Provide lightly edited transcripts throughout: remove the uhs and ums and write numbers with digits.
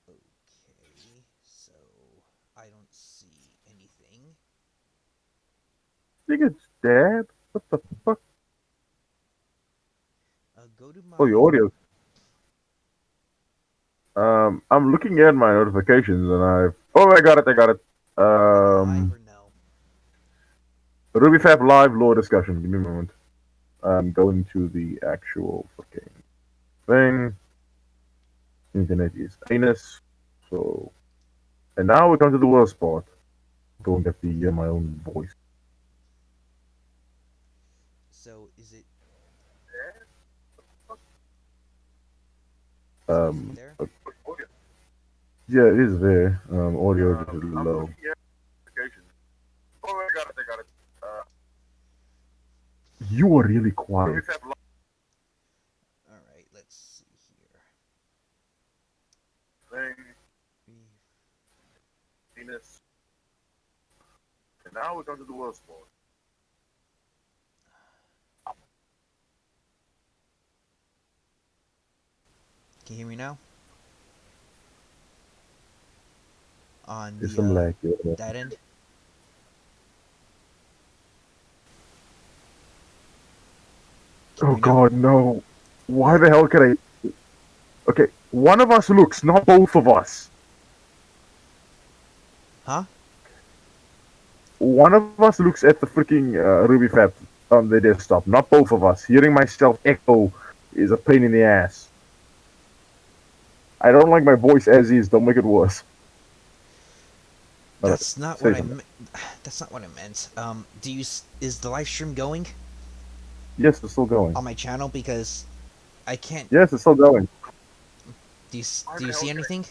Okay, so I don't see anything. think it's dead. What the fuck? Go to Oh, my. your audio. I'm looking at my notifications and I've. Oh, I got it. I got it. Are we live or no? Ruby FAP live lore discussion. Give me a moment. I'm going to the actual fucking thing. Internet is anus. So, and now we come to the worst part. Don't get to hear my own voice. So is it is it Um, there? uh, yeah, it is there. Audio is just a little low. Oh, I got it. I got it. You are really quiet. All right, let's see here. Thing, We- anus. And now we come to the worst part. Can you hear me now? On There's the some lag here. that end. Can you Oh hear me now? god, no. Why What? the hell can I? Okay, one of us looks, not both of us. Huh? One of us looks at the freaking Ruby Fab on the desktop, not both of us. Hearing myself echo is a pain in the ass. I don't like my voice as is, don't make it worse. Alright, That's not what say I something. meant. That's not what I meant. Is the live stream going Yes, it's still going. on my channel? Because I can't. Yes, it's still going. Do you see anything?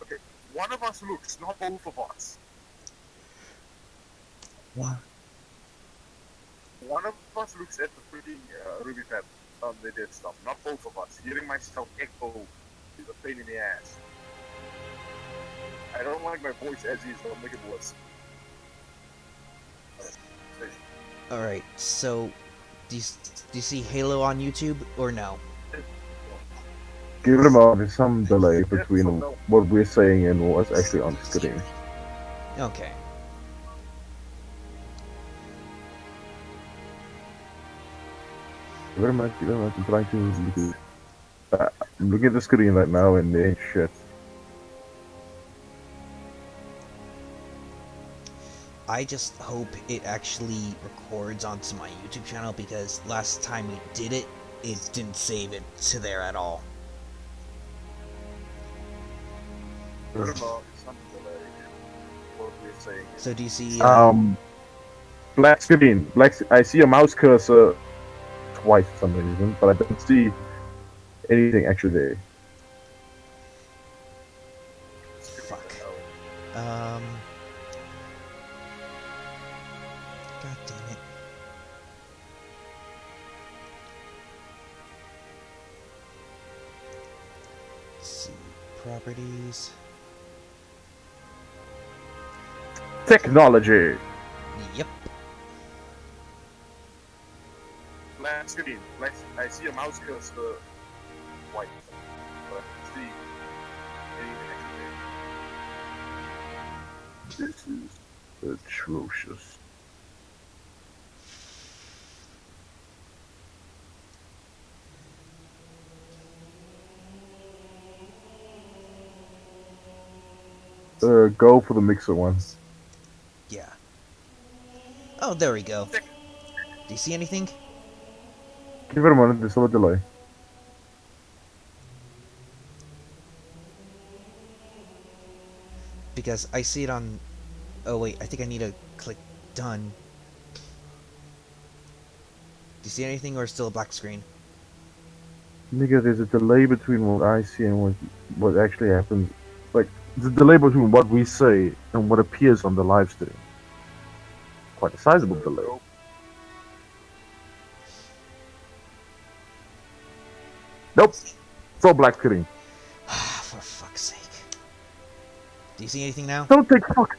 Okay, one of us looks, not both of us. What? One of us looks at the freaking Ruby Fab on the desktop, not both of us. Hearing myself echo is a pain in the ass. I don't like my voice as is, don't make it worse. All right. So, do you see Halo on YouTube or no? Give it a moment, there's some delay between what we're saying and what's actually on screen. Okay. Give it a moment, give it a moment, I'm trying to look at, I'm looking at the screen right now and there ain't shit. I just hope it actually records onto my YouTube channel because last time we did it, it didn't save it to there at all. Give it a moment, some delay what we're saying. So do you see? Black screen, I see a mouse cursor twice for some reason, but I don't see anything actually there. Fuck. God damn it. Let's see. Properties. Technology. Yep. Black screen, I see a mouse cursor twice, but I don't see anything actually there. This is atrocious. Go for the mixer one. Yeah. Oh, there we go. Do you see anything? Give it a moment, there's still a delay. Because I see it on. Oh wait, I think I need to click done. Do you see anything, or still a black screen? Nigga, there's a delay between what I see and what actually happens. Like, the delay between what we say and what appears on the live stream. Quite a sizable delay. Nope. It's all black screen. For fuck's sake. Do you see anything now? Don't take fuck's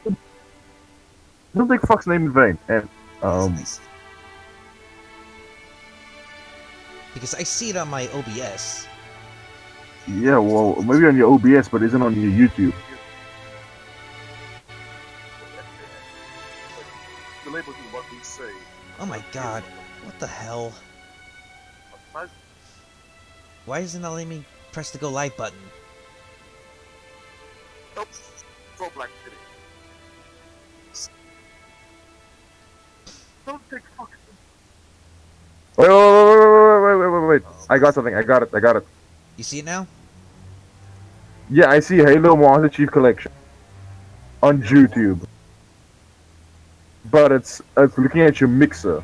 name in vain. And Because I see it on my OBS. yeah, well, maybe on your OBS, but isn't on your YouTube. Oh my god. What the hell? Why isn't that letting me press the go live button? Nope. It's all black screen. Don't take fucking. Wait. I got something. I got it. You see it now? Yeah, I see Halo Master Chief Collection on YouTube. But it's looking at your mixer.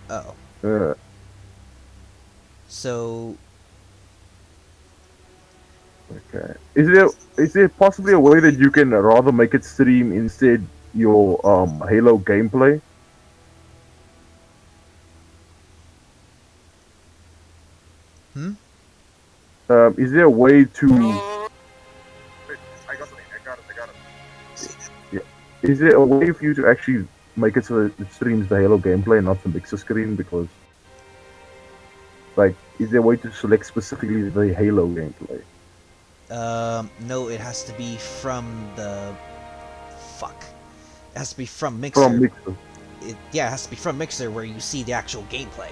Oh. So... Okay. Is there possibly a way that you can rather make it stream instead your Halo gameplay? Is there a way to? Wait, I got it. Yeah. Is there a way for you to actually make it so that it streams the Halo gameplay, not the mixer screen? Because, like, is there a way to select specifically the Halo gameplay? No, it has to be from the... Fuck. It has to be from Mixer. From Mixer. Yeah, it has to be from Mixer where you see the actual gameplay.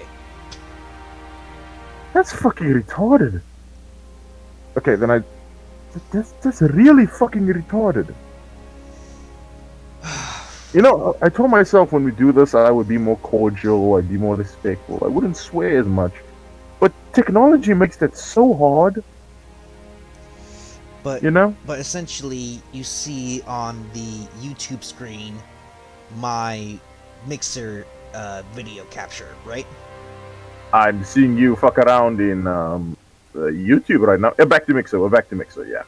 That's fucking retarded. Okay, then that's really fucking retarded. You know, I told myself when we do this I would be more cordial, I'd be more respectful, I wouldn't swear as much. But technology makes that so hard. But, you know? But essentially, you see on the YouTube screen my Mixer video capture, right? I'm seeing you fuck around in YouTube right now. We're back to Mixer, yeah.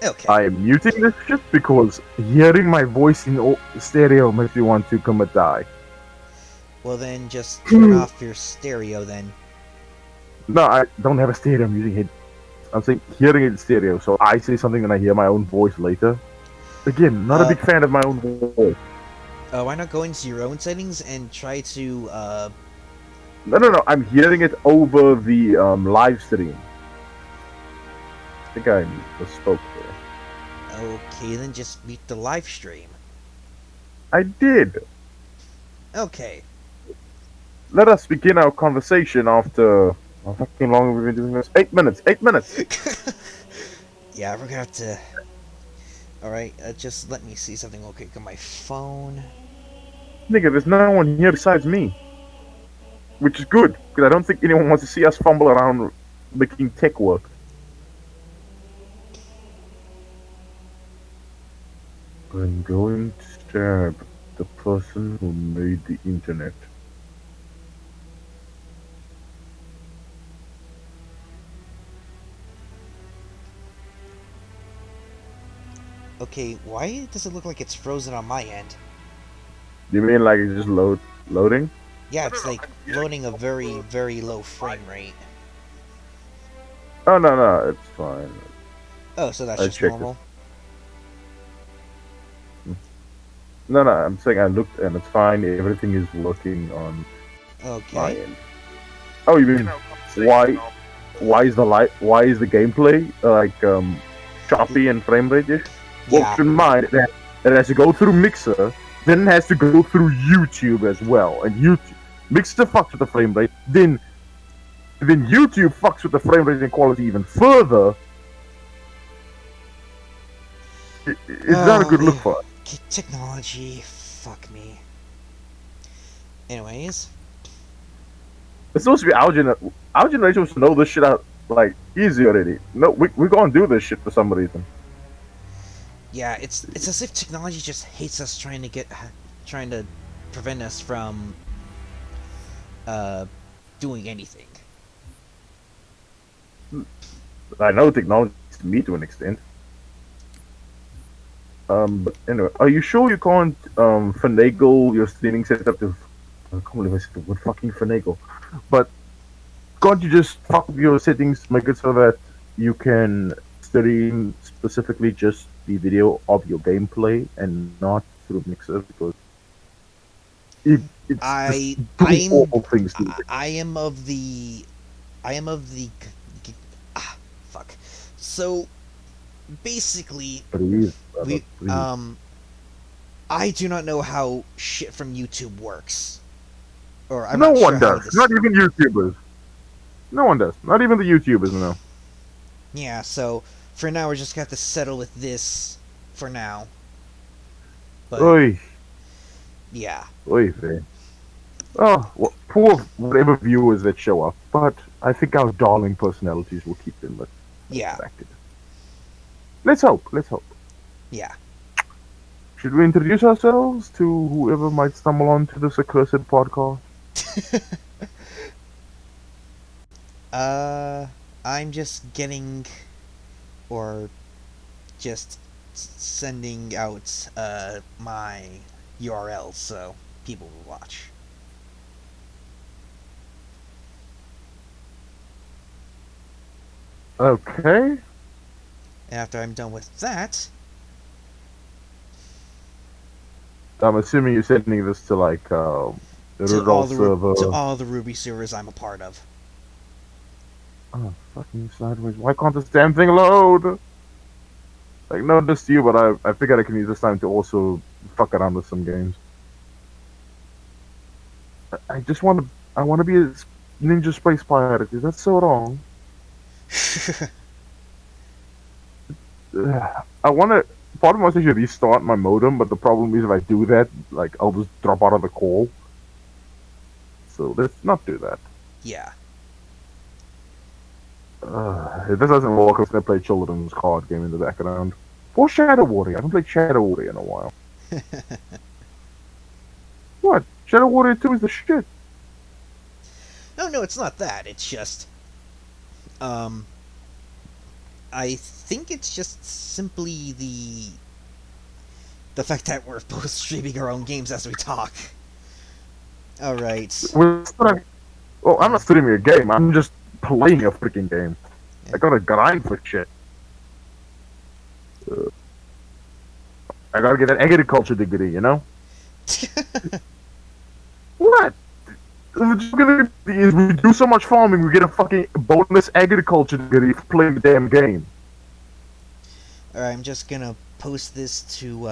Okay. I am muting this shit because hearing my voice in stereo makes me want to come and die. Well then, just turn off your stereo then. No, I don't have a stereo, I'm using it. I'm saying hearing it in stereo, so I say something and I hear my own voice later. Again, not a big fan of my own voice. Why not go into your own settings and try to, No, I'm hearing it over the live stream. I think I misspoke there. Okay, then just mute the live stream. I did. Okay. Let us begin our conversation after... How fucking long have we been doing this? 8 minutes! 8 minutes! Yeah, we're gonna have to... Alright, just let me see something real quick on my phone. Nigga, there's no one here besides me. Which is good, because I don't think anyone wants to see us fumble around making tech work. I'm going to stab the person who made the internet. Okay, why does it look like it's frozen on my end? You mean like it's just loading? Yeah, it's like loading a very, very low frame rate. Oh, no, it's fine. Oh, so that's I just checked normal? No, I'm saying I looked and it's fine. Everything is working on my end. Oh, you mean why is the gameplay choppy and frame rate-ish? Well, Yeah. keep in mind that it has to go through Mixer, then it has to go through YouTube as well. And Mixer fucks with the frame rate, then YouTube fucks with the frame rate and quality even further. It's not a good look for us. Technology, fuck me. Anyways. It's supposed to be our generation. Our generation was to know this shit out, like, easy already. No, we're gonna do this shit for some reason. Yeah, it's as if technology just hates us, trying to prevent us from doing anything. I know technology is me to an extent. But anyway, are you sure you can't finagle your streaming setup to... I can't believe I said the word fucking finagle. But can't you just fuck with your settings, make it so that you can stream specifically just the video of your gameplay and not through Mixer, because it's just I two I'm awful things to do. I am of the I am of the fuck. So basically, Breathe, brother, we breathe. I do not know how shit from YouTube works, or I'm No not sure one how does. Not this. even YouTubers. No one does. Not even the YouTubers know. Yeah, so for now we're just gonna have to settle with this for now. But Oi, yeah, oi, man. Oh, well, poor whatever viewers that show up. But I think our darling personalities will keep them yeah, attracted. Let's hope. Let's hope. yeah. Should we introduce ourselves to whoever might stumble onto this accursed podcast? uh, I'm just getting or just sending out my URL so people will watch. Okay. And after I'm done with that, I'm assuming you're sending this to like the Rudolph server. to all the RWBY servers I'm a part of. Oh, fucking sideways. Why can't this damn thing load? Like, no, just you, but I figured I can use this time to also fuck around with some games. I just want to. I want to be a ninja space pirate. That's so wrong. I want to. Part of me wants to restart my modem, but the problem is if I do that, like, I'll just drop out of the call. So let's not do that. Yeah. If this doesn't work, I'm gonna play children's card game in the background. Or Shadow Warrior. I haven't played Shadow Warrior in a while. What? Shadow Warrior 2 is the shit. No, it's not that. It's just, um, I think it's just simply the fact that we're both streaming our own games as we talk. All right. Well, I'm not streaming a game. I'm just playing a freaking game. I gotta grind for shit. I gotta get an agriculture degree, you know? What? If we do so much farming, we get a fucking bonus agriculture degree for playing the damn game. Alright, I'm just gonna post this to,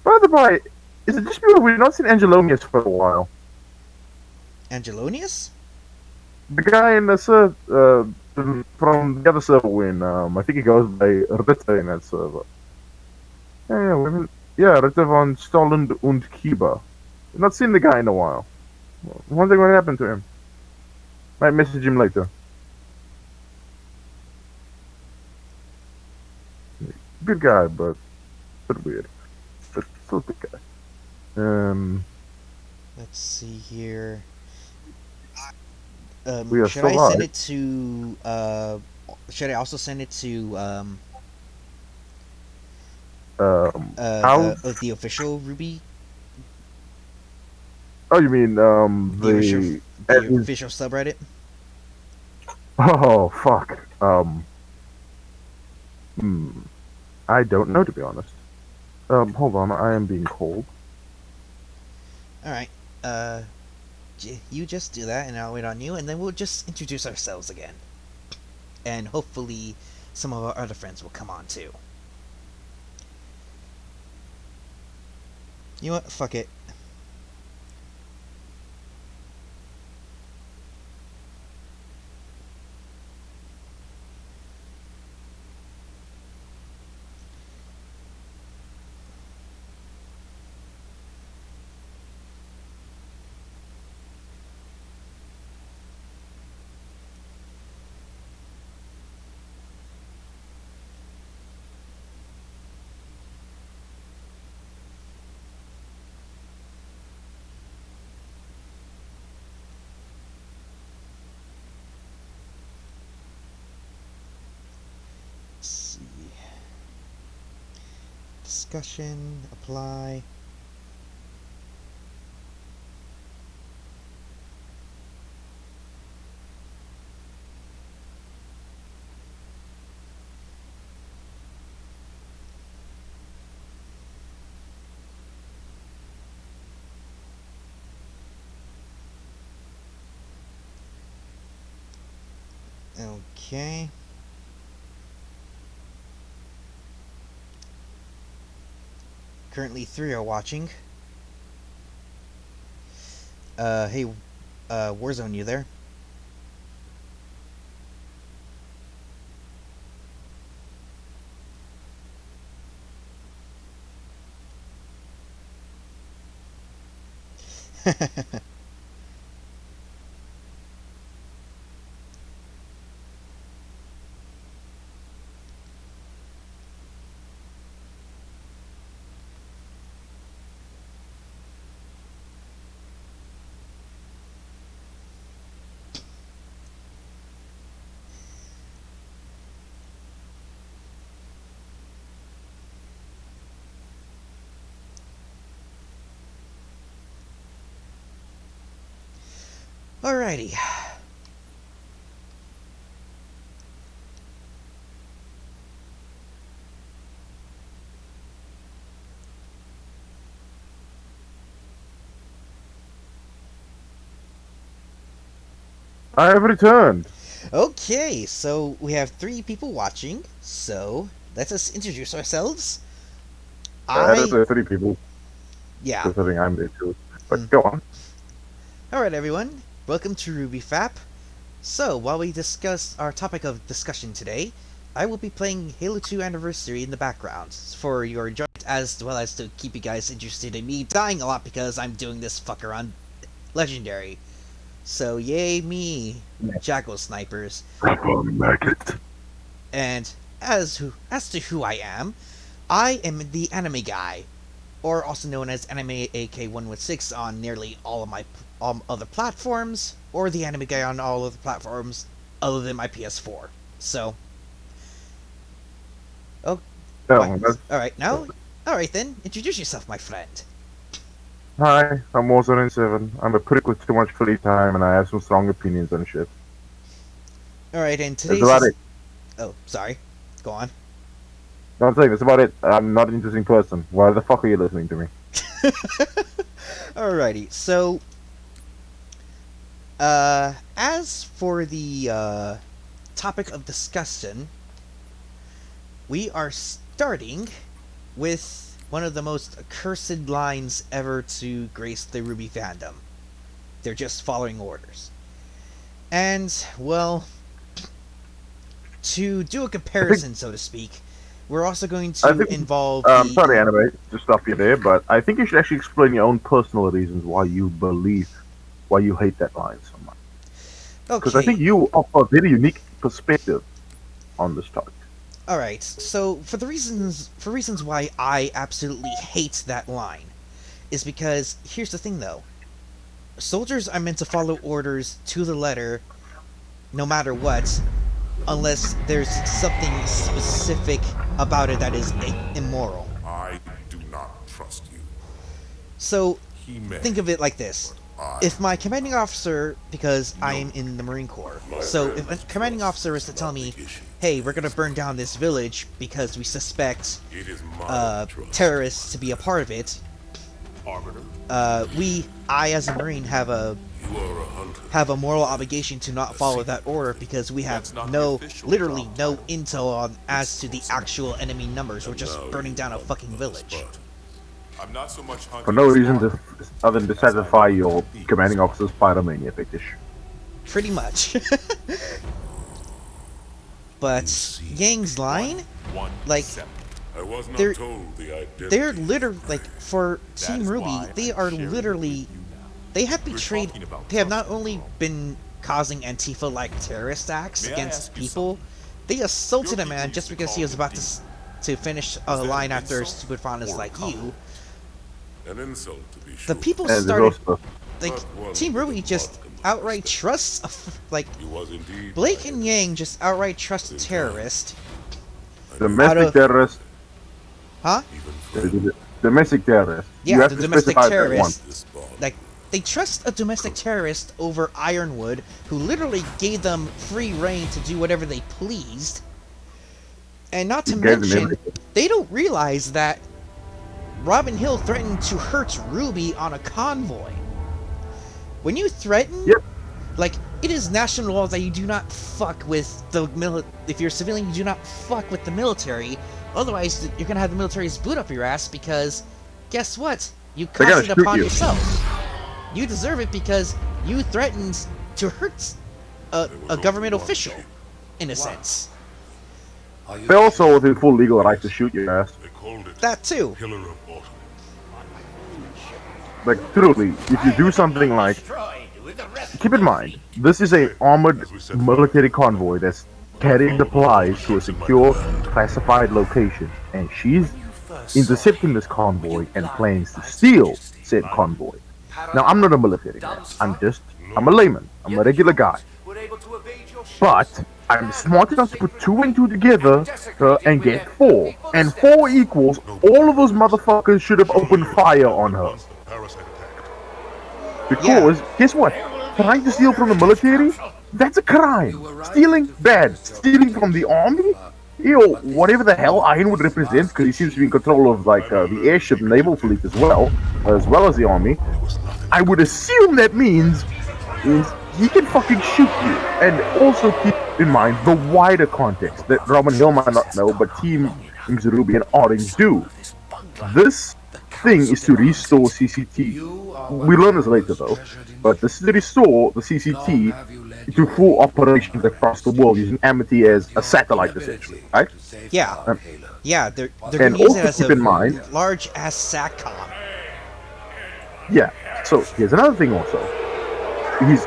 By the way, is it just because we've not seen Angelonius for a while? Angelonius? The guy in the from the other server win, I think he goes by Ritter in that server. Yeah, we haven't, yeah, Ritter von Stolland und Kiba. We've not seen the guy in a while. Wondering what happened to him. Might message him later. Good guy, but weird. But still good guy. Let's see here. We are Should so I live. send it to, should I also send it to, How? the official RWBY? Oh, you mean The official subreddit? Oh fuck. I don't know, to be honest. Hold on, I am being cold. Alright, you just do that, and I'll wait on you, and then we'll just introduce ourselves again. And hopefully some of our other friends will come on too. You know what? Fuck it. Let's see. Discussion, apply. Okay. Currently 3 are watching. Hey, Warzone, you there? Alrighty. I have returned. Okay, so we have 3 people watching, so let us introduce ourselves. I don't know, 3 people, Yeah. considering I'm there too. But Mm. go on. Alright, everyone. Welcome to RWBY FAP. So, while we discuss our topic of discussion today, I will be playing Halo 2 Anniversary in the background for your enjoyment, as well as to keep you guys interested in me dying a lot because I'm doing this fucker on Legendary. So, yay me, Jackal Snipers. And as to who I am the anime guy, or also known as Anime AK116 on nearly all of my other platforms, or the anime guy on all other platforms other than my PS4. So, oh, what? Oh, All right, now, all right then, introduce yourself, my friend. hi, I'm Warzone7. I'm a prick with too much free time, and I have some strong opinions on shit. All right, and That's today's about it. oh, sorry, go on. No, I'm saying that's about it. I'm not an interesting person. Why the fuck are you listening to me? Alrighty, so as for the topic of discussion, we are starting with one of the most accursed lines ever to grace the RWBY fandom. They're just following orders. And, well, to do a comparison, so to speak, we're also going I to think, involve sorry, Anime, to stop you there, but I think you should actually explain your own personal reasons why you hate that line so much. Because I think Okay, you offer a very unique perspective on this topic. alright, so for reasons why I absolutely hate that line, is because, here's the thing though, soldiers are meant to follow orders to the letter, no matter what, unless there's something specific about it that is immoral. I do not trust you. So, He may, think of it like this. but I If my commanding officer, because I No. am in the Marine Corps, My so friend, if a commanding trust officer is to is tell not me, the issue. hey, we're gonna burn down this village because we suspect It is my trust. terrorists to be a part of it, Arbiter, I as a Marine have a you are a hunter. moral obligation to not follow that order because we have That's not the official literally job no title. intel on as to the actual enemy numbers. We're just Now burning you down a hunt fucking others, village. but I'm not so much hunting For no as reason armor. other than to As I satisfy know your the people commanding smart. officer's pyromania fetish. Pretty much. But Yang's line, One like, separate. I was not They're- told the identity. they're literally, like, for That Team is RWBY, why they I'm are sharing it literally, with you now. they have We're betrayed, talking about they have not trust, only bro. been causing Antifa-like terrorist acts May I against ask you people, something? they assaulted Your a man people just used to because he call was me about demon. to finish a Was that an line after a insult stupid fondness or a like you. compliment? An insult, to be The sure. people And there's started, also like, But one Team with a RWBY just modicum of outright respect. trusts, like, He was indeed Blake my and enemy. Yang just outright trust a In time. terrorist. I domestic Out of- terrorist. Huh? even friend. Domestic terrorist. You Yeah, have the to domestic specify that terrorist. once. This bond. Like, they trust a domestic terrorist over Ironwood, who literally gave them free reign to do whatever they pleased. And not to He gave them mention, everything. they don't realize that Robin Hill threatened to hurt RWBY on a convoy. When you threaten, Yep. like, it is national law that you do not fuck with the if you're a civilian, you do not fuck with the military. Otherwise, you're gonna have the military's boot up your ass because, guess what? You caused it upon yourself. You deserve it because you threatened to hurt a government official, in a sense. They also have the full legal right to shoot your ass. They called it That too. Pillar of Autumn. Like, truly, if you do something like... Keep in mind, this is a armored military convoy that's carrying supplies to a secure, classified location. And she's intercepting this convoy and plans to steal said convoy. Now, I'm not a military man. I'm a layman. I'm a regular guy. But I'm smart enough to put 2 and 2 together and get 4. And 4 equals all of those motherfuckers should have opened fire on her. Parasite attack. Because, guess what? Trying to steal from the military? That's a crime. Stealing? Bad. Stealing from the army? Ew, whatever the hell Ironwood represents, because he seems to be in control of, like, the airship naval fleet as well as the army. I would assume that means he can fucking shoot you. And also keep in mind the wider context that Robin Hill might not know, but Team Ruby and Orange do. This thing is to restore CCT. We learn this later though, but this is to restore the CCT to full operations across the world using Amity as a satellite essentially, right? Yeah. Yeah, they're and gonna use it also as keep in mind, large ass SATCOM. Yeah, so here's another thing also. Here's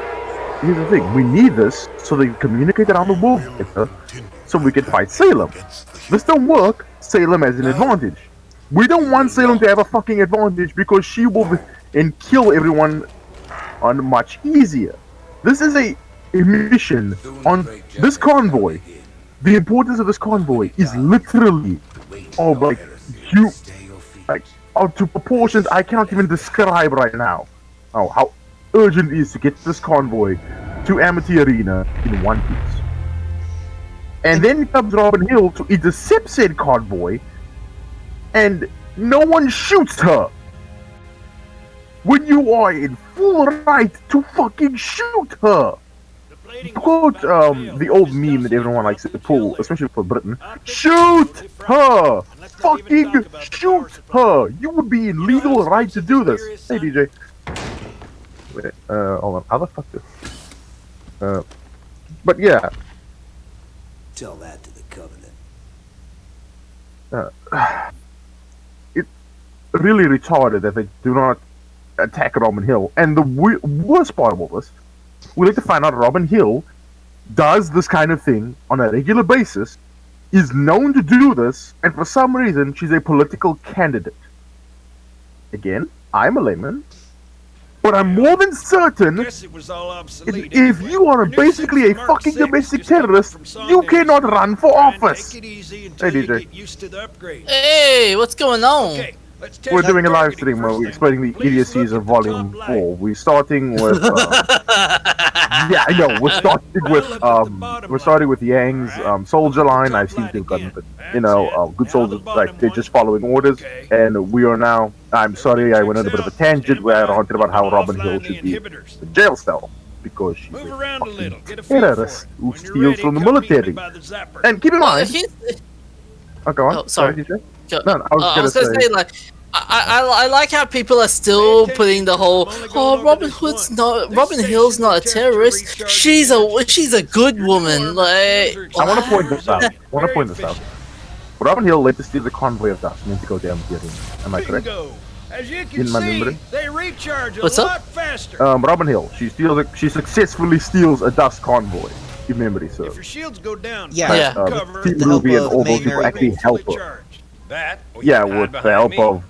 the thing, we need this so they can communicate around the world better, so we can fight Salem. This don't work, Salem has an advantage. We don't want Salem to have a fucking advantage because she will and kill everyone on much easier. This is a mission on this convoy. The importance of this convoy is literally, to proportions I cannot even describe right now. Oh, how urgent it is to get this convoy to Amity Arena in one piece. And then comes Robin Hill to intercept said convoy, and no one shoots her. When you are in full right to fucking shoot her. Quote the old meme that everyone likes to pull, especially for Britain. Shoot her! Fucking shoot her! You would be in legal right to do this. Hey DJ. Wait, hold on. How the fuck this? But yeah. Tell that to the Covenant. It's really retarded that they do not attack Robin Hill. And the worst part of all this, we like to find out Robin Hill does this kind of thing on a regular basis, is known to do this, and for some reason she's a political candidate. Again, I'm a layman, but I'm more than certain if you are basically a fucking domestic terrorist, you cannot run for office. Hey DJ. Hey, what's going on? We're doing a live stream where we're explaining the idiocies of Volume 4. We're starting with... yeah, I know. We're starting with Yang's soldier line. I seem to have gotten, good soldiers, like, they're just following orders. And we are now... I'm sorry, I went on a bit of a tangent where I ranted about how Robin Hill should be in jail cell. Because she's a fucking terrorist who steals from the military. And keep in mind... Oh, go on. Oh, sorry. DJ? No, I was gonna say, like, I like how people are still putting the whole, Robin Hill's not a terrorist. She's a good woman. Like, I want to point this out. Robin Hill led to steal the convoy of dust meant to go down the arena. Am I correct? As you can In my see, memory. they recharge a What's lot up? faster. Robin Hill. She successfully steals a dust convoy. If memory If serves. your shields go down, Yeah. press Yeah. cover, Team the help Ruby and of all those Main people Mary actually help fully her. charged. That, or Yeah, you hide with the behind help me. of.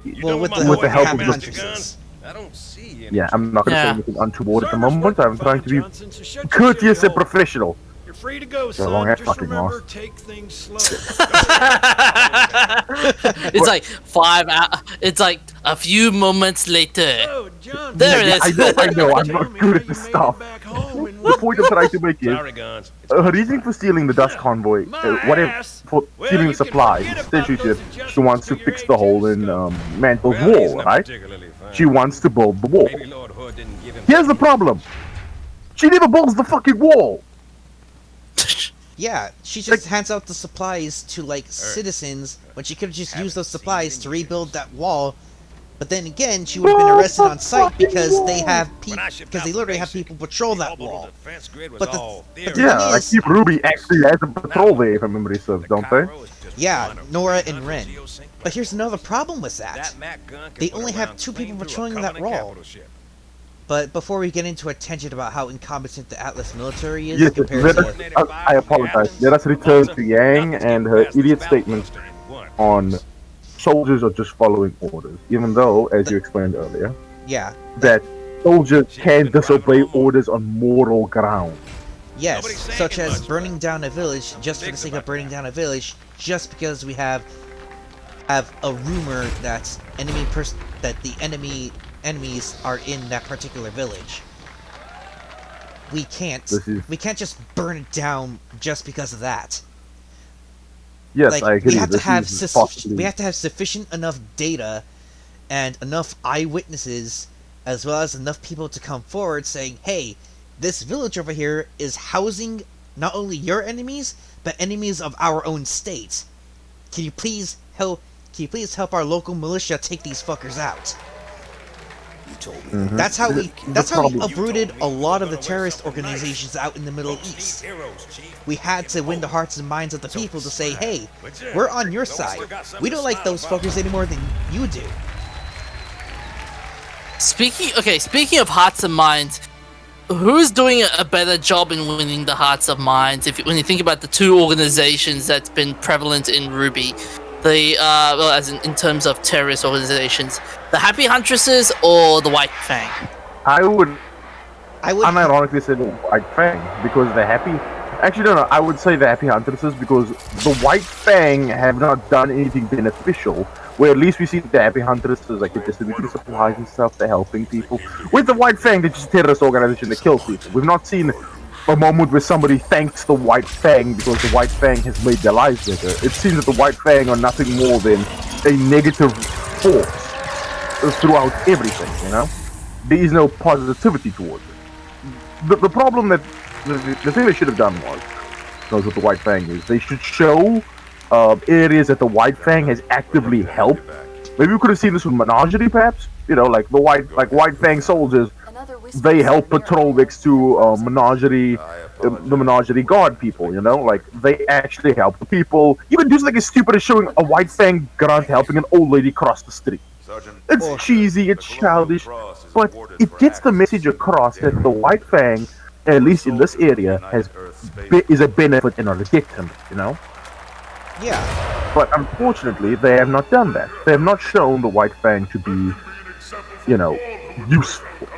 With With the the help Happy of Huntresses. I don't see you. Yeah, I'm not going to say Yeah. anything untoward at the moment. I'm trying to be Johnson, so shut your courteous shit and hole. professional. You're free to go, a son. long ass Just fucking remember, loss. take things slow. it's like 5 hours. It's like a few moments later. Oh, John, There it is. I know. I'm not good at this stuff. The point I'm trying to make is Sorry, Guns. her reason for stealing the dust convoy, for stealing the supplies, essentially she wants to fix the hole in Mantle's wall, right? She wants to build the wall. Here's the problem. She never builds the fucking wall. Yeah, she just hands out the supplies to, like, citizens, when she could have just used those supplies to rebuild that wall. But then again, she would have been arrested on site because they literally have people patrol that wall. But the thing Yeah, is, I keep RWBY actually has a patrol there, if memory serves, don't they? yeah, Nora and Ren. But here's another problem with that. They only have 2 people patrolling that wall. But before we get into a tangent about how incompetent the Atlas military is Yes, compared to... I apologize. Let us return to Yang and her idiot statement on soldiers are just following orders, even though, as you explained earlier, Yeah. that soldiers can disobey orders on moral ground. Yes, such as burning down a village just for the sake of burning down a village, just because we have a rumor that the enemies are in that particular village. We can't just burn it down just because of that. Yes, Like, I agree. we have to have possibly... sufficient enough data and enough eyewitnesses, as well as enough people to come forward saying, "Hey, this village over here is housing not only your enemies, but enemies of our own state. Can you please help our local militia take these fuckers out?" You told me. That's how we problem- uprooted a lot of the terrorist organizations out in the Middle East. We had to win the hearts and minds of the people to say, "Hey, we're on your side. We don't like those fuckers any more than you do." Speaking of hearts and minds, who's doing a better job in winning the hearts and minds? When you think about the 2 organizations that's been prevalent in RWBY, in terms of terrorist organizations, the Happy Huntresses or the White Fang? I would I would unironically say the White Fang, because the Happy... Actually, no, I would say the Happy Huntresses, because the White Fang have not done anything beneficial, where at least we see the Happy Huntresses, like, they're distributing supplies and stuff, they're helping people. With the White Fang, they're just a terrorist organization that kills people. We've not seen a moment where somebody thanks the White Fang because the White Fang has made their lives better. It seems that the White Fang are nothing more than a negative force throughout everything, you know? There is no positivity towards it. The problem that... The thing they should have done was what the White Fang is, they should show areas that the White Fang has actively helped. Maybe we could have seen this with Menagerie, perhaps? You know, like the White Fang soldiers, they help patrol next to Menagerie, the Menagerie guard people, you know? Like, they actually help the people. Even dudes like as stupid as showing a White Fang grunt helping an old lady cross the street. It's cheesy, it's childish, but it gets the message across that the White Fang, at least in this area, is a benefit and not a detriment, you know? Yeah. But unfortunately, they have not done that. They have not shown the White Fang to be, you know, useful.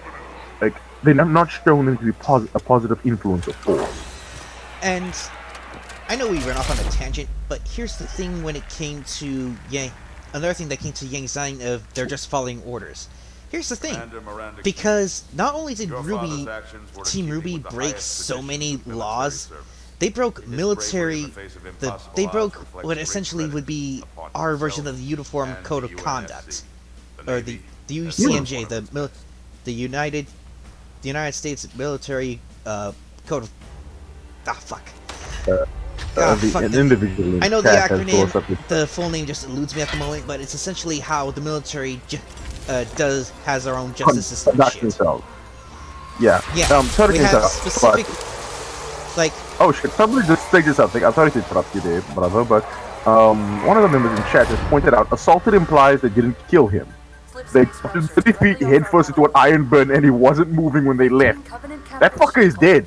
Like, they have not shown them to be a positive influence or force. And I know we ran off on a tangent, but here's the thing when it came to Yang. Another thing that came to Yang's line of they're just following orders. Here's the thing, because not only did Team RWBY break so many laws, they broke they broke what essentially would be our version of the Uniform Code of Conduct, or the UCMJ, the United States Military Code of... I know the acronym, the full name just eludes me at the moment, but it's essentially how the military has our own justice system. Yeah. We have specific, like... Oh shit, somebody just stated something. I'm sorry to interrupt you there, brother, but one of the members in chat has pointed out, assaulted implies they didn't kill him. They put him 30 feet headfirst into an iron bin and he wasn't moving when they left. That fucker is dead.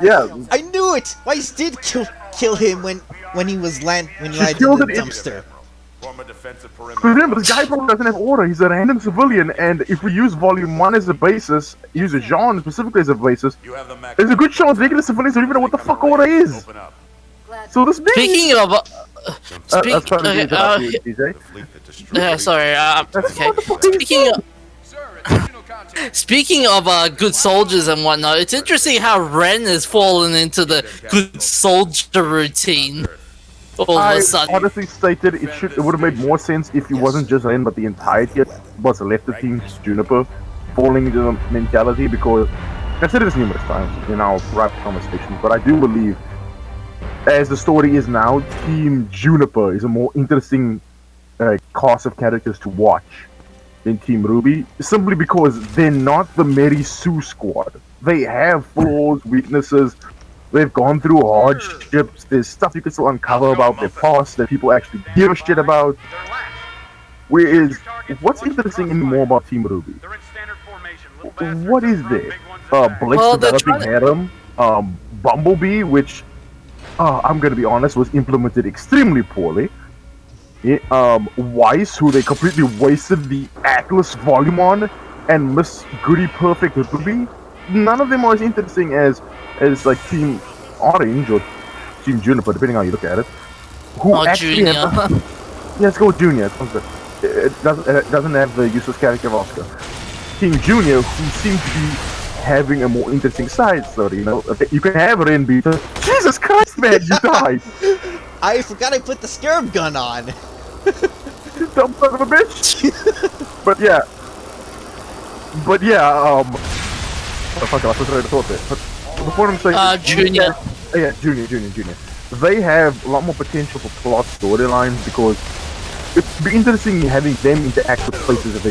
Yeah. I knew it! Weiss did kill him when he landed in the dumpster. Because remember, this guy probably doesn't have order. He's a random civilian, and if we use Volume 1 as a basis, use a genre specifically as a basis, there's a good chance regular civilians don't even know what the fuck order is. So this means... Speaking of... Speaking of good soldiers and whatnot, it's interesting how Ren has fallen into the good soldier routine. All of a sudden. I honestly stated it would have made more sense if it wasn't just Ren, but the entirety was left the team Juniper falling into the mentality, because I've said this numerous times in our private conversations, but I do believe, as the story is now, Team Juniper is a more interesting cast of characters to watch than Team RWBY, simply because they're not the Mary Sue squad. They have flaws, weaknesses, they've gone through hardships, there's stuff you can still uncover about their past that people actually give a shit about. Whereas, what's interesting anymore about Team RWBY? What is there? Blake's developing harem, Bumblebee, which, I'm gonna be honest, was implemented extremely poorly. Weiss, who they completely wasted the Atlas volume on, and Miss Goody Perfect RWBY. None of them are as interesting as like Team Orange or Team Juniper, depending on how you look at it. Who actually Junior. yeah, let's go with Junior. It doesn't have the useless character of Oscar. Team Junior, who seem to be having a more interesting side story, you know. You can have Ren Beater. Jesus Christ, man, you died! I forgot I put the scarab gun on! You dumb son of a bitch! But yeah, oh, fuck, I was trying to thought there. But the point I'm saying Junior. Yeah, Junior. They have a lot more potential for plot storylines because it'd be interesting having them interact with places that they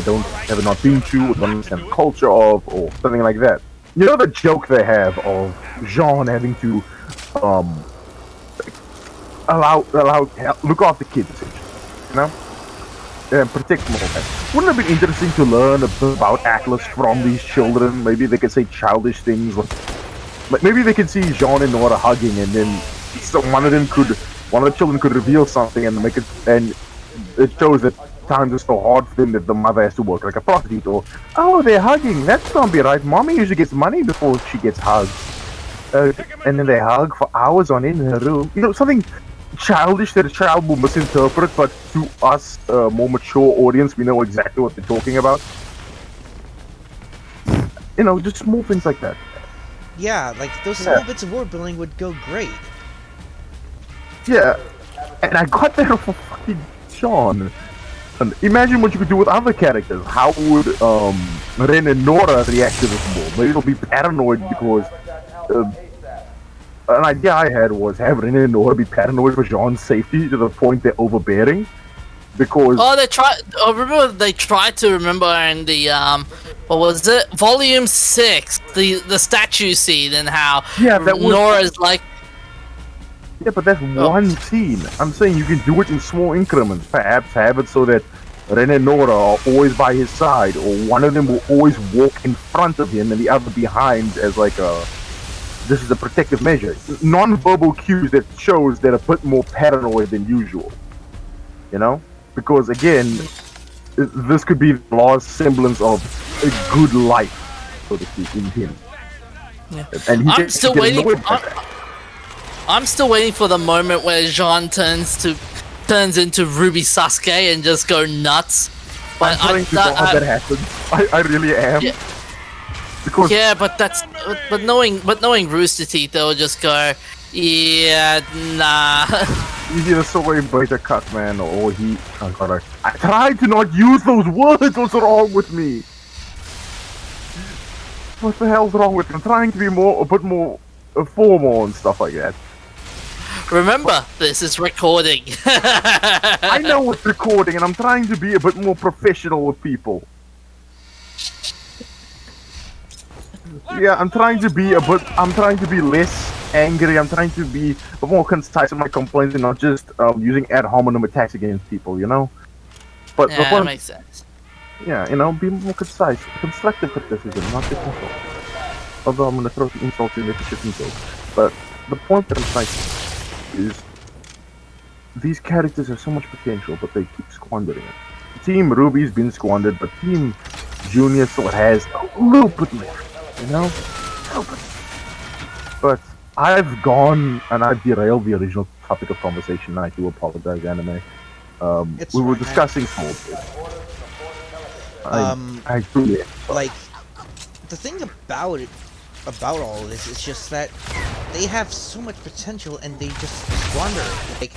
have not been to, or don't understand the culture of, or something like that. You know the joke they have of Jean having to look after kids, you know, and protect them all that. Wouldn't it have been interesting to learn a bit about Atlas from these children? Maybe they could say childish things, like maybe they could see Jean and Nora hugging, and then one of the children could reveal something and make it, and it shows that times are so hard for them that the mother has to work like a prostitute, or, oh, they're hugging, that's not be right, mommy usually gets money before she gets hugged, and then they hug for hours on end in her room, you know, something childish that a child will misinterpret, but to us, more mature audience, we know exactly what they're talking about. You know, just small things like that. Yeah, like those small bits of world building would go great. Yeah, and I got that for fucking Sean. And imagine what you could do with other characters. How would Ren and Nora react to this more? Maybe they'll be paranoid because an idea I had was have Ren and Nora be paranoid for Jean's safety to the point they're overbearing. Because remember they tried to remember in the what was it? Volume 6, the statue scene, and how Nora's like. Yeah, but that's one scene. I'm saying you can do it in small increments. Perhaps have it so that Ren and Nora are always by his side, or one of them will always walk in front of him and the other behind as like this is a protective measure. Non-verbal cues that shows they're a bit more paranoid than usual. You know? Because again, this could be the last semblance of a good life, so to speak, in him. Yeah. And I'm still waiting for the moment where Jean turns into Ruby Sasuke and just go nuts. But I'm trying to know that happens. I really am. Yeah. Because but knowing Rooster Teeth, they'll just go, yeah, nah. Either soy beta cut, man, or he. Oh god, I tried to not use those words. What's wrong with me? What the hell's wrong with me? I'm trying to be a bit more formal and stuff like that. Remember, this is recording. I know it's recording, and I'm trying to be a bit more professional with people. Yeah, I'm trying to be less angry. I'm trying to be a bit more concise in my complaints and not just using ad hominem attacks against people, you know? But yeah, that makes sense. Yeah, you know, be more concise. Constructive criticism, not just insult. Although I'm gonna throw the insults in there for shit and giggles. But the point that I'm trying to make is these characters have so much potential, but they keep squandering it. Team RWBY's been squandered, but Team Junior still has a little bit left. You know? But I've gone and I've derailed the original topic of conversation, and I do apologize, anime. We were discussing sports. I truly like the thing about all of this is just that they have so much potential and they just squander it.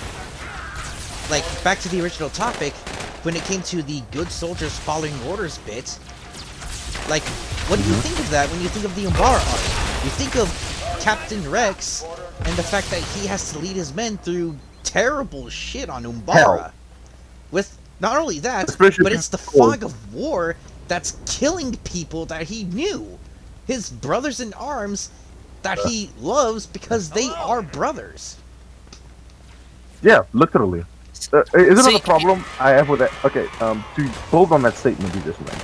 Like back to the original topic, when it came to the good soldiers following orders bit, Like, what do you think of that when you think of the Umbara arc? You think of Captain Rex and the fact that he has to lead his men through terrible shit on Umbara. Hell. With not only that, Especially but it's the fog of war that's killing people that he knew. His brothers in arms that he loves because they are brothers. Yeah, literally. Isn't See- it a problem I have with that? Okay, to build on that statement you just made,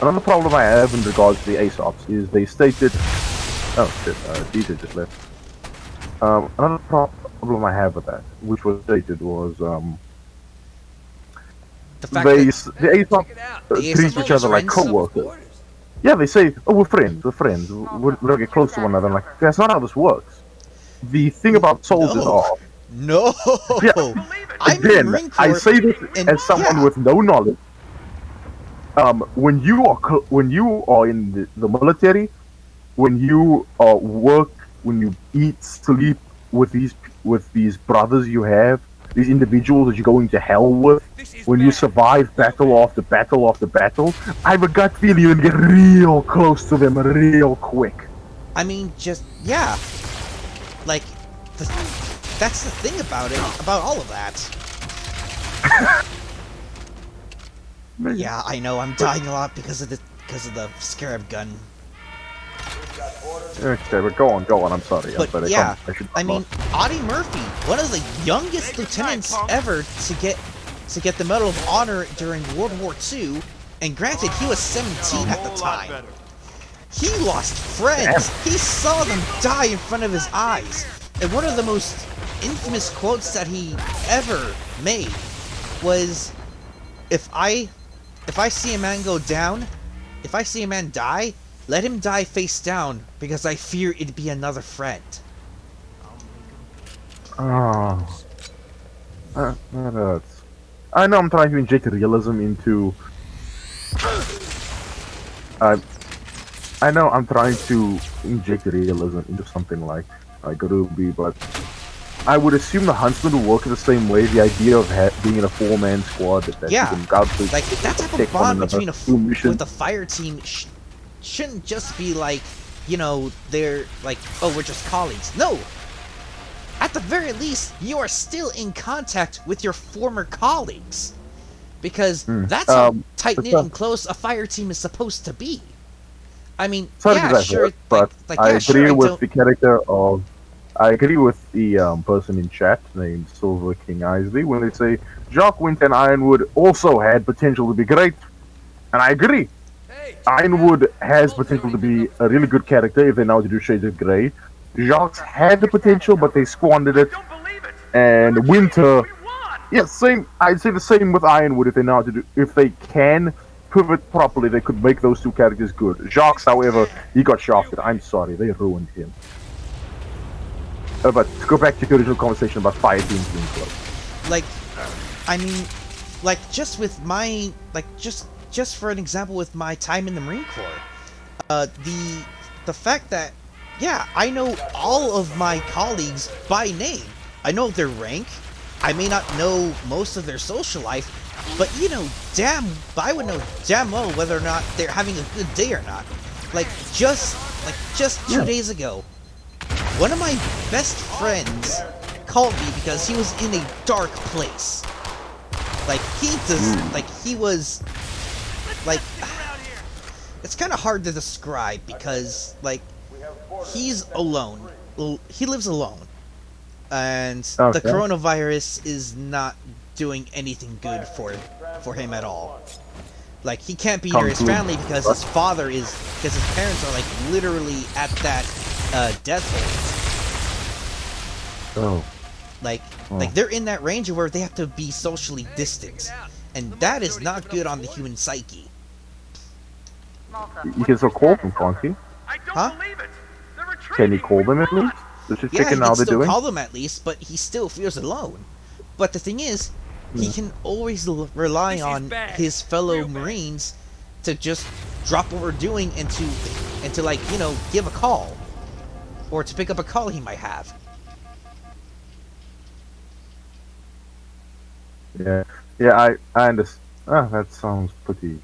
another problem I have in regards to the Aesops is they stated. Oh shit, DJ just left. Another problem I have with that, which was stated, was The fact the that Aesops treat are each other like friends. co-workers. Yeah, they say, "Oh, we're friends. We don't get close to one another." I'm like, that's not how this works. The thing about soldiers are, No, Yeah. I'm in the again, Marine Corps. I say this and- as someone yeah. with no knowledge. When you are in the military, when you work, when you eat, sleep with these brothers you have, these individuals that you're going to hell with, when you survive battle after battle after battle, I have a gut feeling you're gonna get real close to them real quick. I mean, just yeah, like that's the thing about it, about all of that. Yeah, I know I'm dying a lot because of the scarab gun. Okay, but go on. I'm sorry. But yeah, should I mean, Audie Murphy, one of the youngest lieutenants ever to get the Medal of Honor during World War II, and granted, he was 17 at the time. He lost friends. He saw them die in front of his eyes. And one of the most infamous quotes that he ever made was, if I see a man go down, if I see a man die, let him die face down, because I fear it'd be another friend. Oh, that hurts. I know I'm trying to inject realism into. I know I'm trying to inject realism into something like RWBY, but I would assume the Huntsman will work the same way. The idea of being in a four-man squad that Yeah, you can go out like that type of take one bond another, between do missions. with a fire team shouldn't just be like, you know, they're like, oh, we're just colleagues. No! At the very least, you are still in contact with your former colleagues. Because that's how tight-knit and close a fire team is supposed to be. I mean, Sorry yeah, to that, sure, but I yeah, agree sure, with the character of. I agree with the person in chat named Silver King Isley when they say Jacques Wint and Ironwood also had potential to be great, and I agree. Ironwood has potential to be a really good character if they know how to do Shades of Grey. Jacques had the potential, but they squandered it. And Winter, yeah, same. I'd say the same with Ironwood if they know how to do. If they can pivot properly, they could make those two characters good. Jacques, however, he got shafted. I'm sorry, they ruined him. But to go back to the original conversation about fire teams being close. like, I mean, like, just with my, like, just for an example with my time in the Marine Corps, the fact that, yeah, I know all of my colleagues by name. I know their rank. I may not know most of their social life, but you know, I would know damn well whether or not they're having a good day or not. Like just 2 days ago, one of my best friends called me because he was in a dark place. Like he was like, it's kind of hard to describe because like he's alone. He lives alone. And the coronavirus is not doing anything good for him at all. Like, he can't be near his family because his parents are like literally at that death hold. Oh. Like they're in that range where they have to be socially distant, and that is not good on the human psyche. You can still call them, can't you? Huh? Can you call them at least? Just Yeah, check he in how can they're still doing. call them at least, but he still feels alone. But the thing is, he can always rely on his fellow Marines to just drop what we're doing and to like, you know, give a call. Or to pick up a call he might have. Yeah, I understand. That sounds pretty.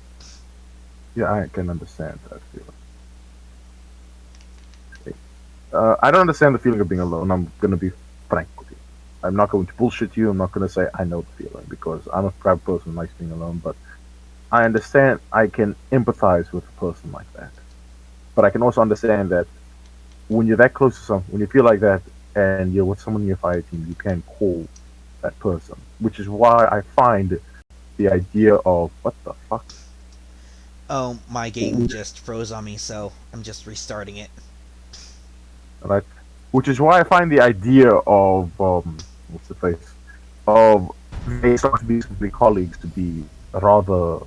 Yeah, I can understand that feeling. I don't understand the feeling of being alone. I'm gonna be frank with you. I'm not going to bullshit you. I'm not gonna say I know the feeling because I'm a proud person who likes being alone. But I understand. I can empathize with a person like that. But I can also understand that when you're that close to someone, when you feel like that, and you're with someone in your fire team, you can call that person. Which is why I find the idea of what the fuck. Oh, my game just froze on me, so I'm just restarting it. Right? Which is why I find the idea of what's the face of they start to be simply colleagues to be rather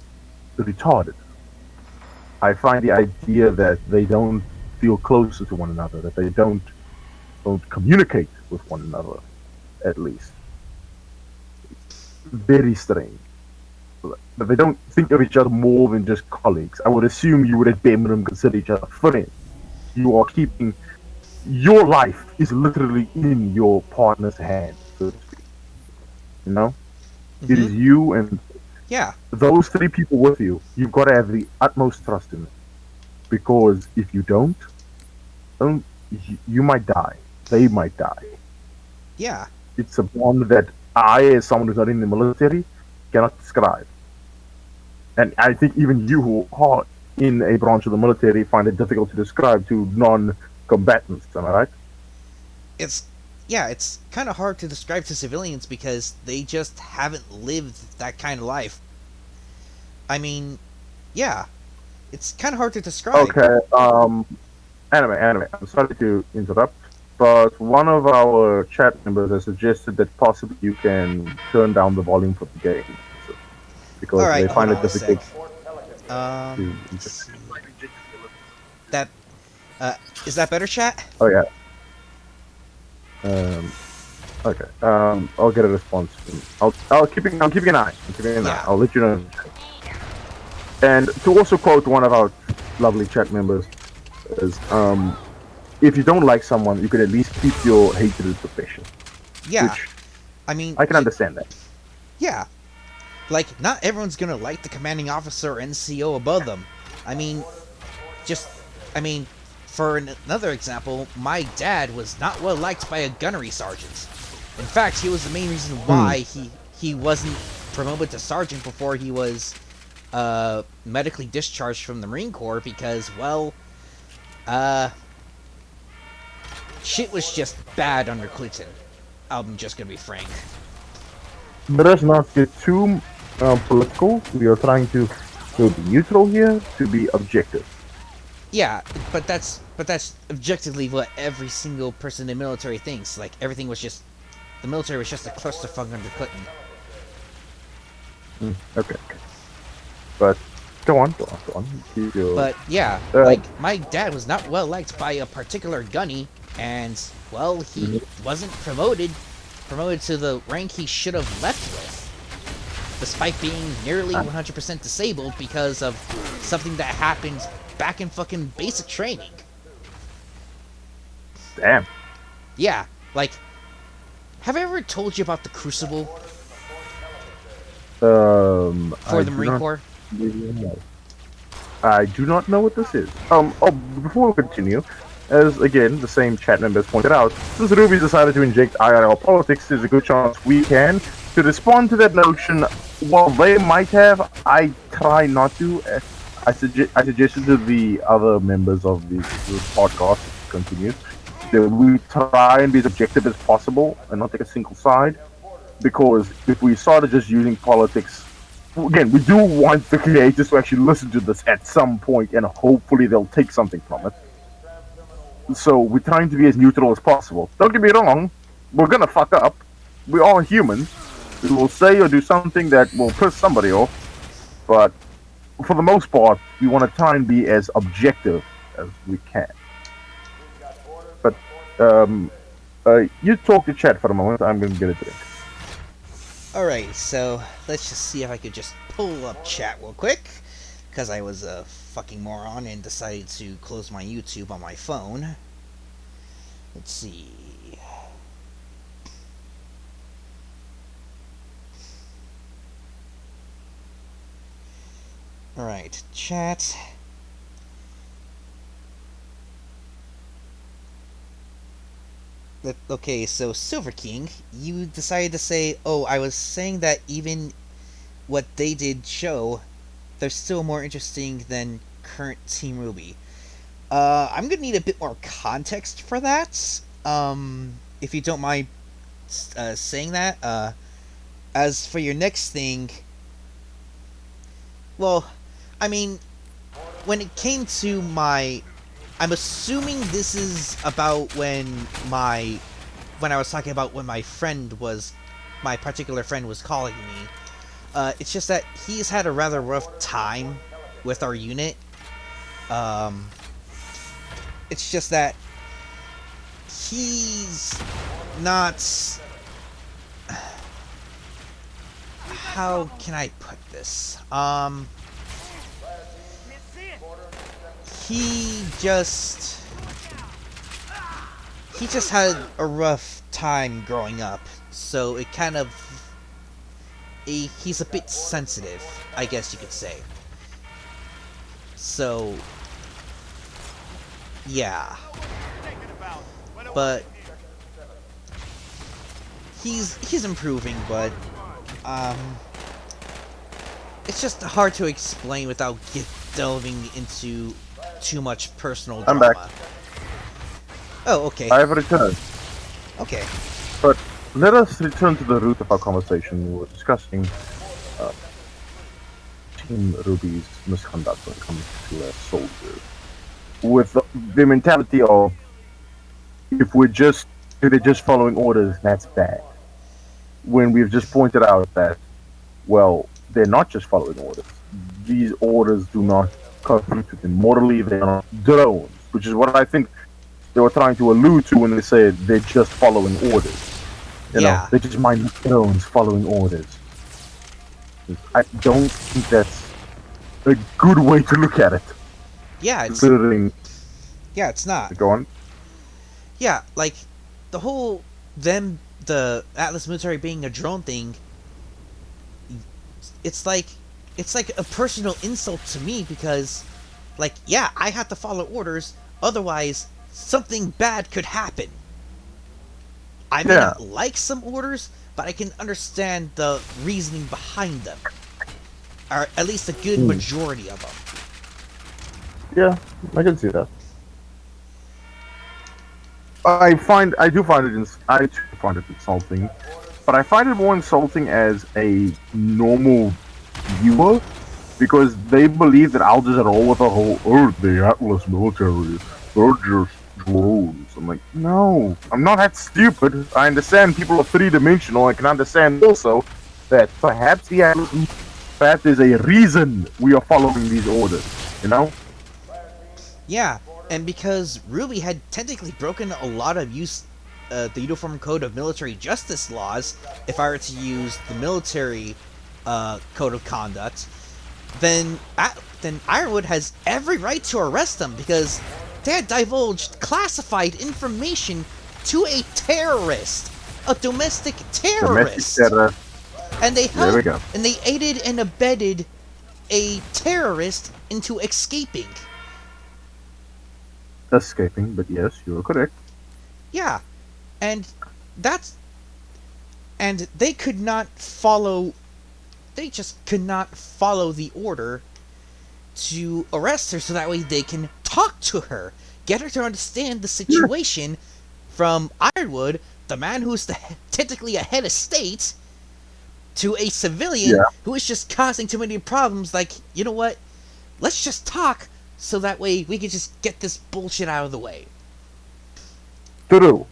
retarded. I find the idea that they don't feel closer to one another, that they don't communicate with one another, at least. Very strange. That they don't think of each other more than just colleagues. I would assume you would at bare minimum consider each other friends. You are keeping your life is literally in your partner's hand, so to speak. You know? It is you and Yeah. those three people with you. You've got to have the utmost trust in them. Because if you don't, you might die. They might die. Yeah. It's a bond that I, as someone who's not in the military, cannot describe. And I think even you who are in a branch of the military find it difficult to describe to non-combatants. Am I right? It's kind of hard to describe to civilians because they just haven't lived that kind of life. I mean, yeah, it's kind of hard to describe. Okay. Anime. I'm sorry to interrupt, but one of our chat members has suggested that possibly you can turn down the volume for the game, so, because All right, they find hold it on a sec. difficult. Let's see. That is that better, chat? Oh yeah. Okay. I'll get a response. I'm keeping an eye. Yeah. I'll let you know. And to also quote one of our lovely chat members, is if you don't like someone, you could at least keep your hatred professional. Yeah. Which I mean, I can understand that. Yeah. Like, not everyone's gonna like the commanding officer or NCO above them. I mean, for another example, my dad was not well liked by a gunnery sergeant. In fact, he was the main reason why he wasn't promoted to sergeant before he was medically discharged from the Marine Corps because, well, shit was just bad under Clinton. I'm just gonna be frank. Let us not get too political. We are trying to be neutral here, to be objective. Yeah, but that's objectively what every single person in the military thinks. Like, everything was just... The military was just a clusterfuck under Clinton. Okay. But go on. But yeah, like, my dad was not well liked by a particular gunny, and, well, he wasn't promoted to the rank he should have left with, despite being nearly 100% disabled because of something that happened back in fucking basic training. Damn. Yeah, like, have I ever told you about the Crucible for the Marine Corps? I do not know what this is. Before we continue, as again the same chat members pointed out, since RWBY decided to inject IRL politics, there's a good chance we can. To respond to that notion, while they might have, I try not to. I suggested to the other members of the podcast, continues, that we try and be as objective as possible and not take a single side. Because if we started just using politics, again, we do want the creators to actually listen to this at some point, and hopefully they'll take something from it. So we're trying to be as neutral as possible. Don't get me wrong, we're gonna fuck up. We are humans. We will say or do something that will piss somebody off, but for the most part, we want to try and be as objective as we can. But you talk to chat for a moment. I'm gonna get a drink. Alright, so let's just see if I could just pull up chat real quick, because I was a fucking moron and decided to close my YouTube on my phone. Let's see. Alright, chat. Okay, so Silver King, you decided to say, oh, I was saying that even what they did show, they're still more interesting than current Team RWBY. I'm gonna need a bit more context for that. If you don't mind saying that. As for your next thing, well, I mean, when it came to I'm assuming this is about when I was talking about when my particular friend was calling me. It's just that he's had a rather rough time with our unit. It's just that he's not... How can I put this? He just had a rough time growing up, so it kind of... he's a bit sensitive, I guess you could say. So, yeah. But he's improving, but it's just hard to explain without delving into too much personal drama. I'm back. Oh, okay. I have returned. Okay. But let us return to the root of our conversation. We were discussing Team RWBY's misconduct when it comes to a soldier. With the mentality of, if they're just following orders, that's bad. When we've just pointed out that, well, they're not just following orders. These orders do not contribute to them morally. They are drones, which is what I think they were trying to allude to when they said they're just following orders. You know, they're just mindless drones following orders. I don't think that's a good way to look at it. Yeah, it's... Considering... Yeah, it's not. Go on. Yeah, like, the whole... the Atlas military being a drone thing... It's like a personal insult to me because, like, yeah, I have to follow orders, otherwise something bad could happen. I may not like some orders, but I can understand the reasoning behind them. Or at least a good majority of them. Yeah, I can see that. I do find it insulting, but I find it more insulting as a normal viewer, because they believe that I'll just roll with the whole, the Atlas military, they're just drones. I'm like, no, I'm not that stupid. I understand people are three-dimensional. I can understand also that perhaps there's a reason we are following these orders, you know? Yeah, and because RWBY had technically broken a lot of the Uniform Code of Military Justice laws, if I were to use the military code of conduct, then Ironwood has every right to arrest them because they had divulged classified information to a terrorist, a domestic terrorist, and they helped, and they aided and abetted a terrorist into escaping. But yes, you are correct. Yeah, and they could not follow. They just could not follow the order to arrest her, so that way they can talk to her, get her to understand the situation from Ironwood, the man who's technically a head of state, to a civilian who is just causing too many problems. Like, you know what? Let's just talk, so that way we can just get this bullshit out of the way. True.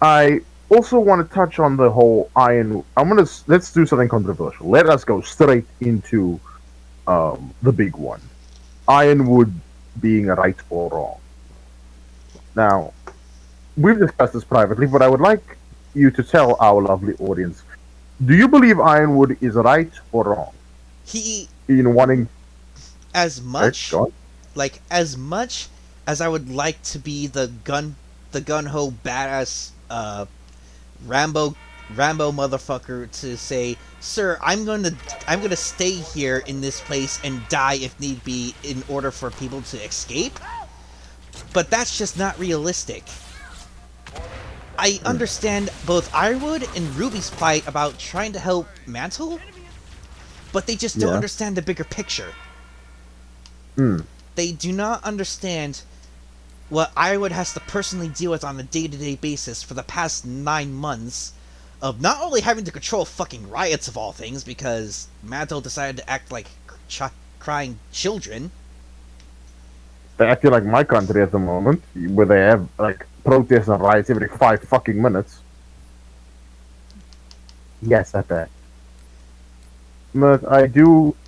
I also want to touch on the whole let's do something controversial. Let us go straight into the big one. Ironwood being right or wrong. Now, we've discussed this privately, but I would like you to tell our lovely audience, do you believe Ironwood is right or wrong? In wanting... As much as I would like to be the gun-ho badass Rambo Rambo motherfucker to say, "Sir, I'm gonna stay here in this place and die if need be in order for people to escape." But that's just not realistic. I understand both Ironwood and Ruby's plight about trying to help Mantle, but they just don't understand the bigger picture. They do not understand what Ironwood has to personally deal with on a day-to-day basis for the past 9 months of not only having to control fucking riots of all things because Mantle decided to act like crying children. They're acting like my country at the moment, where they have like protests and riots every 5 fucking minutes. Yes, I bet. But I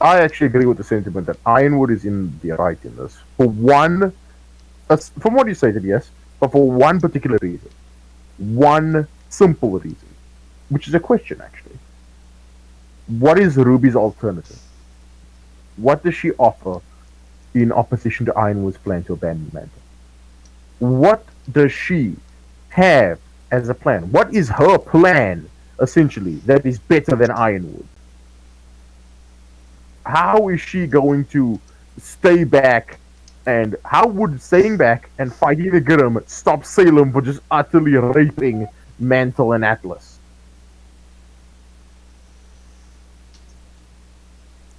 actually agree with the sentiment that Ironwood is in the right in this. From what you stated, yes, but for one particular reason. One simple reason. Which is a question, actually. What is Ruby's alternative? What does she offer in opposition to Ironwood's plan to abandon Mantle? What does she have as a plan? What is her plan, essentially, that is better than Ironwood? How is she going to stay back, and how would staying back and fighting the Grimm stop Salem for just utterly raping Mantle and Atlas?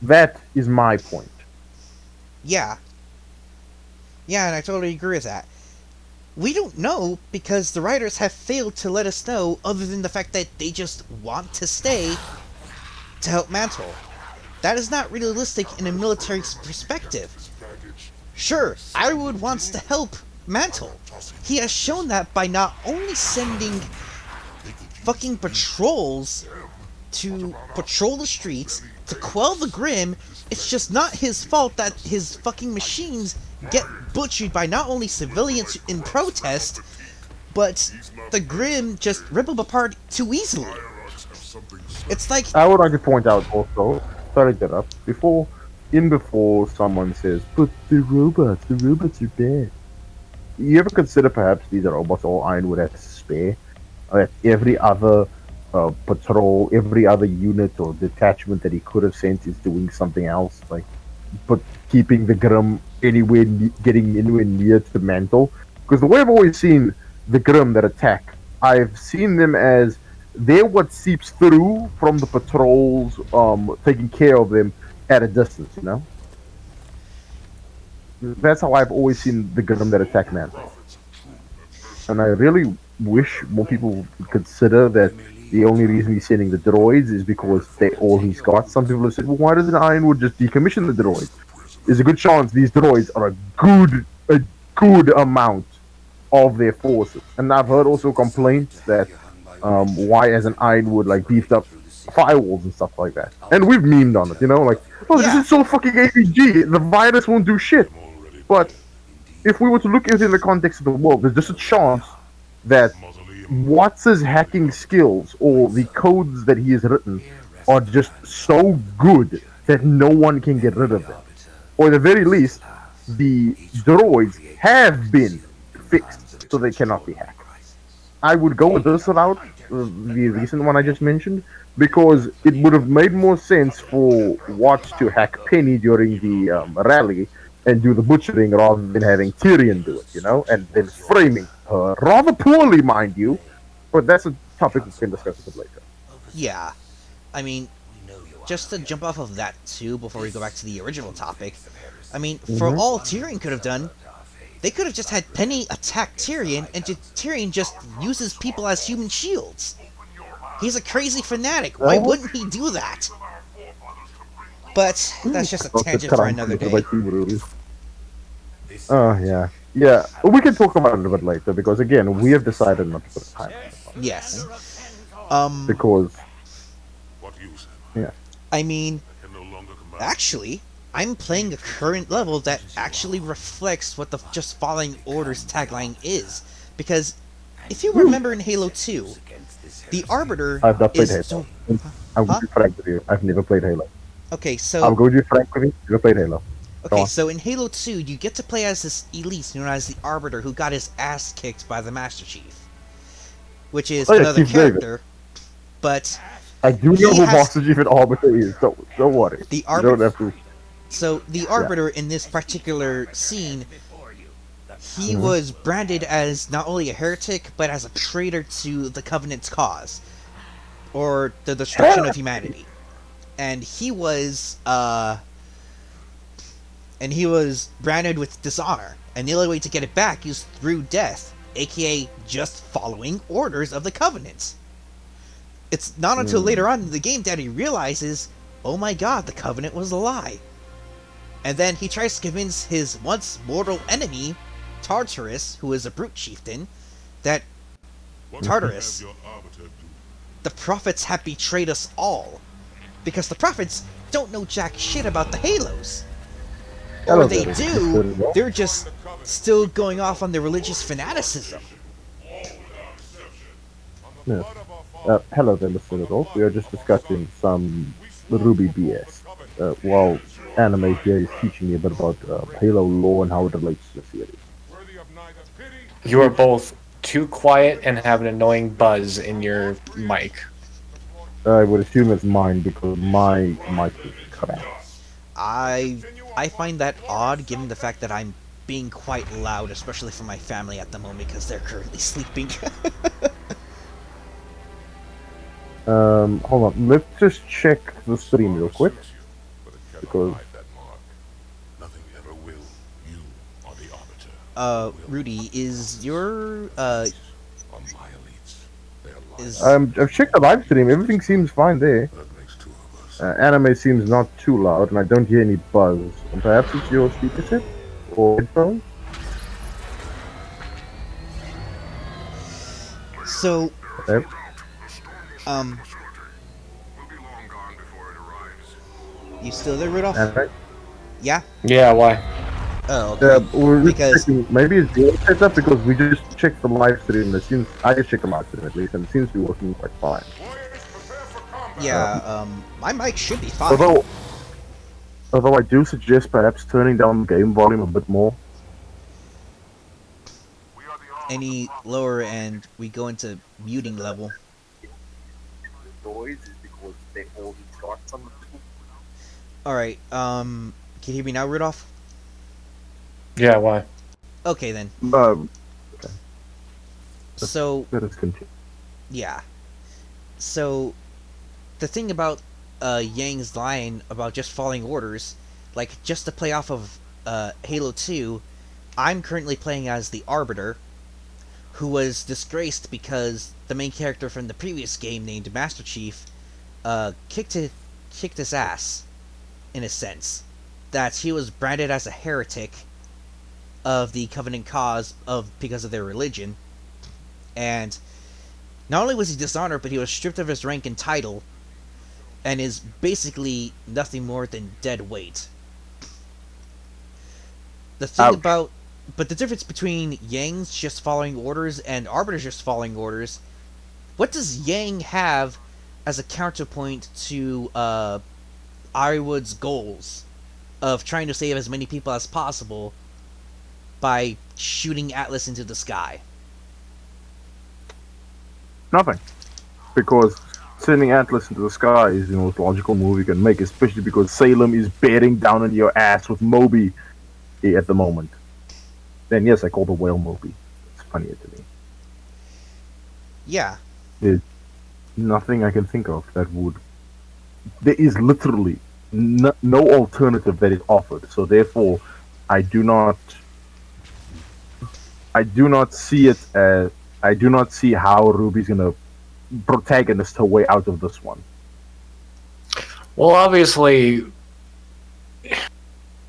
That is my point. Yeah, and I totally agree with that. We don't know because the writers have failed to let us know, other than the fact that they just want to stay to help Mantle. That is not realistic in a military perspective. Sure, Ironwood wants to help Mantle. He has shown that by not only sending fucking patrols to patrol the streets to quell the Grimm. It's just not his fault that his fucking machines get butchered by not only civilians in protest, but the Grimm just rip them apart too easily. It's like... I would like to point out also, sorry to interrupt, before someone says, but the robots are bad. You ever consider perhaps these are robots all Ironwood has to spare? That every other patrol, every other unit or detachment that he could have sent is doing something else, like but keeping the Grimm getting anywhere near to the Mantle. Because the way I've always seen the Grimm that attack, I've seen them as they're what seeps through from the patrols, taking care of them at a distance, you know? That's how I've always seen the Grimm that attack Mantle. And I really wish more people would consider that the only reason he's sending the droids is because they're all he's got. Some people have said, well, why doesn't Ironwood just decommission the droids? There's a good chance these droids are a good amount of their forces. And I've heard also complaints that why hasn't Ironwood like beefed up firewalls and stuff like that. And we've memed on it, you know, like, oh, this is so fucking APG, the virus won't do shit. But if we were to look within the context of the world, there's just a chance that Watts' hacking skills or the codes that he has written are just so good that no one can get rid of them. Or at the very least, the droids have been fixed so they cannot be hacked. I would go with this route, the recent one I just mentioned, because it would have made more sense for Watts to hack Penny during the rally and do the butchering rather than having Tyrion do it, you know, and then framing her rather poorly, mind you. But that's a topic we can discuss a bit later. Yeah, I mean, just to jump off of that too, before we go back to the original topic, I mean, for all Tyrion could have done, they could have just had Penny attack Tyrion, and Tyrion just uses people as human shields. He's a crazy fanatic. Why wouldn't he do that? But that's just a tangent for another day. Oh, yeah. Yeah, we can talk about it a bit later, because again, we have decided not to put a time on it. Yes. Because... What use? Yeah. I mean, I can no longer command. actually, I'm playing a current level that actually reflects what the Just Following Orders tagline is. Because, if you remember in Halo 2, the Arbiter I've not played is... Halo. I'm going to be frank with you. I've never played Halo. Okay, so... I'm going to be frank with you. I've never played Halo. Okay, so in Halo 2, you get to play as this elite known as the Arbiter who got his ass kicked by the Master Chief. Which is another Chief character. But I do He know who has- Master Chief and Arbiter is. Don't worry. the You don't have to. So the Arbiter in this particular scene, he was branded as not only a heretic, but as a traitor to the Covenant's cause, or the destruction of humanity. And he was branded with dishonor. And the only way to get it back is through death, aka just following orders of the Covenant. It's not until later on in the game that he realizes, oh my god, the Covenant was a lie. And then he tries to convince his once mortal enemy, Tartarus, who is a brute chieftain, that What Tartarus, will have your arbiter do? the prophets have betrayed us all. Because the prophets don't know jack shit about the Halos. Or they do, they're just still going off on their religious fanaticism. Yeah. Hello there, Mr. Adolf. We are just discussing some RWBY BS. While Anime here is teaching me a bit about Halo lore and how it relates to the series. Worthy of neither pity You are both too quiet and have an annoying buzz in your mic. I would assume it's mine because my mic is crap. I find that odd, given the fact that I'm being quite loud, especially for my family at the moment, because they're currently sleeping. Hold on. Let's just check the stream real quick. but it cannot Because- hide that mark. Nothing ever will. You are the arbiter. Rudy, is your, Are my elites. They are is... I've checked the live stream. Everything seems fine there. That makes two of us. Anime seems not too loud, and I don't hear any buzz. And perhaps it's your speaker set or headphones. So, Okay. You still there, Rudolph? Anime. Yeah? Yeah, why? Oh, okay. We're just Because- checking. Maybe it's your setup because we just checked the live stream. And it seems I just checked the live stream at least, and it seems to be working quite fine. Warriors, prepare for combat. Yeah, my mic should be fine. Although I do suggest perhaps turning down the game volume a bit more. Any lower and we go into muting level. Noise is because they only got some. Alright, can you hear me now, Rudolph? Yeah, why? Okay then. So, Let us continue. yeah. So, the thing about Yang's line about just following orders, like, just to play off of Halo 2, I'm currently playing as the Arbiter, who was disgraced because the main character from the previous game, named Master Chief, kicked his ass, in a sense. That he was branded as a heretic of the Covenant cause because of their religion. And not only was he dishonored, but he was stripped of his rank and title, and is basically nothing more than dead weight. The thing Ouch. But the difference between Yang's just following orders and Arbiter's just following orders, what does Yang have as a counterpoint to Ironwood's goals of trying to save as many people as possible by shooting Atlas into the sky? Nothing. Because sending Atlas into the sky is the most logical move you can make, especially because Salem is bearing down on your ass with Moby at the moment. Then yes, I call the whale Moby. It's funnier to me. Yeah. There's nothing I can think of that would... There is literally no alternative that is offered, so therefore I do not see it as... I do not see how RWBY's gonna protagonist her way out of this one. Well, obviously,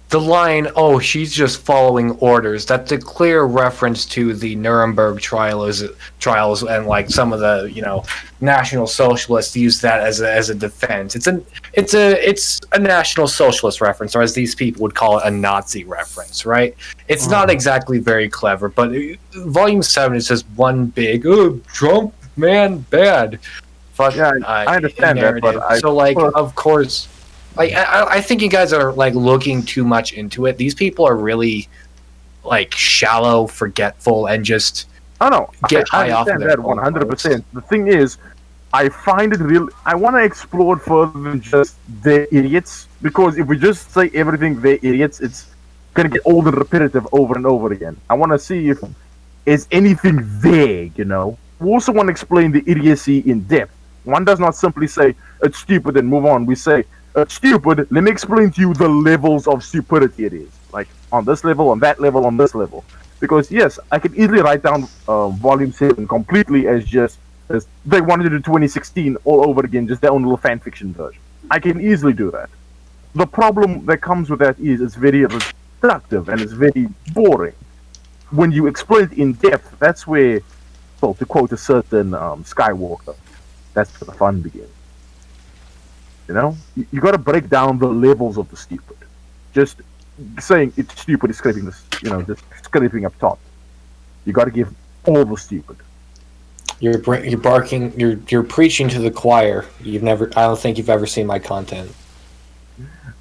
the line, "Oh, she's just following orders," that's a clear reference to the Nuremberg trials, and like some of the National Socialists use that as a defense. It's a National Socialist reference, or as these people would call it, a Nazi reference, right? It's not exactly very clever, but Volume 7 is just one big, "Oh, Trump, man, bad." Fuck, Yeah, I understand that, but of course. I think you guys are looking too much into it. These people are really shallow, forgetful, and just Oh no, get high I off of understand their that own 100%. The thing is, I find it real. I want to explore it further than just they're idiots, because if we just say everything they're idiots, it's gonna get old and repetitive over and over again. I want to see if is anything vague. We also want to explain the idiocy in depth. One does not simply say it's stupid and move on. We say it's stupid. Let me explain to you the levels of stupidity it is. Like on this level, on that level, on this level. Because yes, I can easily write down Volume 7 completely as just as they wanted to do 2016 all over again, just their own little fan fiction version. I can easily do that. The problem that comes with that is it's very reductive and it's very boring. When you explain it in depth, that's where, well, to quote a certain Skywalker, that's where the fun begins. You got to break down the levels of the stupid. Just saying it's stupid is scraping this, just scraping up top. You got to give all the stupid. You're barking. You're preaching to the choir. I don't think you've ever seen my content.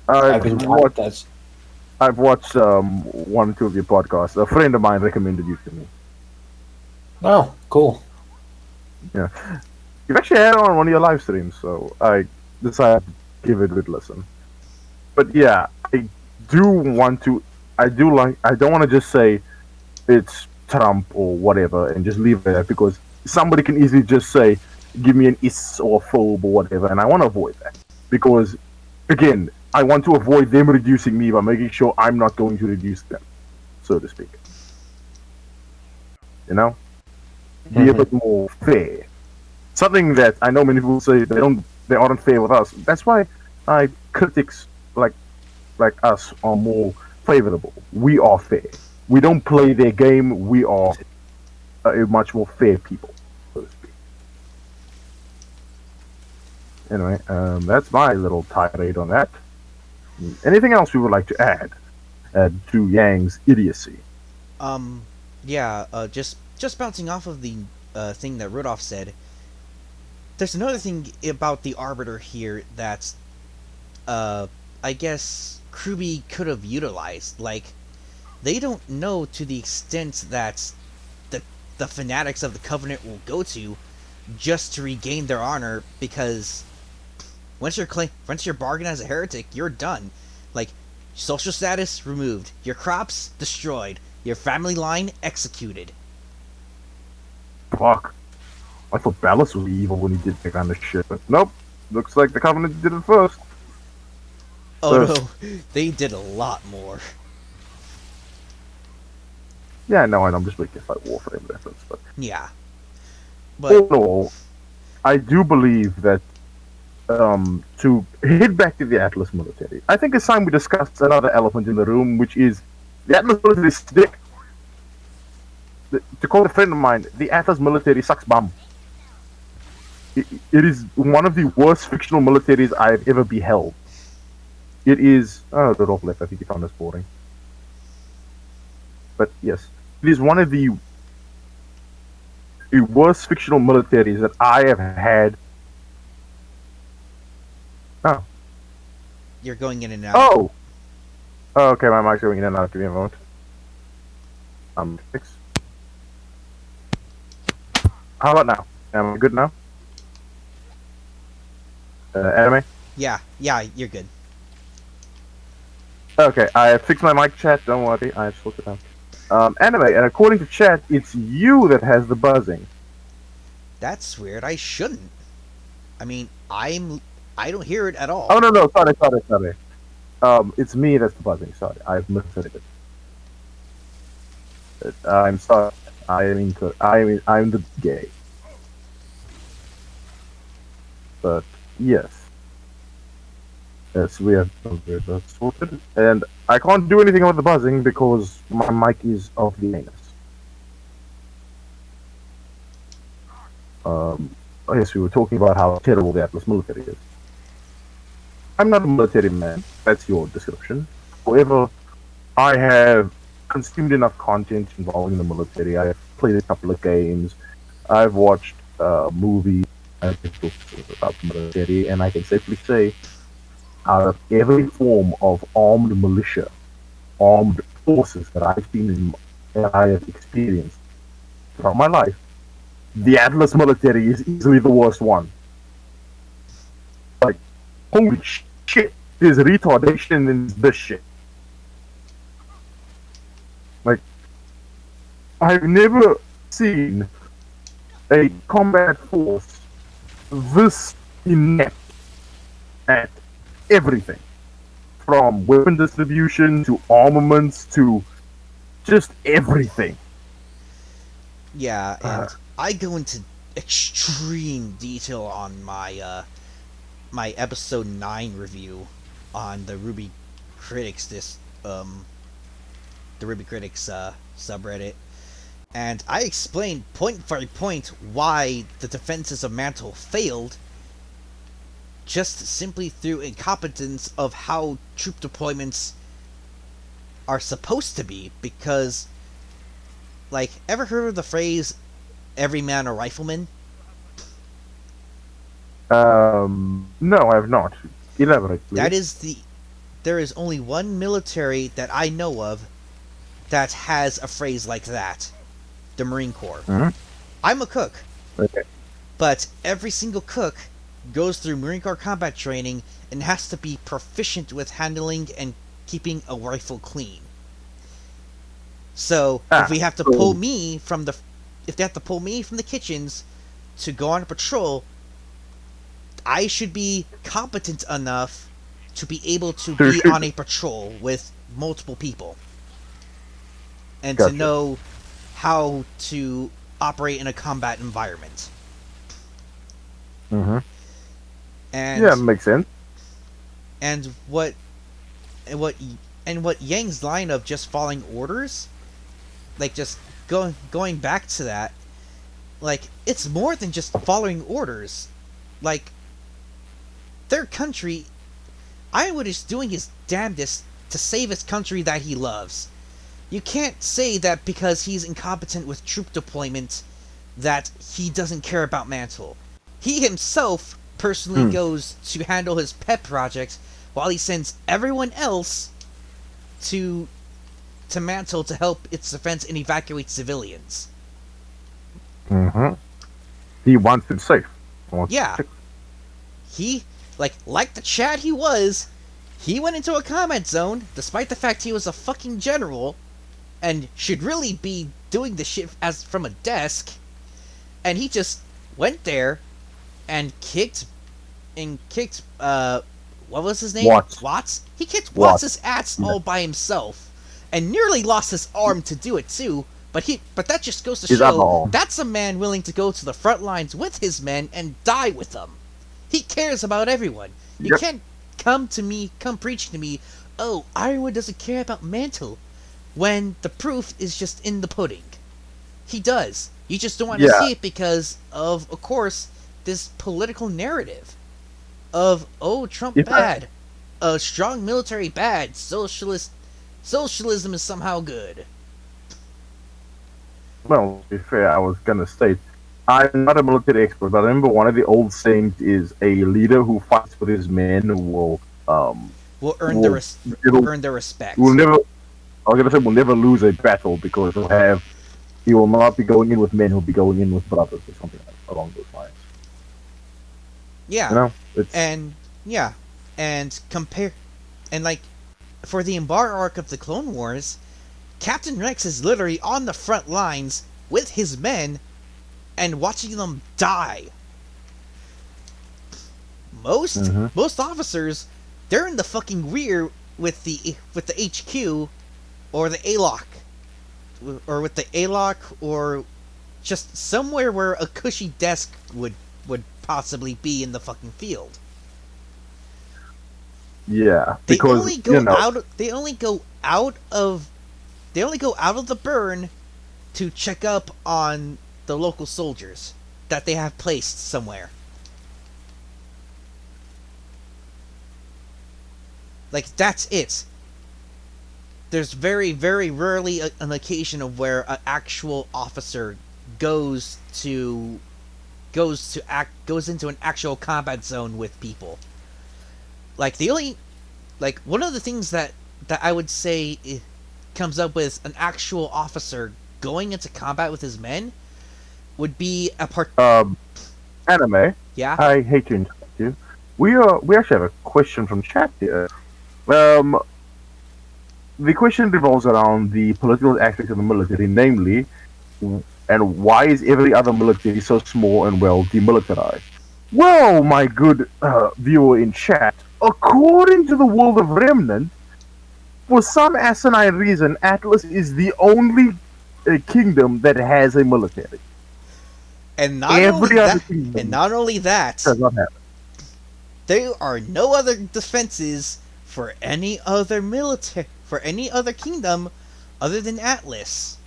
I've watched one or two of your podcasts. A friend of mine recommended you to me. Oh, cool. Yeah, you've actually had it on one of your live streams, so I decided to give it a good listen. But yeah, I don't want to just say it's Trump or whatever and just leave it there, because somebody can easily just say, give me an is or a phobe or whatever, and I want to avoid that. Because, again, I want to avoid them reducing me by making sure I'm not going to reduce them, so to speak. Be a bit more fair. Something that I know many people say they aren't fair with us. That's why critics like us are more favorable. We are fair. We don't play their game. We are a much more fair people, so to speak. Anyway, that's my little tirade on that. Anything else we would like to add to Yang's idiocy? Just bouncing off of the thing that Rudolph said. There's another thing about the Arbiter here that, I guess RWBY could have utilized. Like, they don't know to the extent that the fanatics of the Covenant will go to just to regain their honor, because once you're bargained as a heretic, you're done. Like, social status removed, your crops destroyed, your family line executed. Fuck. I thought Ballas was evil when he did that kind of shit, but nope. Looks like the Covenant did it first. Oh no, they did a lot more. Yeah, no, I'm just making like Warframe reference, but yeah. But all in all, I do believe that to head back to the Atlas military, I think it's time we discuss another elephant in the room, which is the Atlas military stick. To quote a friend of mine, the Atlas military sucks bum. It is one of the worst fictional militaries I have ever beheld. It is... Oh, Rudolph left. I think he found this boring. But yes, it is one of the worst fictional militaries that I have had. Oh. You're going in and out. Oh! Okay, my mic's going in and out. Give me a moment. Fix. How about now? Am I good now? Anime? Yeah, you're good. Okay, I fixed my mic, chat. Don't worry, I sorted it out. Anime, and according to chat, it's you that has the buzzing. That's weird. I shouldn't. I mean, I don't hear it at all. Oh no, sorry. It's me that's the buzzing. Sorry, I've misheard it. I'm sorry. I'm the gay. But yes. Yes, we have that sorted. And I can't do anything about the buzzing because my mic is off the anus. I guess we were talking about how terrible the Atlas military is. I'm not a military man. That's your description. However, I have consumed enough content involving the military. I've played a couple of games. I've watched movies about the military, and I can safely say, out of every form of armed militia, armed forces that I've seen that I have experienced throughout my life, the Atlas military is easily the worst one. Holy shit! There's retardation in this shit. Like, I've never seen a combat force this inept at everything. From weapon distribution to armaments to just everything. Yeah, and I go into extreme detail on my my episode 9 review on the RWBY Critics the RWBY Critics subreddit, and I explained point by point why the defenses of Mantle failed, just simply through incompetence of how troop deployments are supposed to be. Because, like, ever heard of the phrase "every man a rifleman"? No, I have not. Elaborate, please. That is there is only one military that I know of that has a phrase like that. The Marine Corps. Mhm. I'm a cook. Okay. But every single cook goes through Marine Corps combat training and has to be proficient with handling and keeping a rifle clean. So if we have to pull me from the kitchens to go on a patrol, I should be competent enough to be able to be on a patrol with multiple people. And to know how to operate in a combat environment. Mm-hmm. And yeah, makes sense. And what Yang's line of just following orders, like, just going back to that, like, it's more than just following orders. Like, their country, Iowa is doing his damnedest to save his country that he loves. You can't say that because he's incompetent with troop deployment that he doesn't care about Mantle. He himself personally goes to handle his pet project while he sends everyone else to Mantle to help its defense and evacuate civilians. Mm-hmm. He wants it safe. Yeah. He, like the Chad he was, he went into a combat zone, despite the fact he was a fucking general, and should really be doing the shit as from a desk, and he just went there and kicked what was his name? Watts? He kicked Watts' ass all by himself, and nearly lost his arm to do it too, but that just goes to show that's a man willing to go to the front lines with his men and die with them. He cares about everyone. You can't come preaching to me, oh, Iowa doesn't care about Mantle, when the proof is just in the pudding. He does. You just don't want to see it because of course, this political narrative of, oh, Trump bad, a strong military bad, socialism is somehow good. Well, to be fair, I was gonna state, I'm not a military expert, but I remember one of the old sayings is a leader who fights for his men will earn their respect. Will never lose a battle because he will not be going in with men, he'll be going in with brothers or something along those lines. Yeah. You know, for the Embar arc of the Clone Wars, Captain Rex is literally on the front lines with his men and watching them die. Most officers, they're in the fucking rear with the HQ or the ALOC, or with the ALOC, or just somewhere where a cushy desk would possibly be in the fucking field. Yeah, because they only go out of the burn to check up on the local soldiers that they have placed somewhere. Like, that's it. There's very, very rarely an occasion of where an actual officer goes into an actual combat zone with people. One of the things that I would say comes up with an actual officer going into combat with his men would be anime. Yeah. I hate to interrupt you, we actually have a question from chat here. The question revolves around the political aspect of the military, namely, and why is every other military so small and well demilitarized? Well, my good viewer in chat, according to the world of Remnant, for some asinine reason, Atlas is the only kingdom that has a military. And not only that, does not have it. There are no other defenses for any other kingdom other than Atlas.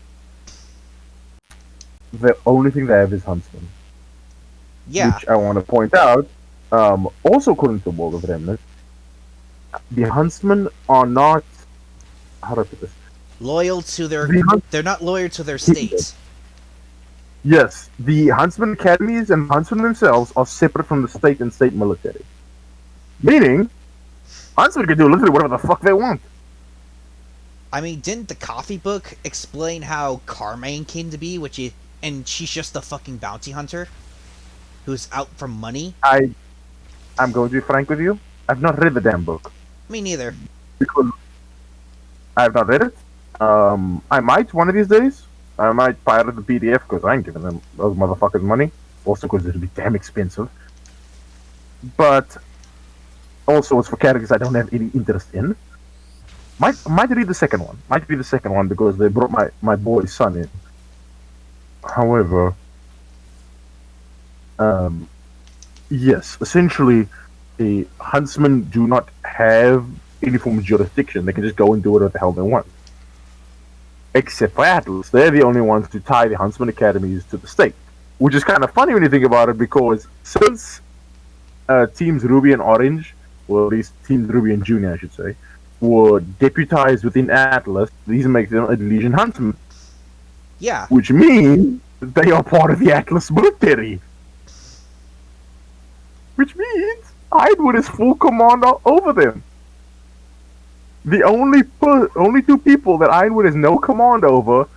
The only thing they have is huntsmen. Yeah. Which I want to point out, also according to the world of Remnant, the huntsmen are not, how do I put this? They're not loyal to their state. Yes, the huntsman academies and huntsmen themselves are separate from the state and state military. Meaning, huntsmen can do literally whatever the fuck they want. I mean, didn't the coffee book explain how Carmine came to be, and she's just a fucking bounty hunter who's out for money? I'm going to be frank with you. I've not read the damn book. Me neither. Because I've not read it. I might one of these days. I might pirate the PDF because I ain't giving them those motherfuckers money. Also because it'll be damn expensive. But also it's for characters I don't have any interest in. Might read the second one. Might be the second one because they brought my boy's son in. However, yes, essentially, the huntsmen do not have any form of jurisdiction. They can just go and do whatever the hell they want. Except for Atlas. They're the only ones to tie the huntsman academies to the state. Which is kind of funny when you think about it, because since Teams Ruby and Orange, or at least Teams Ruby and Junior, I should say, were deputized within Atlas, these make them a Legion huntsman. Yeah. Which means they are part of the Atlas military. Which means Ironwood is full command over them. The only two people that Ironwood has no command over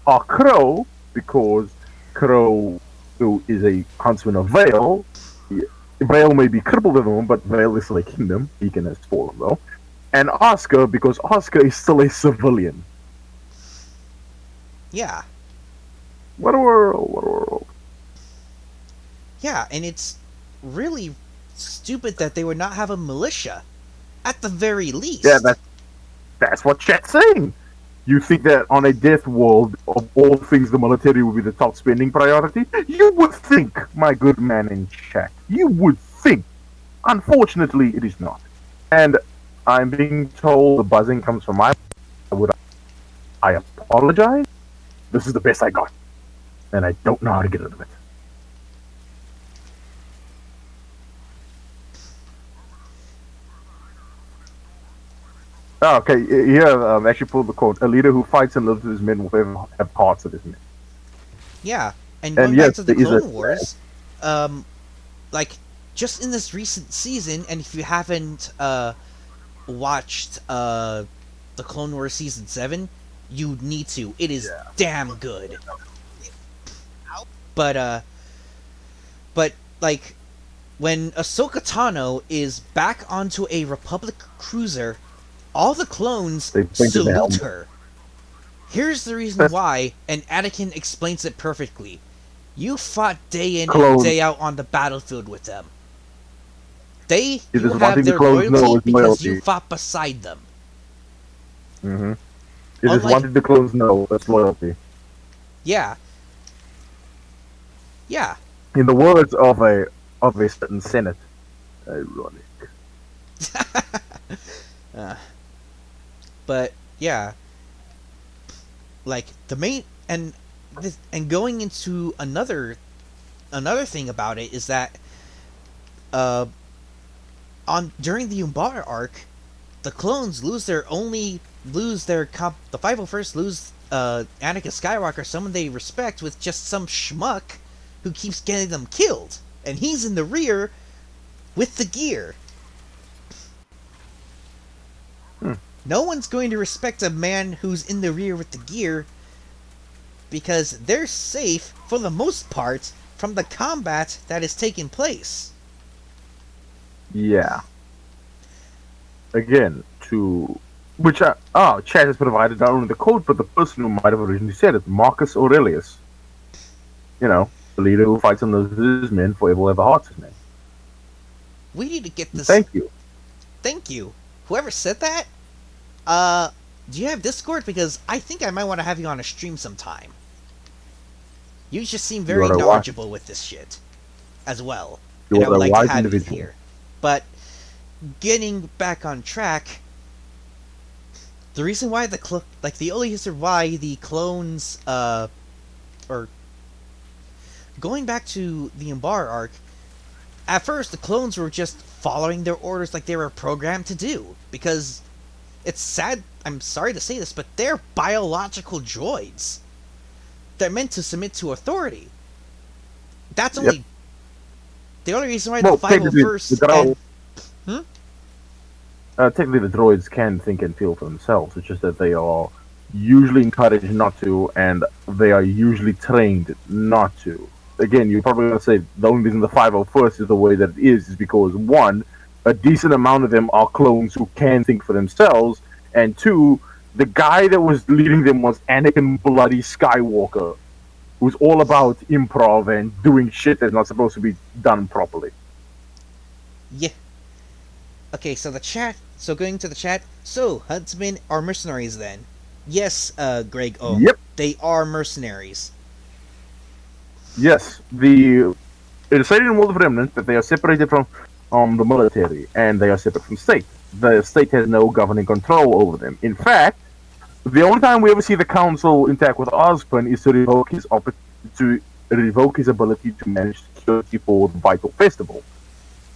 are Crow, because Crow, who is a huntsman of Vale, Vale may be crippled at the moment, but Vale is still a kingdom. Beacon has fallen though. And Oscar, because Oscar is still a civilian. Yeah. What a world, what a world. Yeah, and it's really stupid that they would not have a militia, at the very least. Yeah, that's what chat's saying. You think that on a death world, of all things, the military would be the top spending priority? You would think, my good man in chat. You would think. Unfortunately, it is not. And I'm being told the buzzing comes from I apologize. This is the best I got. And I don't know how to get rid of it. Oh, okay, here I've actually pulled the quote. A leader who fights and lives with his men will ever have parts of his men. Yeah, and going back to the Clone Wars, like, just in this recent season, and if you haven't watched the Clone Wars Season 7, you need to. It is damn good. But, like, when Ahsoka Tano is back onto a Republic cruiser, all the clones salute her. Here's the reason why, and Anakin explains it perfectly. You fought day in and day out on the battlefield with them. You have their loyalty because you fought beside them. Mm-hmm. You just wanted the clones know that's loyalty. Yeah. Yeah. In the words of a certain Senate, ironic. But yeah, like the main and going into another thing about it is that during the Umbara arc, the clones the 501st lose Anakin Skywalker, someone they respect, with just some schmuck who keeps getting them killed, and he's in the rear with the gear. No one's going to respect a man who's in the rear with the gear, because they're safe, for the most part, from the combat that is taking place. Yeah. Again, Chad has provided not only the code, but the person who might have originally said it, Marcus Aurelius. You know, the leader who fights and loses his men forever will have a heart's his name. We need to get this. Thank you. Thank you. Whoever said that, do you have Discord? Because I think I might want to have you on a stream sometime. You just seem very are a knowledgeable with this shit, as well. You And I are would a like to wise have you individual. here. But getting back on track, the reason why the only reason why the clones, or going back to the Umbar arc, at first the clones were just following their orders like they were programmed to do, because it's sad, I'm sorry to say this, but they're biological droids. They're meant to submit to authority. That's only the only reason why the 501st technically, the droids can think and feel for themselves. It's just that they are usually encouraged not to, and they are usually trained not to. Again, you're probably going to say the only reason the 501st is the way that it is because, one, a decent amount of them are clones who can think for themselves, and two, the guy that was leading them was Anakin Bloody Skywalker, who's all about improv and doing shit that's not supposed to be done properly. Yeah. Okay, so going to the chat. So, Huntsmen are mercenaries then? Yes, Greg O. Yep. They are mercenaries. Yes, it is stated in World of Remnant that they are separated from the military, and they are separate from state. The state has no governing control over them. In fact, the only time we ever see the council interact with Ozpin is to revoke his ability to manage security for the Vital Festival.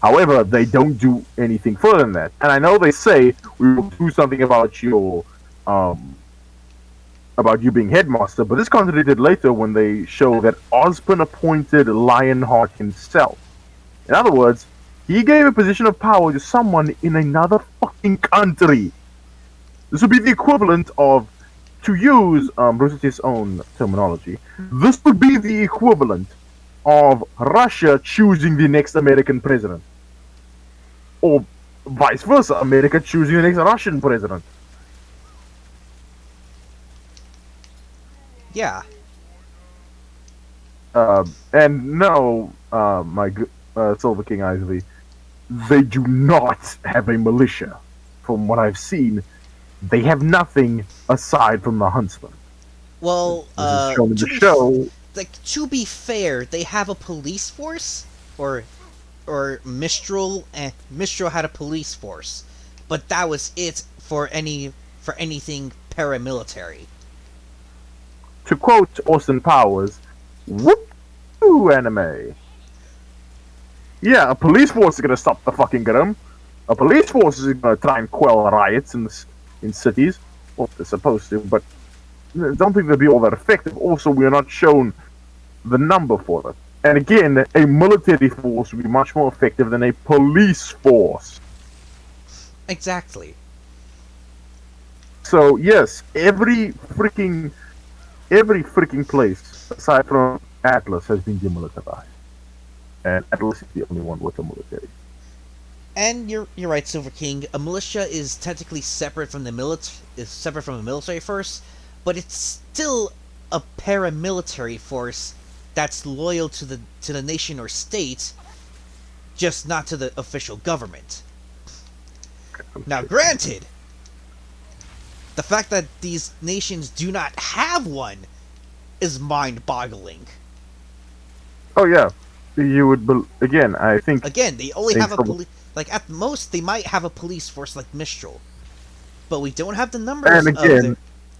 However, they don't do anything further than that. And I know they say we will do something about you being headmaster, but this contradicted later when they show that Ozpin appointed Lionheart himself. In other words, he gave a position of power to someone in another fucking country. This would be the equivalent of, to use Rooster Teeth's own terminology, this would be the equivalent of Russia choosing the next American president. Or vice versa, America choosing the next Russian president. Yeah. And no, Silver King Isley, they do not have a militia. From what I've seen, they have nothing aside from the Huntsman. Well, This is shown in the show. To be fair, they have a police force, or Mistral, and Mistral had a police force, but that was it for anything paramilitary. To quote Austin Powers, whoop-oo anime. Yeah, a police force is gonna stop the fucking Grim. A police force is gonna try and quell riots in cities. Well, they're supposed to, but I don't think they'll be all that effective. Also, we are not shown the number for it. And again, a military force would be much more effective than a police force. Exactly. So yes, every freaking place aside from Atlas has been demilitarized, and Atlas is the only one with a military. And you're right, Silver King. A militia is technically separate from the military force, but it's still a paramilitary force that's loyal to the nation or state, just not to the official government. Now, granted, the fact that these nations do not have one is mind-boggling. Oh yeah, you would. Again, I think. Again, they only have a police. Like at most, they might have a police force like Mistral, but we don't have the numbers. And again,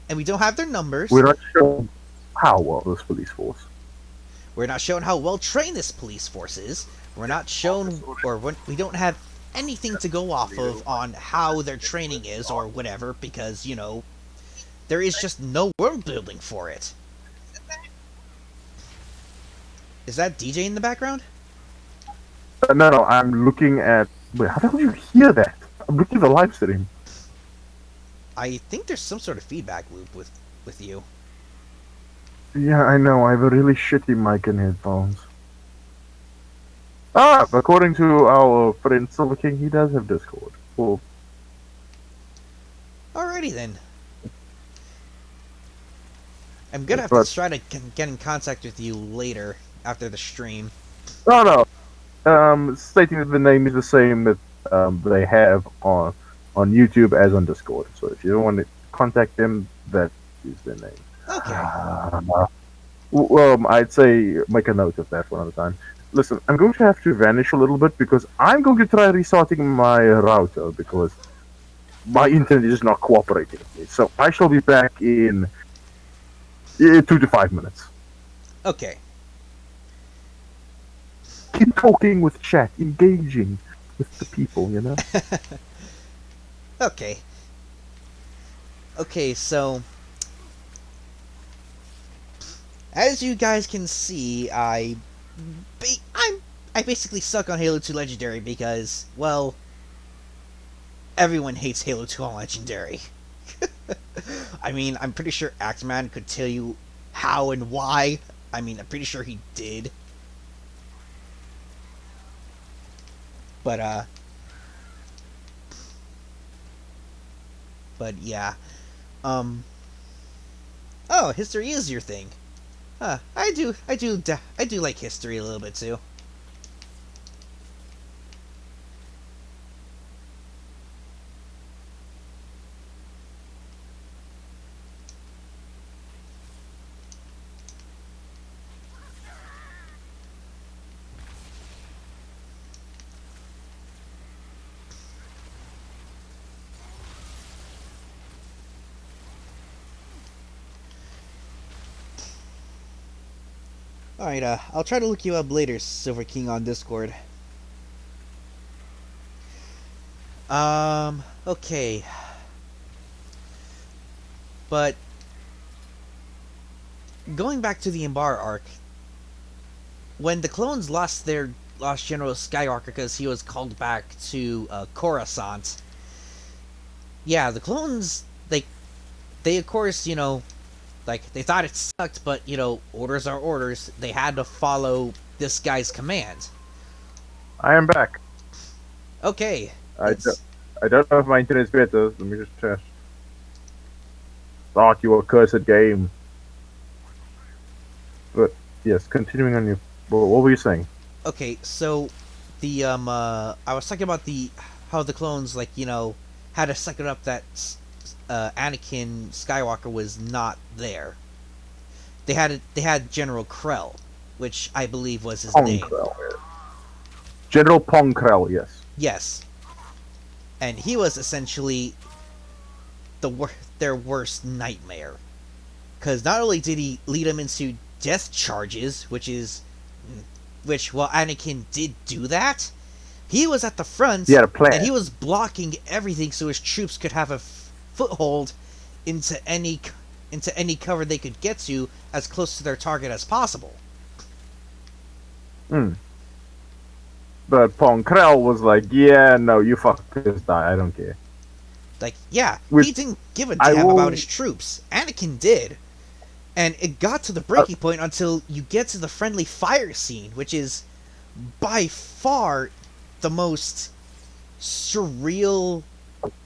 and we don't have their numbers. We're not sure how well this police force. We're not shown how well trained this police force is. We're not shown, we don't have anything to go off of on how their training is or whatever, because there is just no world building for it. Is that DJ in the background? No, I'm looking at. Wait, how the hell did you hear that? I'm looking at the live stream. I think there's some sort of feedback loop with you. Yeah, I know. I have a really shitty mic and headphones. According to our friend Silver King, he does have Discord. Well, Alrighty then. I'm gonna have But- to try to get in contact with you later after the stream. no. Stating that the name is the same that they have on YouTube as on Discord. So if you don't want to contact them, that is their name. Okay. Well, I'd say make a note of that one at a time. Listen, I'm going to have to vanish a little bit because I'm going to try restarting my router because my internet is not cooperating with me. So I shall be back in 2 to 5 minutes. Okay. Keep talking with chat, engaging with the people, you know? Okay. Okay, so as you guys can see, I basically suck on Halo 2 Legendary because, well, everyone hates Halo 2 on Legendary. I mean, I'm pretty sure Axeman could tell you how and why. I mean, I'm pretty sure he did. But yeah. Oh, history is your thing. I do like history a little bit too. Alright, I'll try to look you up later, Silver King, on Discord. Okay. But going back to the Embar arc, when the clones lost General Skywalker because he was called back to Coruscant, yeah, the clones, they of course, you know, like, they thought it sucked, but, you know, orders are orders. They had to follow this guy's command. I am back. Okay. I don't know if my internet is better. Let me just test. Start your cursed game. But, yes, continuing on your... What were you saying? Okay, so, the, I was talking about how the clones, like, you know, had to suck it up that Anakin Skywalker was not there. They had General Krell, which I believe was his name. General Pong Krell, yes. Yes. And he was essentially their worst nightmare. Because not only did he lead them into death charges, which while Anakin did do that, he was at the front, he had a plan. And he was blocking everything so his troops could have a foothold into any cover they could get to as close to their target as possible. But Pong Krell was like, yeah, no, you fuckers die, I don't care. Like, yeah, Which he didn't give a damn about his troops. Anakin did. And it got to the breaking point until you get to the friendly fire scene, which is by far the most surreal,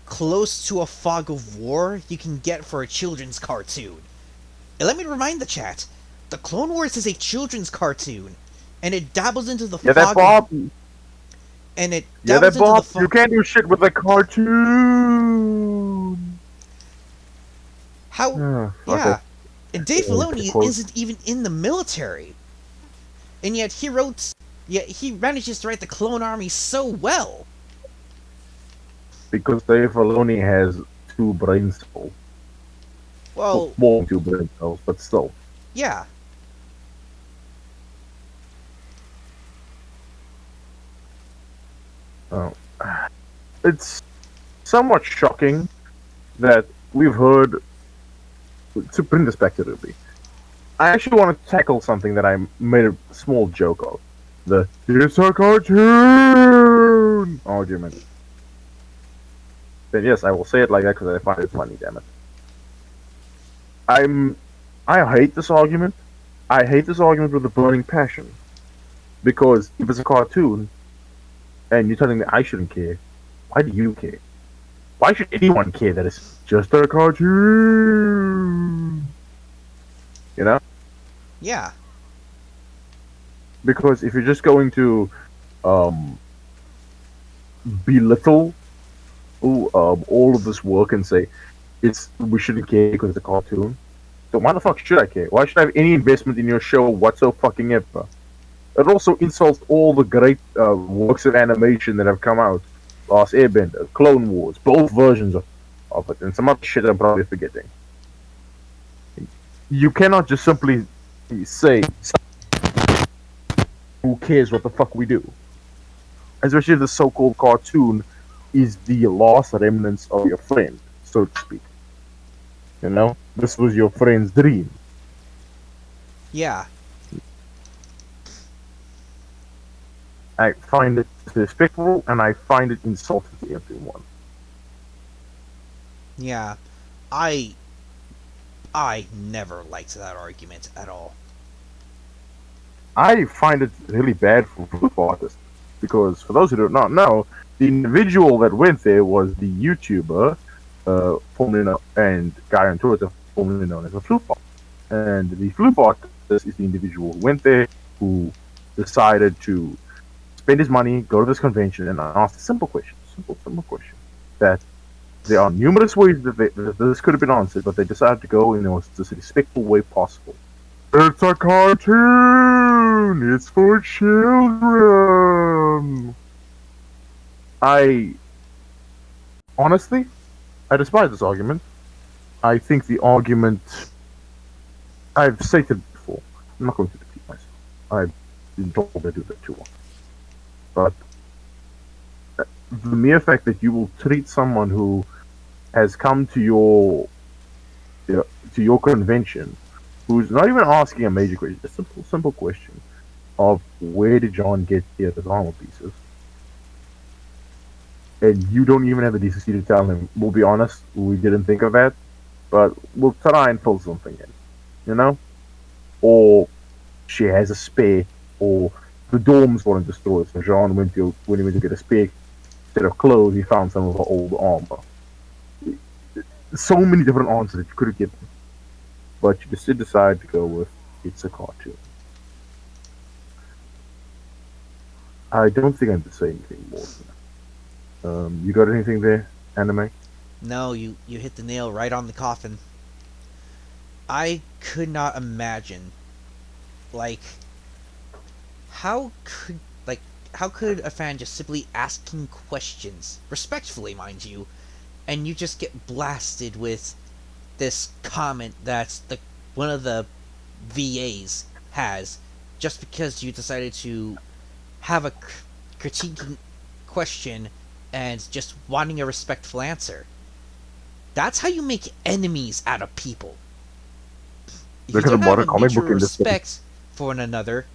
close to a fog of war you can get for a children's cartoon. And let me remind the chat, the Clone Wars is a children's cartoon, and it dabbles into the fog Bob. And it dabbles into the fog. You can't do shit with a cartoon. How? Yeah. And Dave Filoni isn't even in the military, and yet he manages to write the Clone Army so well. Because Dave Filoni has 2 brain cells. Well, more than 2 brain cells, but still. Yeah. It's somewhat shocking that we've heard. To bring this back to RWBY, I actually want to tackle something that I made a small joke of. It's a cartoon argument. Then yes, I will say it like that because I find it funny, damn it. I hate this argument. I hate this argument with a burning passion. Because if it's a cartoon and you're telling me I shouldn't care, why do you care? Why should anyone care that it's just a cartoon? You know? Yeah. Because if you're just going to belittle all of this work and say we shouldn't care because it's a cartoon, so why the fuck should I care? Why should I have any investment in your show whatsoever? It also insults all the great works of animation that have come out. Last Airbender, Clone Wars, both versions of it, and some other shit I'm probably forgetting. You cannot just simply say, who cares what the fuck we do? Especially if the so-called cartoon is the last remnants of your friend, so to speak. You know? This was your friend's dream. Yeah. I find it disrespectful, and I find it insulting to everyone. Yeah. I never liked that argument at all. I find it really bad for artists, because for those who do not know, the individual that went there was the YouTuber, formerly known, and guy on Twitter, formerly known as a flute artist. And the flute artist is the individual who went there, who decided to spend his money, go to this convention, and ask a simple question. Simple question. That there are numerous ways that this could have been answered, but they decided to go in the most disrespectful way possible. It's a cartoon! It's for children! Honestly, I despise this argument. I think the argument... I've stated before. I'm not going to repeat myself. I've been told to do that too often. But the mere fact that you will treat someone who has come to your convention, who's not even asking a major question, a simple question of where did John get his armor pieces, and you don't even have the decency to tell him, we'll be honest, we didn't think of that, but we'll try and fill something in, you know? Or she has a spare, or the dorms weren't destroyed, so John when he went to get a spare set of clothes, he found some of her old armor. So many different answers that you could have given, but you just decided to go with it's a cartoon. I don't think I have to say anything more than that. You got anything there, Anime? No, you hit the nail right on the coffin. I could not imagine, like, how could a fan just simply asking questions, respectfully, mind you, and you just get blasted with this comment that one of the VAs has, just because you decided to have a critiquing question and just wanting a respectful answer. That's how you make enemies out of people. If you don't have a mutual respect for one another,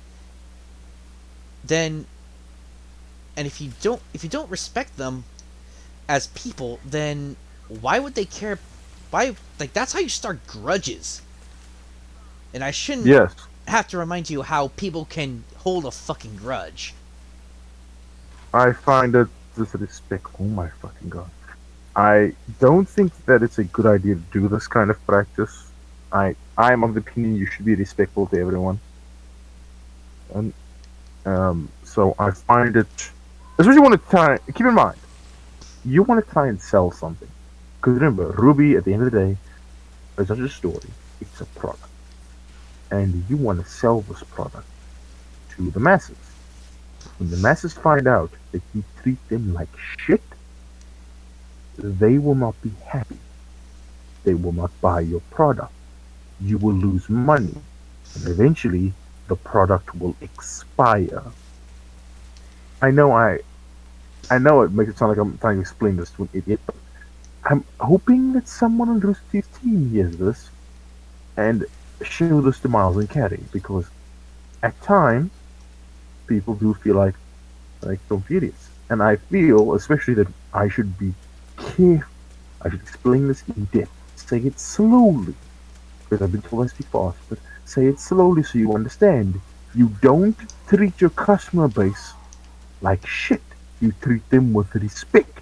then, and if you don't respect them as people, then why would they care? Why, that's how you start grudges. And I shouldn't have to remind you how people can hold a fucking grudge. I find it disrespectful. Oh my fucking god. I don't think that it's a good idea to do this kind of practice. I'm of the opinion you should be respectful to everyone. And so I find it, especially when it's time, keep in mind, you want to try and sell something. Because remember, RWBY, at the end of the day, is not just a story, it's a product. And you want to sell this product to the masses. When the masses find out that you treat them like shit, they will not be happy. They will not buy your product. You will lose money. And eventually, the product will expire. I know it makes it sound like I'm trying to explain this to an idiot, but I'm hoping that someone on Rooster Teeth's team hears this and show this to Miles and Carrie, because at times people do feel like don't furious. And I feel especially that I should be careful. I should explain this in depth. Say it slowly. Because I've been told I speak fast, but say it slowly so you understand. You don't treat your customer base like shit. You treat them with respect.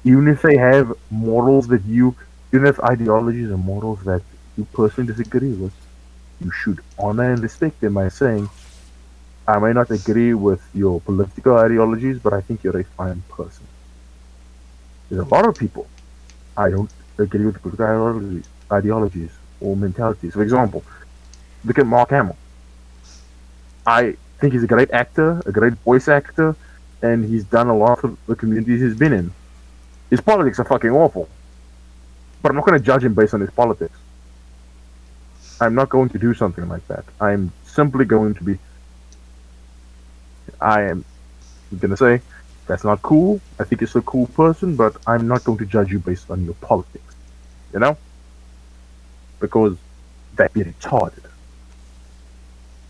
Even if they have morals that you, even if ideologies and morals that you personally disagree with, you should honor and respect them by saying, I may not agree with your political ideologies, but I think you're a fine person. There's a lot of people I don't agree with political ideologies or mentalities. For example, look at Mark Hamill. I think he's a great actor, a great voice actor, and he's done a lot for the communities he's been in. His politics are fucking awful. But I'm not going to judge him based on his politics. I'm not going to do something like that. I'm simply going to be... I am going to say, that's not cool. I think you're a cool person, but I'm not going to judge you based on your politics. You know? Because that'd be retarded.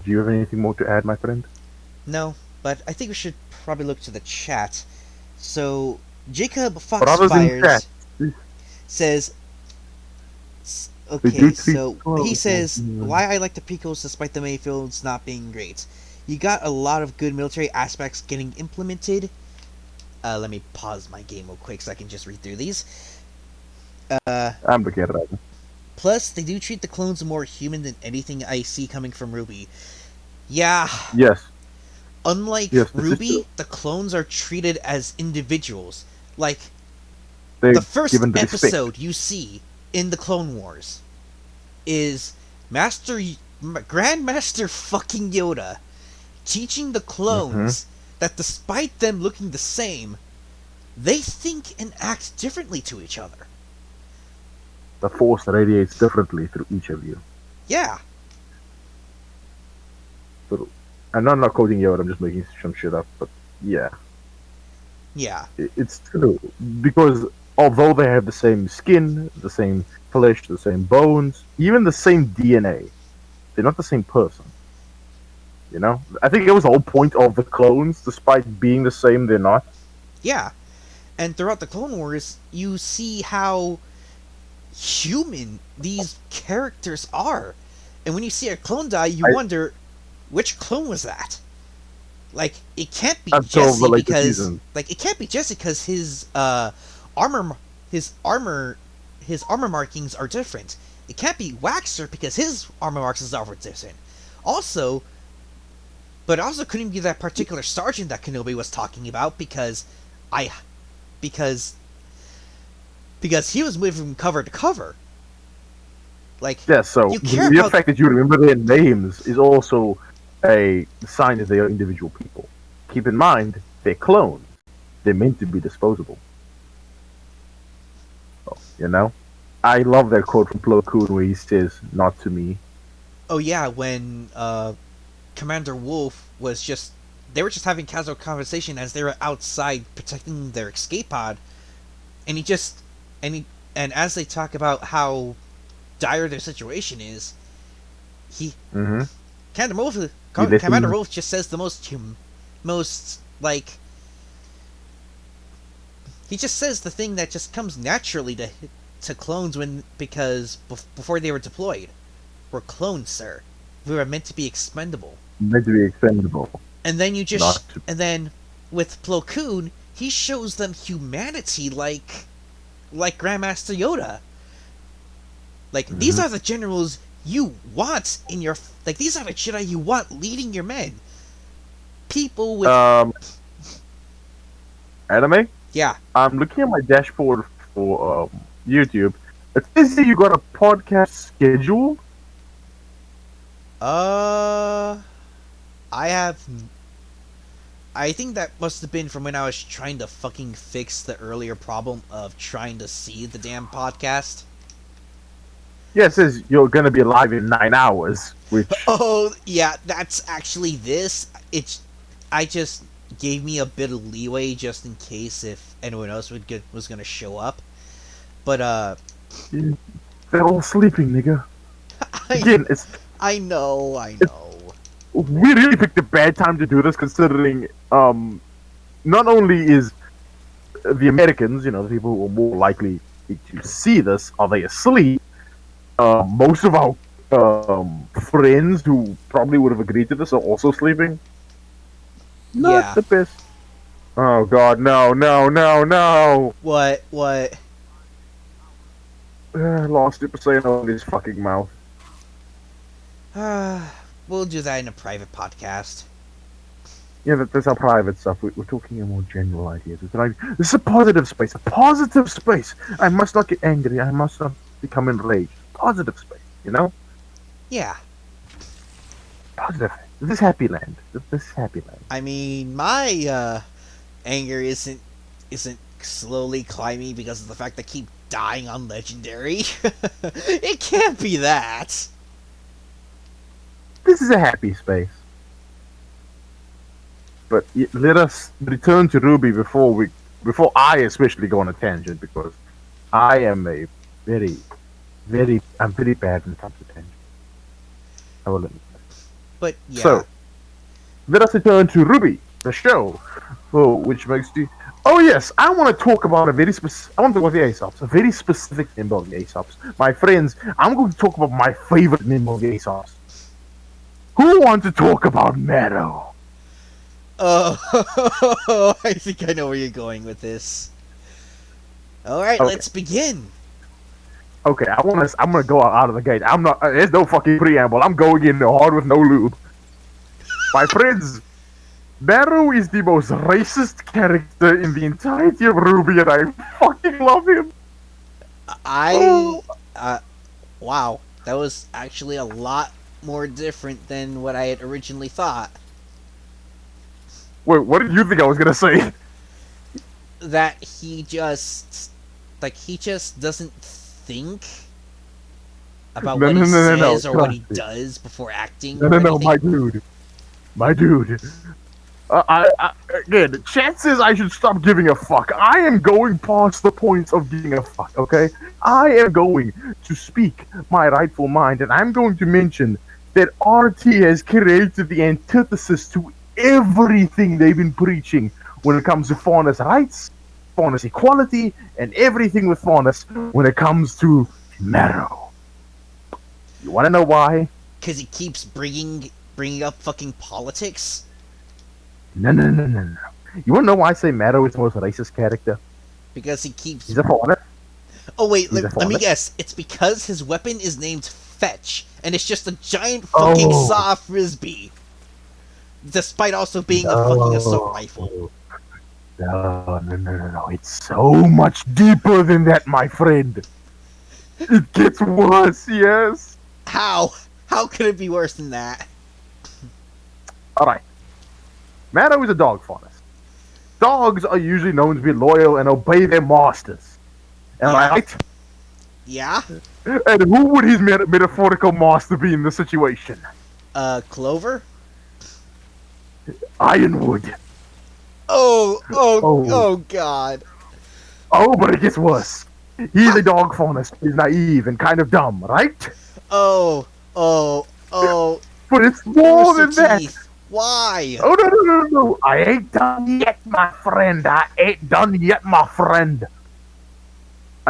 Do you have anything more to add, my friend? No, but I think we should probably look to the chat. So, Jacob Brothers in Foxfires chat. says... They do Okay, treat so clothes he says, like- why I like the prequels despite the Mayfields not being great. You got a lot of good military aspects getting implemented. Let me pause my game real quick so I can just read through these. I'm looking at it right now. Plus, they do treat the clones more human than anything I see coming from RWBY. Yeah, Yes. unlike Yes, this is RWBY, true. the clones are treated as individuals. Like, They're the first given the respect. episode you see in the Clone Wars is Grandmaster fucking Yoda teaching the clones that despite them looking the same, they think and act differently to each other. The force radiates differently through each of you. Yeah, So, and I'm not quoting Yoda, I'm just making some shit up, but yeah. yeah, It's true. Because although they have the same skin, the same flesh, the same bones, even the same DNA, they're not the same person. You know? I think it was the whole point of the clones, despite being the same, they're not. yeah. And throughout the Clone Wars, you see how human these characters are. And when you see a clone die, you wonder, which clone was that? Like, it can't be Until the Jesse later because seasons. it can't be Jesse because his armor markings are different. It can't be Waxer because his armor markings are different. Also, but it also couldn't be that particular sergeant that Kenobi was talking about because he was moving from cover to cover. Like, Yeah, so you care the about fact that you remember their names is also a sign that they are individual people. Keep in mind, they're clones. They're meant to be disposable. So, you know? I love that quote from Plo Koon where he says, "Not to me." Oh yeah, when Commander Wolf was they were just having casual conversation as they were outside protecting their escape pod, and and as they talk about how dire their situation is, Mm-hmm. Commander Wolf just says the he just says the thing that just comes naturally to clones because before they were deployed. We're clones, sir. We were meant to be expendable. Meant to be expendable. And then Not to- and then with Plo Koon, he shows them humanity like Grandmaster Yoda. Like, these are the generals you want in your... Like, these are the Jedi you want leading your men. People with... Anime? yeah. I'm looking at my dashboard for YouTube. It says that you got a podcast scheduled. I think that must have been from when I was trying to fucking fix the earlier problem of trying to see the damn podcast. Yeah, it says you're gonna be live in 9 hours, which Oh, yeah, that's actually this. I just gave me a bit of leeway just in case if anyone else was gonna show up. But, they're all sleeping, nigga. Again, I know. we really picked a bad time to do this, considering not only is the Americans, you know, the people who are more likely to see this, are they asleep? Most of our friends who probably would have agreed to this are also sleeping. Not Yeah. the best. Oh god, no, no, no, no! What? Lost it saying on his fucking mouth. We'll do that in a private podcast. Yeah, that's our private stuff. We're talking in more general ideas. This is a positive space. A positive space! I must not get angry. I must not become enraged. Positive space, you know? Yeah. Positive. This is happy land. This is happy land. I mean, my anger isn't slowly climbing because of the fact that I keep dying on legendary. It can't be that. This is a happy space. But let us return to RWBY before I especially go on a tangent, because I am a very bad when it comes to tangents. I will admit. But yeah. So, let us return to RWBY, the show, which makes you. Oh yes, I want to talk about I want to talk about the Aesops, a very specific member of the Aesops. My friends, I'm going to talk about my favorite member of the Aesops. Who wants to talk about Marrow? Oh, I think I know where you're going with this. Alright, Okay. let's begin. Okay, I'm gonna go out of the gate. I'm not. There's no fucking preamble. I'm going in hard with no lube. My friends, Marrow is the most racist character in the entirety of RWBY, and I fucking love him. Wow, that was actually a lot more different than what I had originally thought. Wait, what did you think I was gonna say? That he just doesn't think about what he says or what he does before acting. No, my dude. Again, chances I should stop giving a fuck. I am going past the point of giving a fuck, okay? I am going to speak my rightful mind, and I'm going to mention that RT has created the antithesis to everything they've been preaching when it comes to fairness rights, fairness equality, and everything with fairness when it comes to Marrow. You want to know why? Because he keeps bringing up fucking politics? No. You want to know why I say Marrow is the most racist character? Because he keeps... He's a foreigner. Oh wait, let me foreigner. guess. It's because his weapon is named Fetch, and it's just a giant fucking saw frisbee. Despite also being a fucking assault rifle. No. It's so much deeper than that, my friend. It gets worse, yes. How? How could it be worse than that? Alright. Marrow is a dog faunus. Dogs are usually known to be loyal and obey their masters. Am I right? Yeah? And who would his metaphorical master be in this situation? Clover? Ironwood. Oh god. Oh, but it gets worse. He's a dog faunus. He's naive and kind of dumb, right? Oh. But it's more than Rooster that. Teeth. Why? Oh, no. I ain't done yet, my friend. I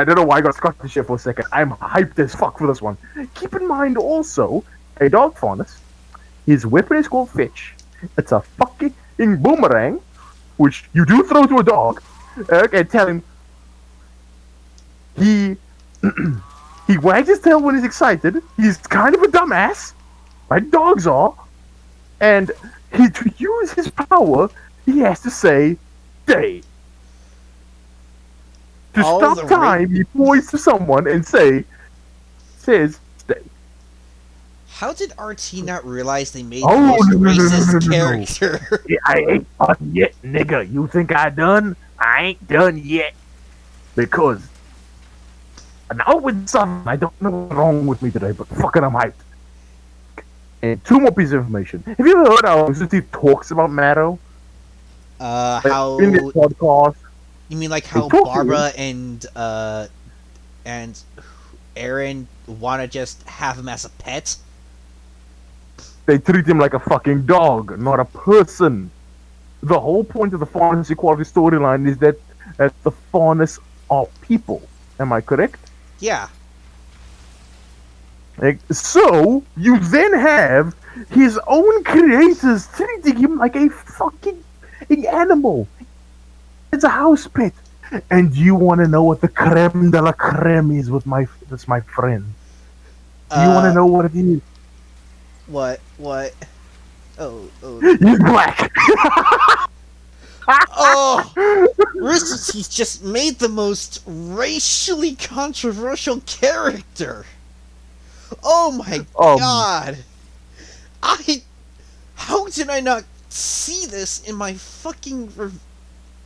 don't know why I got Scottish here for a second. I'm hyped as fuck for this one. Keep in mind also, a dog faunus, his weapon is called Fetch. It's a fucking boomerang, which you do throw to a dog. Okay, tell him. He wags his tail when he's excited. He's kind of a dumbass, like dogs are. And to use his power, he has to say, "Stay." To stop time, he points to someone and says, "Stay." How did RT not realize they made Oh, the most no. racist character? Yeah, I ain't done yet, nigga. You think I done? I ain't done yet. Because now with something, I don't know what's wrong with me today, but fucking I'm hyped. And two more pieces of information. Have you ever heard how Rooster Teeth talks about Marrow? How... In this podcast. You mean like how They talk to Barbara and Aaron want to just have him as a pet? They treat him like a fucking dog, not a person. The whole point of the fairness equality storyline is that the fairness are people. Am I correct? Yeah. So you then have his own creators treating him like a fucking animal. It's a house pet. And you want to know what the creme de la creme is with my friend? Do you want to know what it is? What? Oh. He's black. Oh! Rooster Teeth just made the most racially controversial character! Oh my god! How did I not see this in my fucking...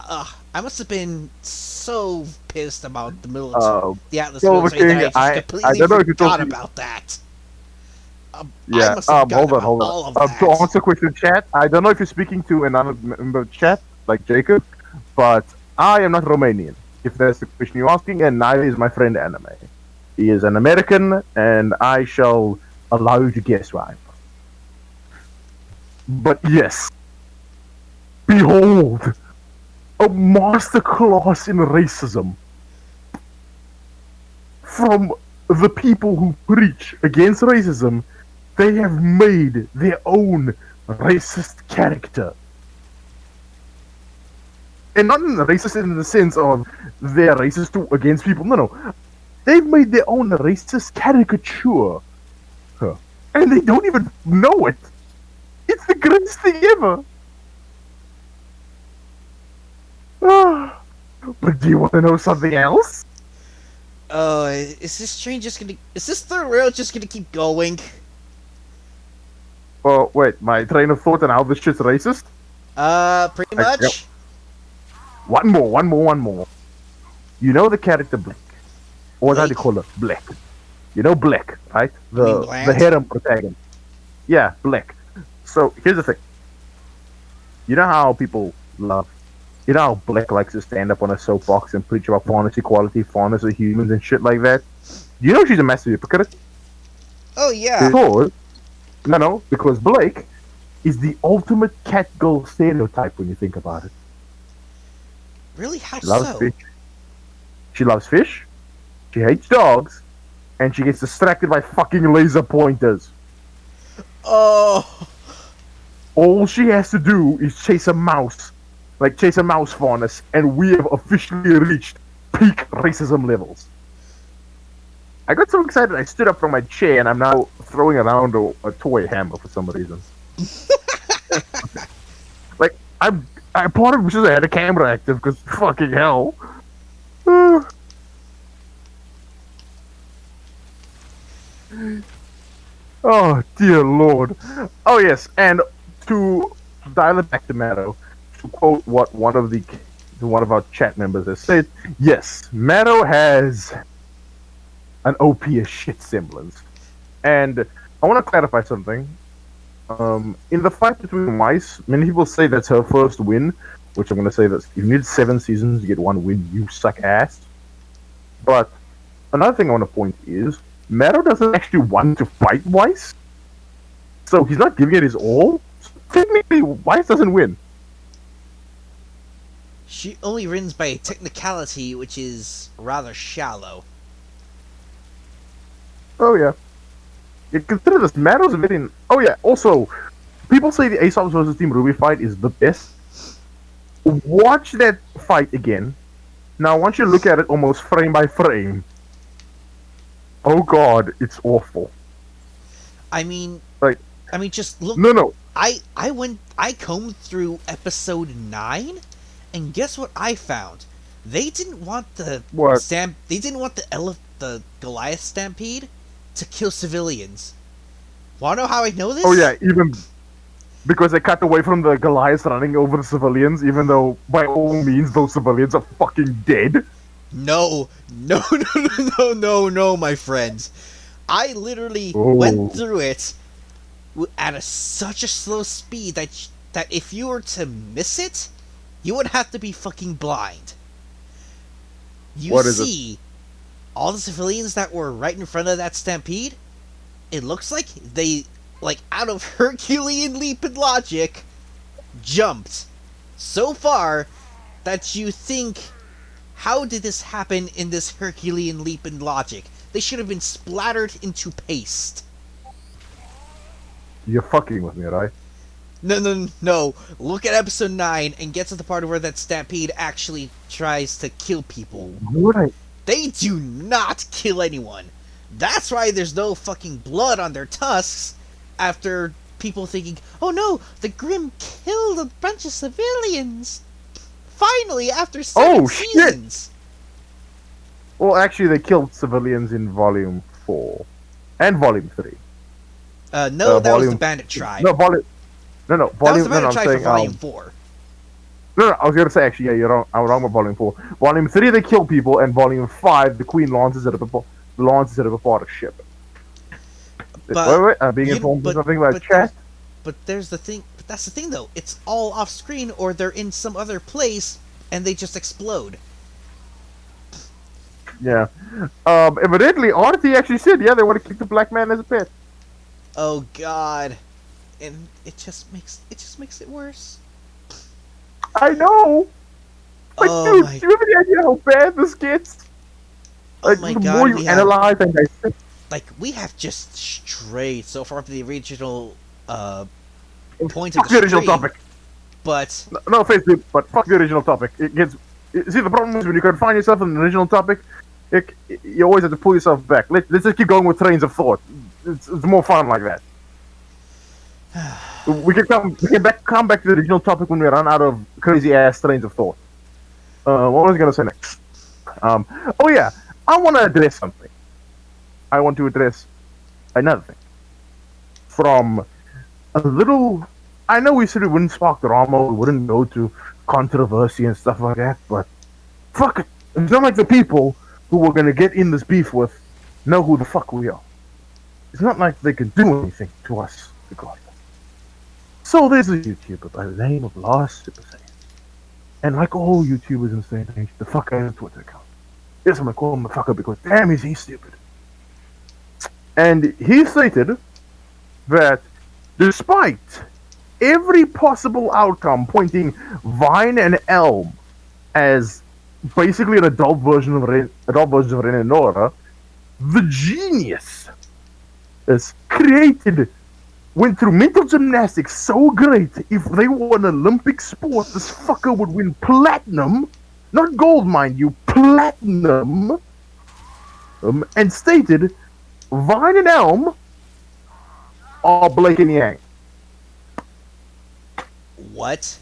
I must have been so pissed about the military, the Atlas military, that I just completely forgot about that. Yeah, I must have hold forgotten on. about all of To that. answer question chat, I don't know if you're speaking to another member of chat, like Jacob, but I am not Romanian, if that's the question you're asking, and neither is my friend Anime. He is an American, and I shall allow you to guess why. But yes, behold, a masterclass in racism from the people who preach against racism. They have made their own racist character. And not racist in the sense of they're racist against people. No. They've made their own racist caricature. And they don't even know it. It's the greatest thing ever. But do you want to know something else? Is this train just gonna... Is this third rail just gonna keep going? Oh, wait, my train of thought and how this shit's racist? Pretty much. Yep. One more. You know the character Black? Or how do you call her? Black. You know Black, right? The harem protagonist. Yeah, Black. So, here's the thing. You know how people love... You know how Black likes to stand up on a soapbox and preach about fairness, equality, fairness of humans and shit like that? You know she's a massive hypocrite? Oh, yeah. Because Blake is the ultimate catgirl stereotype when you think about it. Really? How She loves so? fish. She loves fish. She hates dogs. And she gets distracted by fucking laser pointers. Oh. All she has to do is chase a mouse. Like chase a mouse fairness. And we have officially reached peak racism levels. I got so excited I stood up from my chair and I'm now throwing around a toy hammer for some reason. Like, I part of it was just I had a camera active because fucking hell. Oh dear lord. Oh yes, and to dial it back to Matto, to quote what one of our chat members has said, yes, Matto has an OP as shit semblance. And I want to clarify something. In the fight between Weiss, many people say that's her first win, which I'm going to say that if you need 7 seasons to get 1 win, you suck ass. But another thing I want to point is, Matto doesn't actually want to fight Weiss, so he's not giving it his all. So technically, Weiss doesn't win. She only wins by a technicality, which is rather shallow. Oh yeah. Consider this, Matto's a very... Oh yeah, also, people say the Aesop's versus Team RWBY fight is the best. Watch that fight again. Now I want you to look at it almost frame by frame. Oh god, it's awful. I mean, just look. No. I combed through episode 9, and guess what I found? They didn't want the What? They didn't want the Goliath stampede to kill civilians. Wanna know how I know this? Oh yeah, even because they cut away from the Goliaths running over the civilians, even though by all means those civilians are fucking dead. No, my friends. I literally Oh. went through it at such a slow speed that if you were to miss it, you would have to be fucking blind. You see all the civilians that were right in front of that stampede? It looks like they, out of Herculean leap and logic, jumped so far that you think, how did this happen in this Herculean leap and logic? They should have been splattered into paste. You're fucking with me, right? No. Look at episode 9 and get to the part where that Stampede actually tries to kill people. Would I? They do not kill anyone. That's why there's no fucking blood on their tusks after people thinking, oh no, the Grimm killed a bunch of civilians. Finally, after 7 seasons. Well, actually, they killed civilians in Volume 4 and Volume 3. No, that was the Bandit Tribe. No, Volume. That was the Bandit Tribe for Volume 4. No, I was gonna say actually, yeah, you're wrong. I'm wrong with Volume 4. Volume 3, they kill people, and Volume 5, the Queen launches it up a part of ship. But I'm being informed of something about chat. But there's the thing. But that's the thing, though. It's all off screen, or they're in some other place, and they just explode. Yeah. Evidently, Artie actually said, yeah, they want to keep the black man as a pet. Oh God, and it just makes it worse. I know. But Oh dude, do you have any idea how bad this gets? Like, my the God, more you analyze and dissect. Like, we have just strayed so far from the original point Fuck of the the original stream, topic. but No offense, dude, but fuck the original topic. It gets. See, the problem is when you confine yourself in the original topic, you always have to pull yourself back. Let's just keep going with trains of thought. It's more fun like that. We can come back to the original topic when we run out of crazy ass trains of thought. What was I gonna say next? Oh yeah, I want to address something. I want to address another thing. From a little, I know we said we wouldn't spark drama, we wouldn't go to controversy and stuff like that, but fuck it. It's not like the people who we're gonna get in this beef with know who the fuck we are. It's not like they can do anything to us regardless. So there's a YouTuber by the name of Last Super Saiyan. And like all YouTubers in the same age, the fucker has a Twitter account. Yes, I'm gonna call him the fucker because damn is he stupid. And he stated that despite every possible outcome pointing Vine and Elm as basically an adult version of Ren and Nora, the genius is created, went through mental gymnastics so great, if they were an Olympic sport, this fucker would win platinum, not gold, mind you, platinum, and stated Vine and Elm are Blake and Yang. what?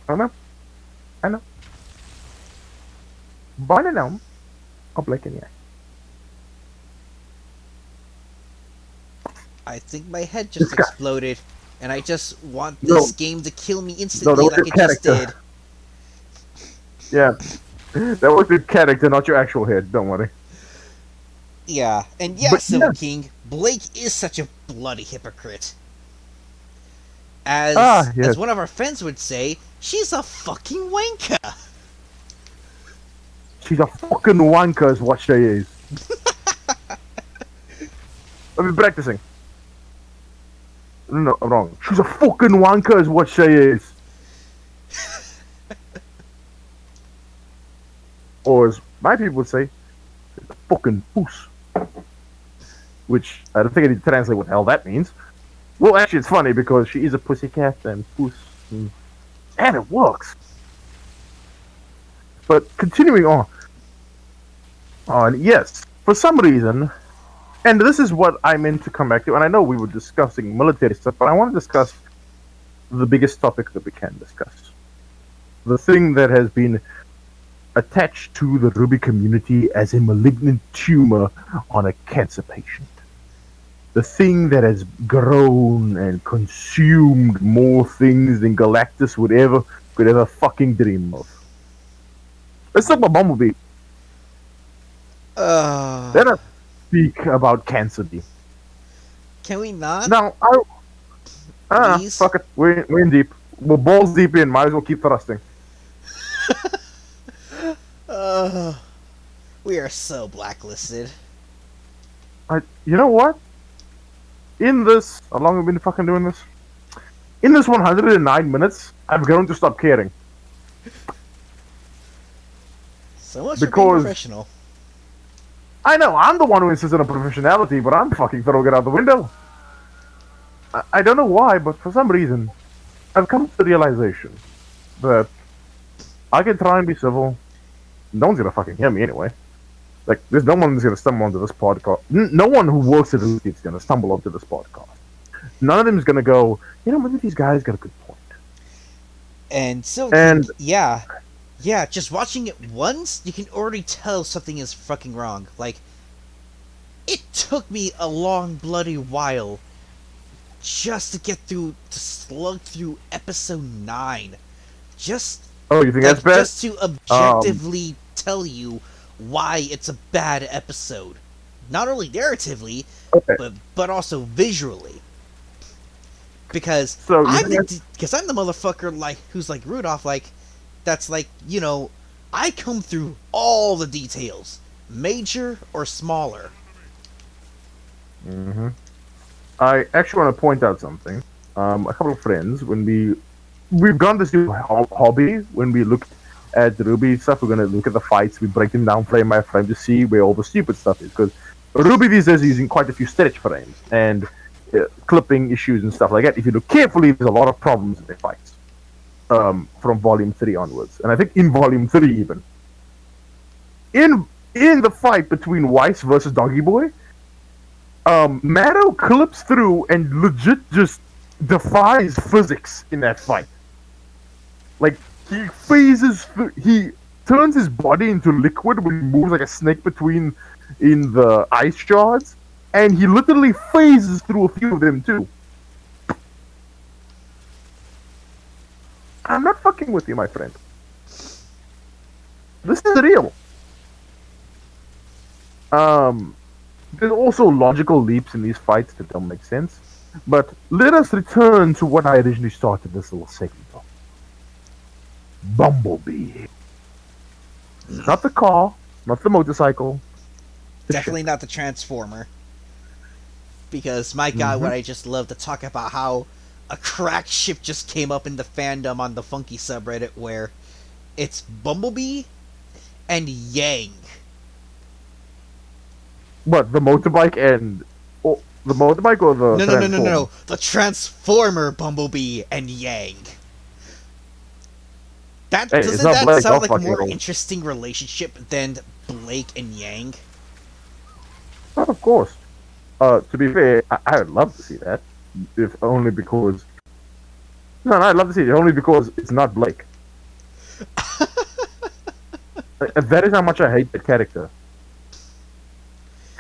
I know. Vine and Elm are Blake and Yang. I think my head just exploded, and I just want this game to kill me instantly, that was like your it just character. did. Yeah. That was your character, not your actual head, don't worry. Yeah, and yeah, But Silver yeah. King, Blake is such a bloody hypocrite. As yes. as one of our friends would say, she's a fucking wanker. She's a fucking wanker is what she is. I've been practicing. No, I'm wrong. She's a fucking wanker is what she is. Or as my people would say, she's a fucking puss. Which, I don't think I need to translate what the hell that means. Well, actually, it's funny because she is a pussycat and puss. And it works. But continuing on. Yes, for some reason, and this is what I meant to come back to, and I know we were discussing military stuff, but I want to discuss the biggest topic that we can discuss. The thing that has been attached to the RWBY community as a malignant tumor on a cancer patient. The thing that has grown and consumed more things than Galactus could ever fucking dream of. Let's talk about Bumblebee. Let us speak about Cancer D. Can we not? Now, Please? fuck it. We're in deep. We're balls deep in. Might as well keep thrusting. We are so blacklisted. You know what? In this, how long have we been fucking doing this? In this 109 minutes, I've grown to stop caring. So much for being Because- professional. I know, I'm the one who insisted on professionality, but I'm fucking throwing it out the window. I don't know why, but for some reason, I've come to the realization that I can try and be civil. No one's gonna fucking hear me anyway. Like, there's no one who's gonna stumble onto this podcast. No one who works at Rooster Teeth is gonna stumble onto this podcast. None of them is gonna go, you know, maybe these guys got a good point. And so, yeah, just watching it once, you can already tell something is fucking wrong. Like, it took me a long bloody while just to slug through episode 9. Oh, you think that's bad? Just to objectively tell you why it's a bad episode. Not only narratively, but also visually. Because I'm the motherfucker who's like Rudolph, that's you know, I come through all the details, major or smaller. Mm-hmm. I actually want to point out something. A couple of friends, when we've gone this new hobby, when we look at the RWBY stuff, we're going to look at the fights, we break them down frame by frame to see where all the stupid stuff is, because RWBY these days is using quite a few stretch frames, and clipping issues and stuff like that. If you look carefully, there's a lot of problems in their fights from Volume 3 onwards. And I think in Volume 3 even. In the fight between Weiss versus Doggy Boy, Maddo clips through and legit just defies physics in that fight. Like, he turns his body into liquid when he moves like a snake in the ice shards, and he literally phases through a few of them too. I'm not fucking with you, my friend. This is real. There's also logical leaps in these fights that don't make sense. But let us return to what I originally started this little segment on. Bumblebee. Not the car, not the motorcycle. Definitely not the Transformer. Because, my god, would I just love to talk about how a cracked ship just came up in the fandom on the Funky subreddit where it's Bumblebee and Yang. What, the motorbike and... Oh, the motorbike or the No. The Transformer Bumblebee and Yang. Doesn't that sound like a more interesting relationship than Blake and Yang? Oh, of course. To be fair, I would love to see that. If only because... No, I'd love to see it only because it's not Blake. That is how much I hate that character.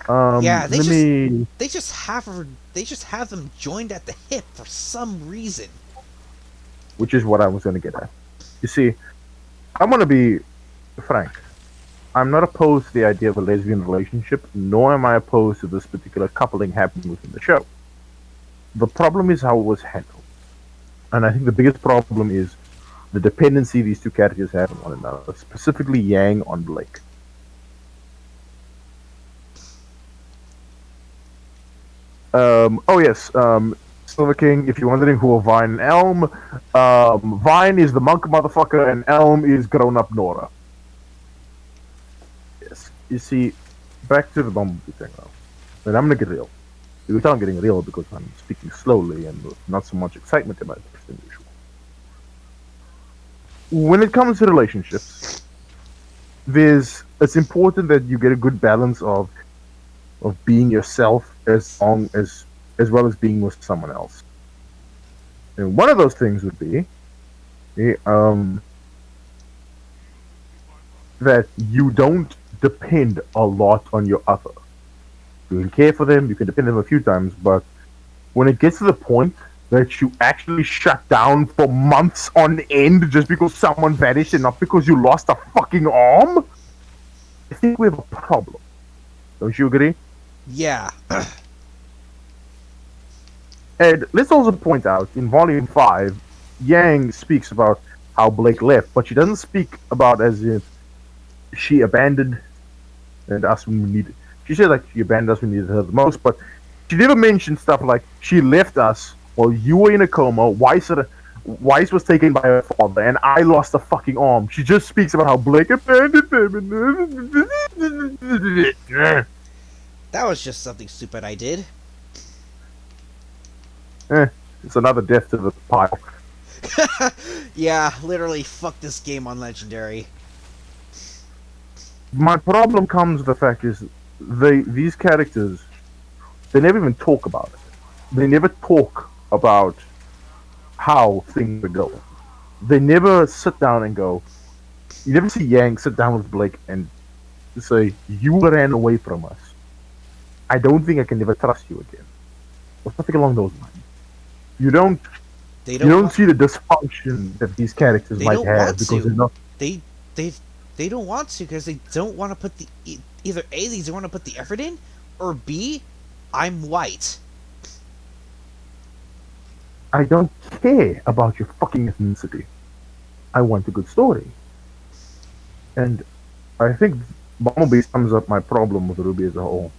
Yeah, they just have them joined at the hip for some reason. Which is what I was going to get at. You see, I'm going to be frank. I'm not opposed to the idea of a lesbian relationship, nor am I opposed to this particular coupling happening within the show. The problem is how it was handled. And I think the biggest problem is the dependency these two characters have on one another, specifically Yang on Blake. Silver King, if you're wondering who are Vine and Elm, Vine is the monk motherfucker and Elm is grown-up Nora. Yes. You see, back to the Bumblebee thing now. And I'm gonna get real. You can tell I'm getting real because I'm speaking slowly and with not so much excitement in my voice than usual. When it comes to relationships, it's important that you get a good balance of being yourself as well as being with someone else. And one of those things would be that you don't depend a lot on your other. You can care for them, you can depend on them a few times, but when it gets to the point that you actually shut down for months on end just because someone vanished and not because you lost a fucking arm, I think we have a problem. Don't you agree? Yeah. And let's also point out, in Volume 5, Yang speaks about how Blake left, but she doesn't speak about as if she abandoned us when we needed. She said like she abandoned us when we needed her the most, but she never mentioned stuff like she left us while you were in a coma, Weiss was taken by her father, and I lost a fucking arm. She just speaks about how Blake abandoned them. was just something stupid I did. It's another death to the pile. Yeah, literally, fuck this game on Legendary. My problem comes with the fact is these characters, they never even talk about it. They never talk about how things are going. They never sit down and go. You never see Yang sit down with Blake and say, "You ran away from us. I don't think I can ever trust you again," or something along those lines. You don't see the dysfunction that these characters might have because they're not. They don't want to because they don't want to put the either A, they don't want to put the effort in, or B, I'm white. I don't care about your fucking ethnicity. I want a good story. And I think Bumblebee sums up my problem with RWBY as a whole.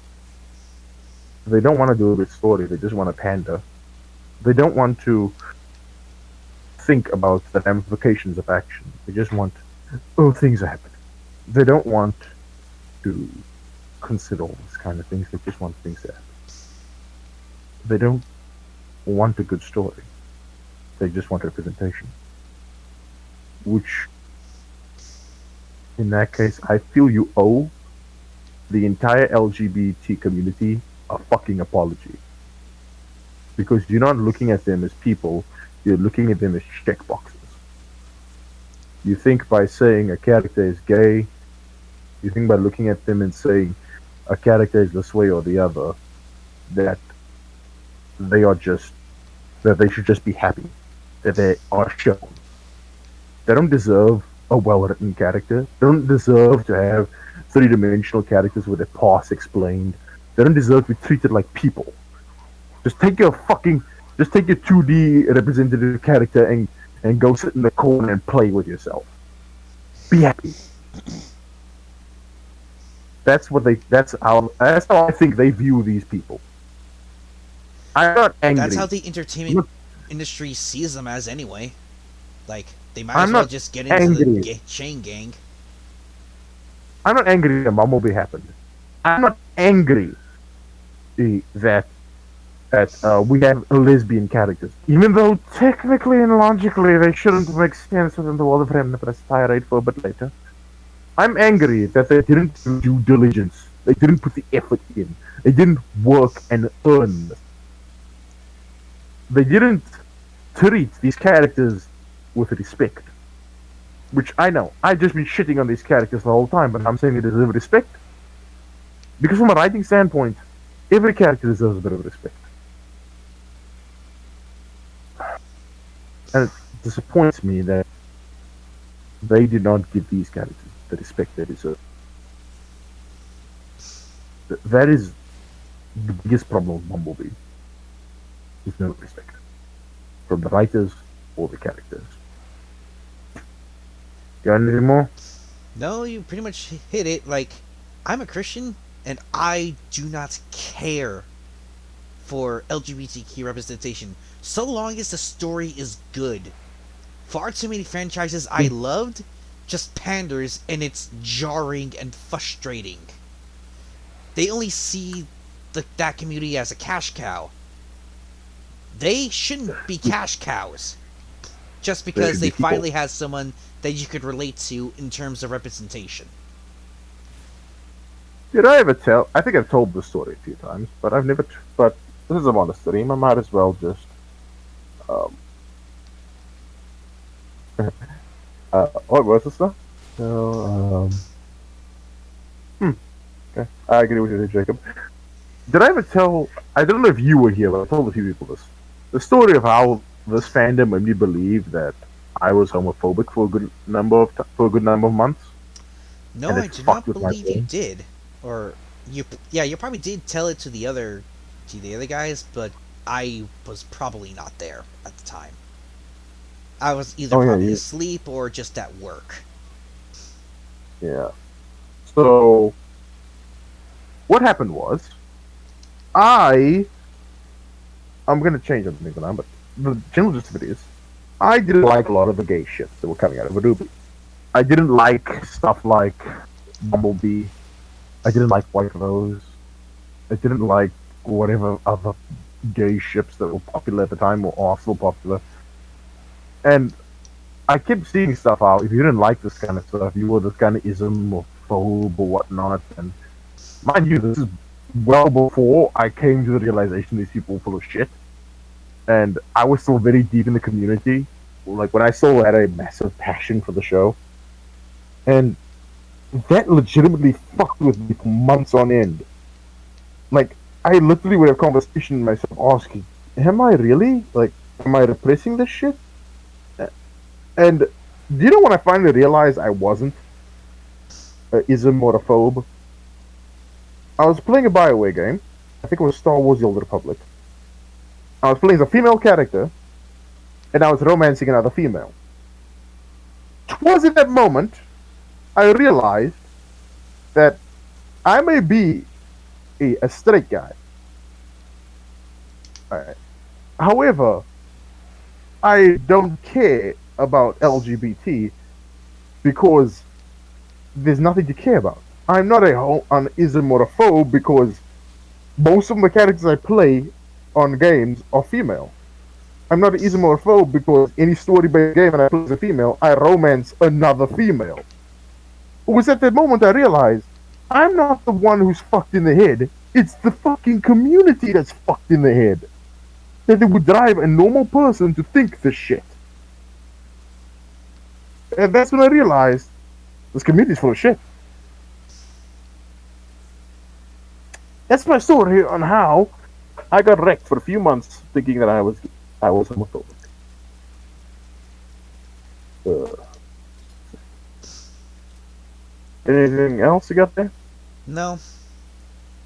They don't want to do a good story, they just want to pander. They don't want to think about the ramifications of action. They just want, oh, things are happening. They don't want to consider all these kind of things, they just want things to happen. They don't want a good story. They just want representation. Which, in that case, I feel you owe the entire LGBT community a fucking apology. Because you're not looking at them as people, you're looking at them as checkboxes. You think by saying a character is gay, you think by looking at them and saying a character is this way or the other, that they should just be happy that they are shown. They don't deserve a well-written character. They don't deserve to have three-dimensional characters with their past explained. They don't deserve to be treated like people. Just take your 2D representative character and go sit in the corner and play with yourself. Be happy. That's how I think they view these people. I'm not angry. That's how the entertainment industry sees them as anyway. Like, they might as well just get into the chain gang. I'm not angry that Bumblebee happened. I'm not angry that we have lesbian characters. Even though technically and logically they shouldn't make sense within the world of Rem press tirade for a bit later. I'm angry that they didn't do due diligence. They didn't put the effort in. They didn't work and earn. They didn't treat these characters with respect. Which I know. I've just been shitting on these characters the whole time, but I'm saying they deserve respect. Because from a writing standpoint, every character deserves a bit of respect. And it disappoints me that they did not give these characters the respect they deserve. That is the biggest problem with Bumblebee. There's no respect. From the writers or the characters. Got anything more? No, you pretty much hit it. Like, I'm a Christian, and I do not care for LGBTQ representation, so long as the story is good. Far too many franchises I loved just panders, and it's jarring and frustrating. They only see that community as a cash cow. They shouldn't be cash cows. Just because they finally had someone that you could relate to in terms of representation. Did I ever tell? I think I've told this story a few times, but I've never. But this is a honest stream. I might as well just. What was this stuff? So, okay. I agree with you, Jacob. Did I ever tell? I don't know if you were here, but I told a few people this. The story of how this fandom made me believe that I was homophobic for a good number of months. No, I do not believe you did. Or you probably did tell it to the other guys, but I was probably not there at the time. I was either probably asleep or just at work. Yeah. So what happened was, I'm gonna change something for now, but the general gist of it is, I didn't like a lot of the gay shit that were coming out of RWBY. I didn't like stuff like Bumblebee. I didn't like White Rose. I didn't like whatever other gay ships that were popular at the time or are still popular. And I kept seeing stuff out. If you didn't like this kind of stuff, you were this kind of ism or phobe or whatnot. And mind you, this is well before I came to the realization these people were full of shit. And I was still very deep in the community. Like, when I still had a massive passion for the show. And that legitimately fucked with me for months on end. Like, I literally would have conversation with myself asking, am I really? Like, am I repressing this shit? And do you know when I finally realized I wasn't a ism or a phobe? I was playing a BioWare game. I think it was Star Wars The Old Republic. I was playing as a female character, and I was romancing another female. Twas at that moment I realized that I may be a straight guy. Alright. However, I don't care about LGBT because there's nothing to care about. I'm not an ism or a phobe because most of the characters I play on games are female. I'm not an ism or a phobe because any story-based game and I play as a female, I romance another female. It was at that moment I realized I'm not the one who's fucked in the head. It's the fucking community that's fucked in the head. That it would drive a normal person to think this shit. And that's when I realized this community's full of shit. That's my story on how I got wrecked for a few months thinking that I was homophobic. Anything else you got there? No.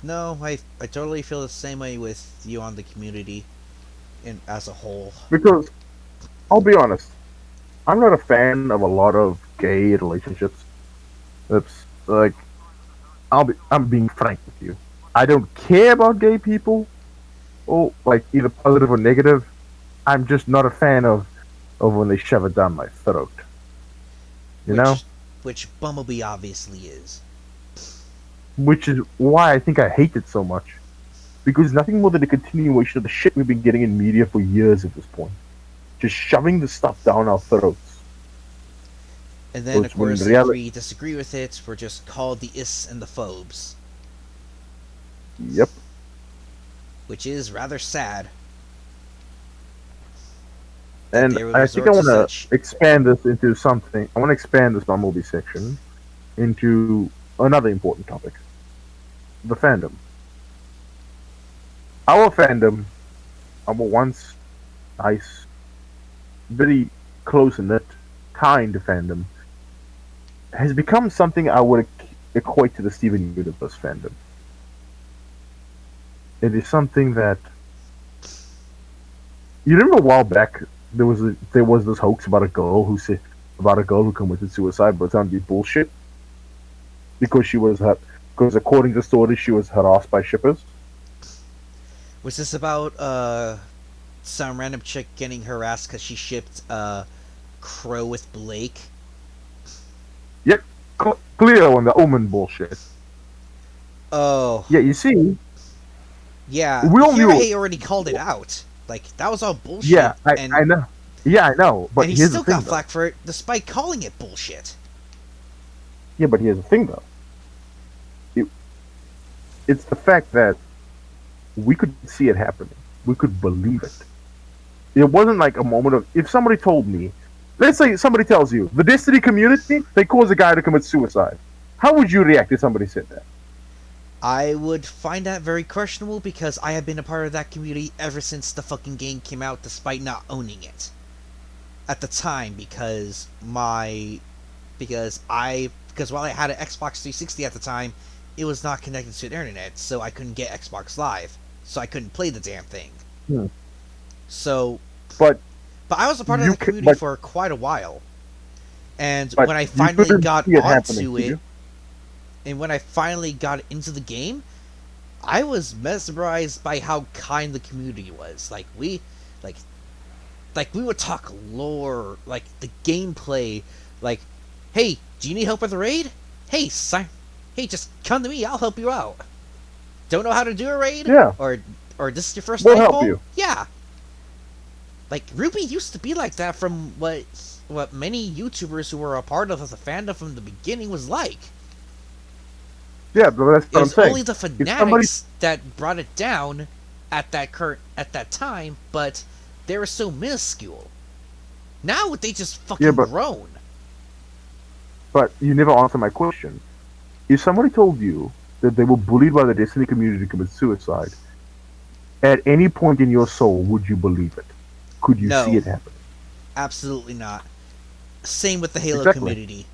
No, I totally feel the same way with you on the community as a whole. Because, I'll be honest, I'm not a fan of a lot of gay relationships. It's like, I'm being frank with you. I don't care about gay people, or like either positive or negative. I'm just not a fan of when they shove it down my throat. You know? Which Bumblebee obviously is. Which is why I think I hate it so much. Because it's nothing more than a continuation of the shit we've been getting in media for years at this point. Just shoving the stuff down our throats. And then, of course, if we disagree with it, we're just called the is and the phobes. Yep. Which is rather sad. And I think I want to expand this into something. I want to expand this Bumblebee section into another important topic. The fandom. Our fandom, our once nice, very close-knit, kind fandom, has become something I would equate to the Steven Universe fandom. It is something that... You remember a while back, there was this hoax about a girl who committed suicide, but it turned out to be bullshit. Because according to the story, she was harassed by shippers. Was this about some random chick getting harassed because she shipped Crow with Blake? Yep, Cleo and the Omen bullshit. Oh. Yeah, you see. Yeah, we all knew. already called it out. Like, that was all bullshit. Yeah, I know. Yeah, I know. But and he still got flack for it, despite calling it bullshit. Yeah, but here's the thing, though. It's the fact that we could see it happening. We could believe it. It wasn't like a moment of... If somebody told me... Let's say somebody tells you, the Destiny community, they cause a guy to commit suicide. How would you react if somebody said that? I would find that very questionable because I have been a part of that community ever since the fucking game came out, despite not owning it. At the time, because while I had an Xbox 360 at the time, it was not connected to the internet, so I couldn't get Xbox Live. So I couldn't play the damn thing. So... But I was a part of the community for quite a while. And when I finally got onto it... And when I finally got into the game, I was mesmerized by how kind the community was. Like we would talk lore, like the gameplay, like, hey, do you need help with the raid? Hey, just come to me, I'll help you out. don't know how to do a raid, Yeah. or this is your first We'll night help home, you. yeah. Like RWBY used to be like that from what many YouTubers who were a part of the fandom from the beginning was like. Yeah, but that's It what I'm was saying. only the fanatics that brought it down at that time, but they were so minuscule. Now they just fucking grown. But you never answered my question. If somebody told you that they were bullied by the Destiny community to commit suicide, at any point in your soul, would you believe it? Could you No. see it happen? Absolutely not. Same with the Halo Exactly. community.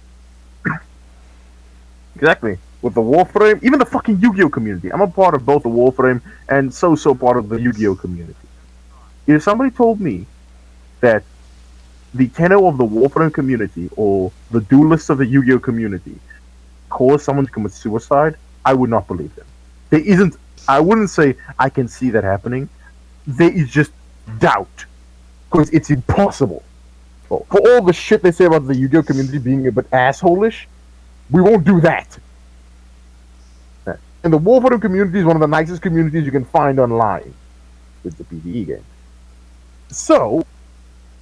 Exactly. With the Warframe, even the fucking Yu-Gi-Oh community. I'm a part of both the Warframe and so part of the Yu-Gi-Oh community. If somebody told me that the tenor of the Warframe community or the duelists of the Yu-Gi-Oh community caused someone to commit suicide, I would not believe them. There isn't. I wouldn't say I can see that happening. There is just doubt, because it's impossible. For all the shit they say about the Yu-Gi-Oh community being a bit asshole-ish, we won't do that. And the Warframe community is one of the nicest communities you can find online. It's a PvE game. So,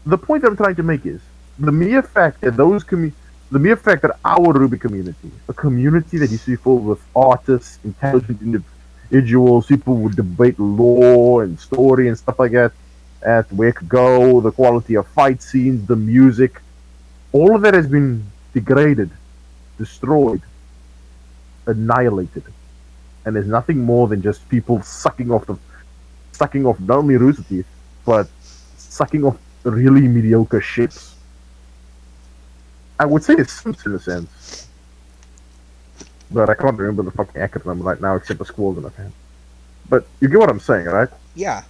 the point I'm trying to make is the mere fact that the mere fact that our RWBY community, a community that used to be full with artists, intelligent individuals, people who debate lore and story and stuff like that, at where it could go, the quality of fight scenes, the music, all of that has been degraded, destroyed, annihilated, and there's nothing more than just people sucking off not only Rooster Teeth, but sucking off really mediocre ships. I would say it's Sims in a sense, but I can't remember the fucking acronym right now except the squalls in the fan. But you get what I'm saying, right? Yeah.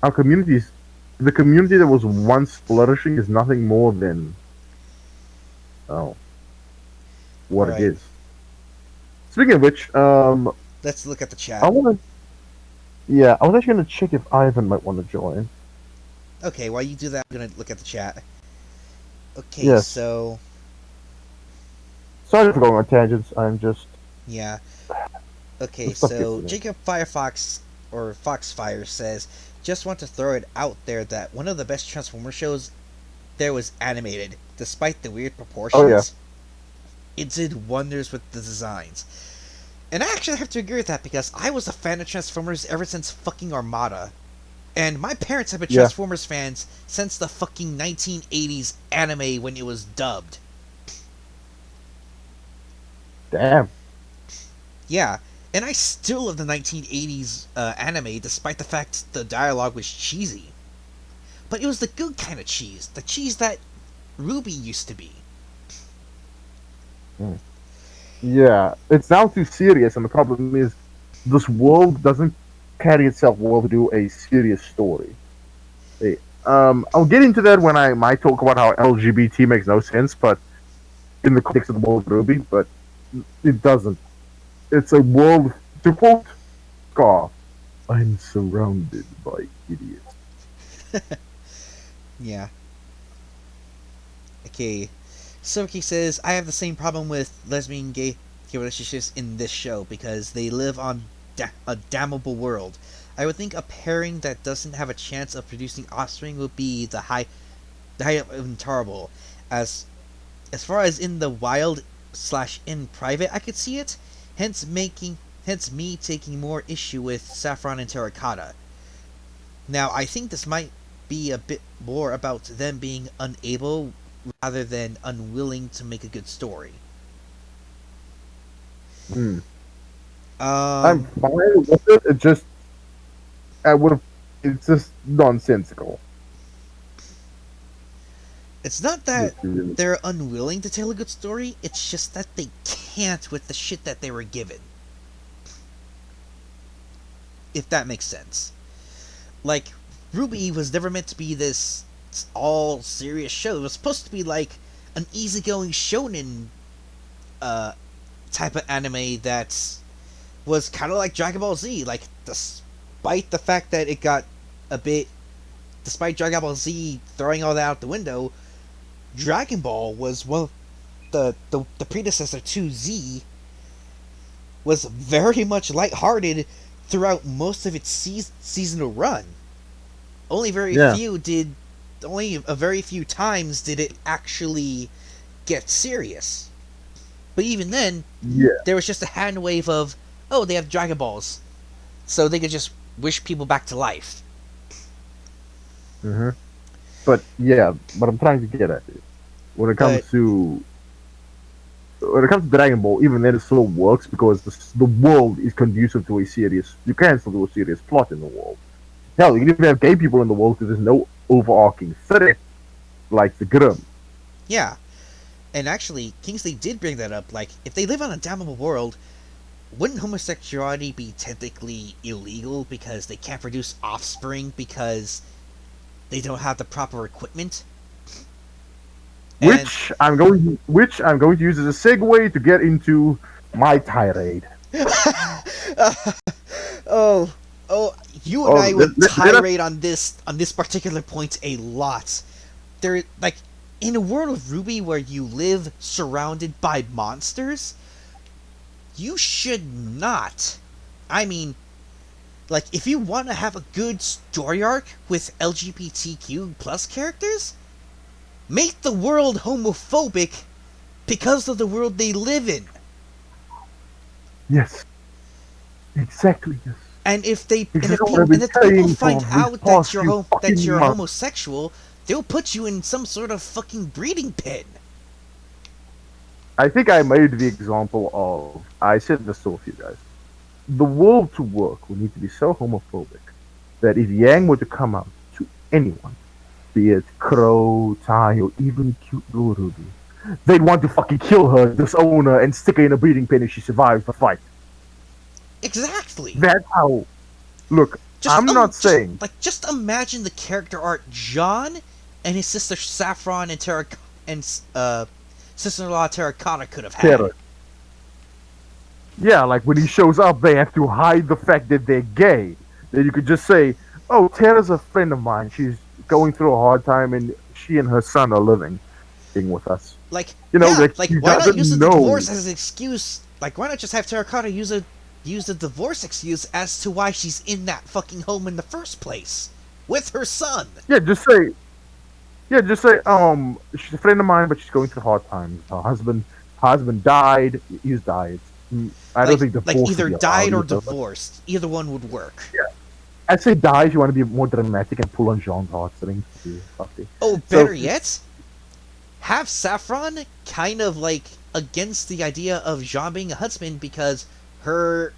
Our communities, the community that was once flourishing, is nothing more than what Right. it is. Speaking of which, Let's look at the chat. I was actually gonna check if Ivan might want to join. Okay, while you do that, I'm gonna look at the chat. Okay, Yes. so Sorry for going on tangents. I'm just yeah. Okay, Let's not get so to that. Jacob Firefox or Foxfire says, just want to throw it out there that one of the best Transformer shows there was animated, despite the weird proportions. Oh, yeah. It did wonders with the designs. And I actually have to agree with that because I was a fan of Transformers ever since fucking Armada. And my parents have been Yeah. Transformers fans since the fucking 1980s anime when it was dubbed. damn. Yeah, and I still love the 1980s anime despite the fact the dialogue was cheesy. But it was the good kind of cheese, the cheese that RWBY used to be. Yeah, it's now too serious, and the problem is this world doesn't carry itself well to do a serious story. I'll get into that when I might talk about how LGBT makes no sense, but in the context of the world of RWBY, but it doesn't. It's a world, to quote Scar, I'm surrounded by idiots. Yeah. Okay. Soki says, I have the same problem with lesbian gay relationships in this show because they live on a damnable world. I would think a pairing that doesn't have a chance of producing offspring would be the height of intolerable. As far as in the wild / in private, I could see it. Hence me taking more issue with Saffron and Terracotta. Now, I think this might be a bit more about them being unable rather than unwilling to make a good story. I'm fine with it. It just, it's just nonsensical. It's not that they're unwilling to tell a good story, it's just that they can't with the shit that they were given. If that makes sense. Like, RWBY was never meant to be this all serious show. It was supposed to be like an easygoing shonen type of anime that was kind of like Dragon Ball Z. Like, despite the fact that it got a bit, despite Dragon Ball Z throwing all that out the window, Dragon Ball was one of the predecessor to Z, was very much lighthearted throughout most of its seasonal run. Only a very few times did it actually get serious. But even then, there was just a hand wave of, oh, they have Dragon Balls, so they could just wish people back to life. Mm-hmm. But yeah, what I'm trying to get at is, when it comes to Dragon Ball, even then it still works because the world is conducive to a serious. You can still do a serious plot in the world. Hell, you can even have gay people in the world because there's no overarching threat like the Grimm. Yeah, and actually, Kingsley did bring that up. Like, if they live on a damnable world, wouldn't homosexuality be technically illegal because they can't produce offspring because they don't have the proper equipment? Which I'm going to use as a segue to get into my tirade. You and I would tirade on this particular point a lot. There, like, in a world of RWBY where you live surrounded by monsters, you should not. I mean, like, if you want to have a good story arc with LGBTQ plus characters, make the world homophobic because of the world they live in. Yes. Exactly, yes. And if people find out that you're homosexual, they'll put you in some sort of fucking breeding pen. I think I made the example of, I said this to a few guys. The world to work would need to be so homophobic that if Yang were to come out to anyone, be it Crow, Tai, or even cute little RWBY, they'd want to fucking kill her, disown her, and stick her in a breeding pen if she survives the fight. Exactly. That's how. Look, just imagine the character art John and his sister Saffron and sister-in-law Terracotta could have had. Yeah, like when he shows up, they have to hide the fact that they're gay. Then you could just say, "Oh, Terra's a friend of mine. She's going through a hard time, and she and her son are living with us." Like, you know, why not use the divorce as an excuse? Like, why not just have Terracotta use the divorce excuse as to why she's in that fucking home in the first place with her son? Yeah, just say, she's a friend of mine, but she's going through hard times. Her husband died. He's died. I don't think divorce. Like, either died or divorced. Either one would work. Yeah. I'd say die if you want to be more dramatic and pull on Jean's heartstrings. Oh, better yet, have Saffron kind of like against the idea of Jean being a husband because her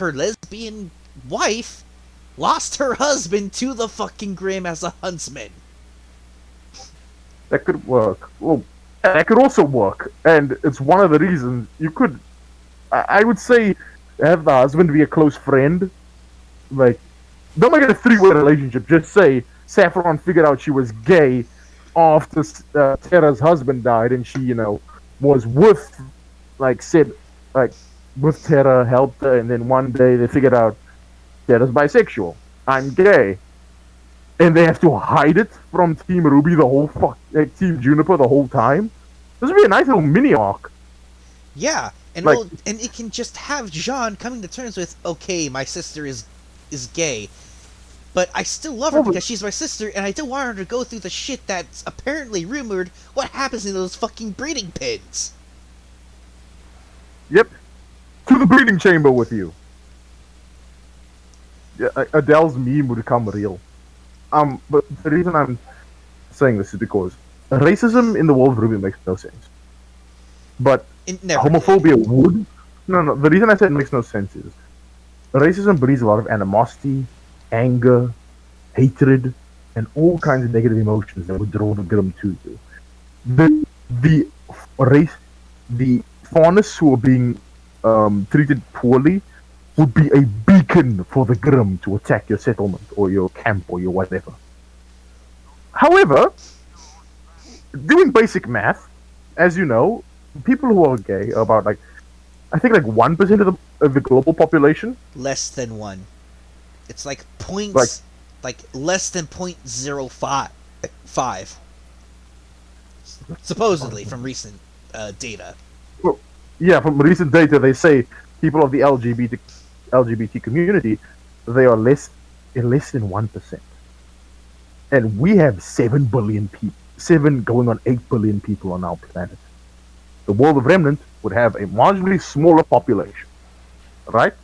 lesbian wife lost her husband to the fucking Grimm as a huntsman. That could work. Well, that could also work, and it's one of the reasons you could. I would say have the husband be a close friend. Like, don't make it a three-way relationship. Just say Saffron figured out she was gay after Terra's husband died, and she, was with, with Terra, helped her, and then one day they figured out Terra's bisexual. I'm gay. And they have to hide it from Team RWBY Team Juniper the whole time. This would be a nice little mini arc. Yeah, and it can just have Jean coming to terms with, okay, my sister is gay, but I still love her because she's my sister, and I don't want her to go through the shit that's apparently rumored what happens in those fucking breeding pens. Yep. To the breeding chamber with you. Yeah, Adele's meme would become real. But the reason I'm saying this is because racism in the world of RWBY makes no sense. But homophobia would. No. The reason I said it makes no sense is racism breeds a lot of animosity, anger, hatred, and all kinds of negative emotions that would draw the Grimm to you. The faunus who are being treated poorly would be a beacon for the Grimm to attack your settlement or your camp or your whatever. However, doing basic math, as you know, people who are gay are about I think 1% of the global population. Less than 1. It's like less than 0.05. Supposedly from recent data. Well, yeah, from recent data they say people of the LGBT community, they are less than 1%. And we have 7 billion people, 7 going on 8 billion people on our planet. The world of Remnant would have a marginally smaller population, right?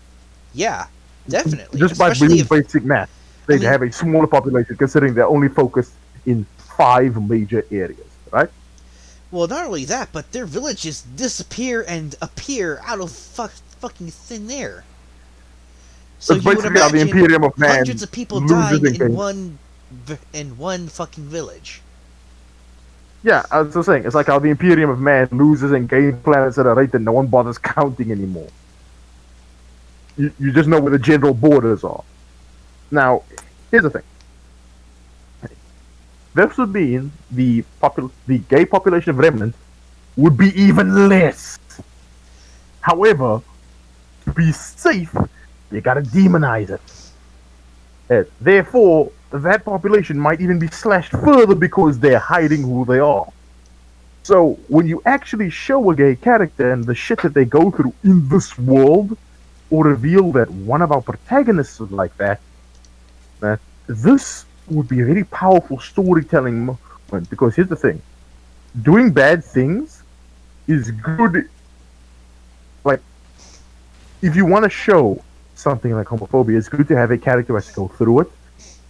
Yeah, definitely. Just by Especially doing if, basic math, they'd have a smaller population considering they're only focused in 5 major areas, right? well, not only that, but their villages disappear and appear out of fucking thin air. So It's you would basically how the imagine Imperium of Man hundreds of people loses dying and gains. in one fucking village. Yeah, I was just saying, it's like how the Imperium of Man loses and gains planets at a rate that no one bothers counting anymore. You just know where the general borders are. Now, here's the thing. This would mean the gay population of Remnant would be even less. However, to be safe, you gotta demonize it. And therefore, that population might even be slashed further because they're hiding who they are. So, when you actually show a gay character and the shit that they go through in this world, or reveal that one of our protagonists is like that, this would be a very powerful storytelling moment. Because here's the thing. Doing bad things is good. Like, if you want to show something like homophobia, it's good to have a character who has to go through it.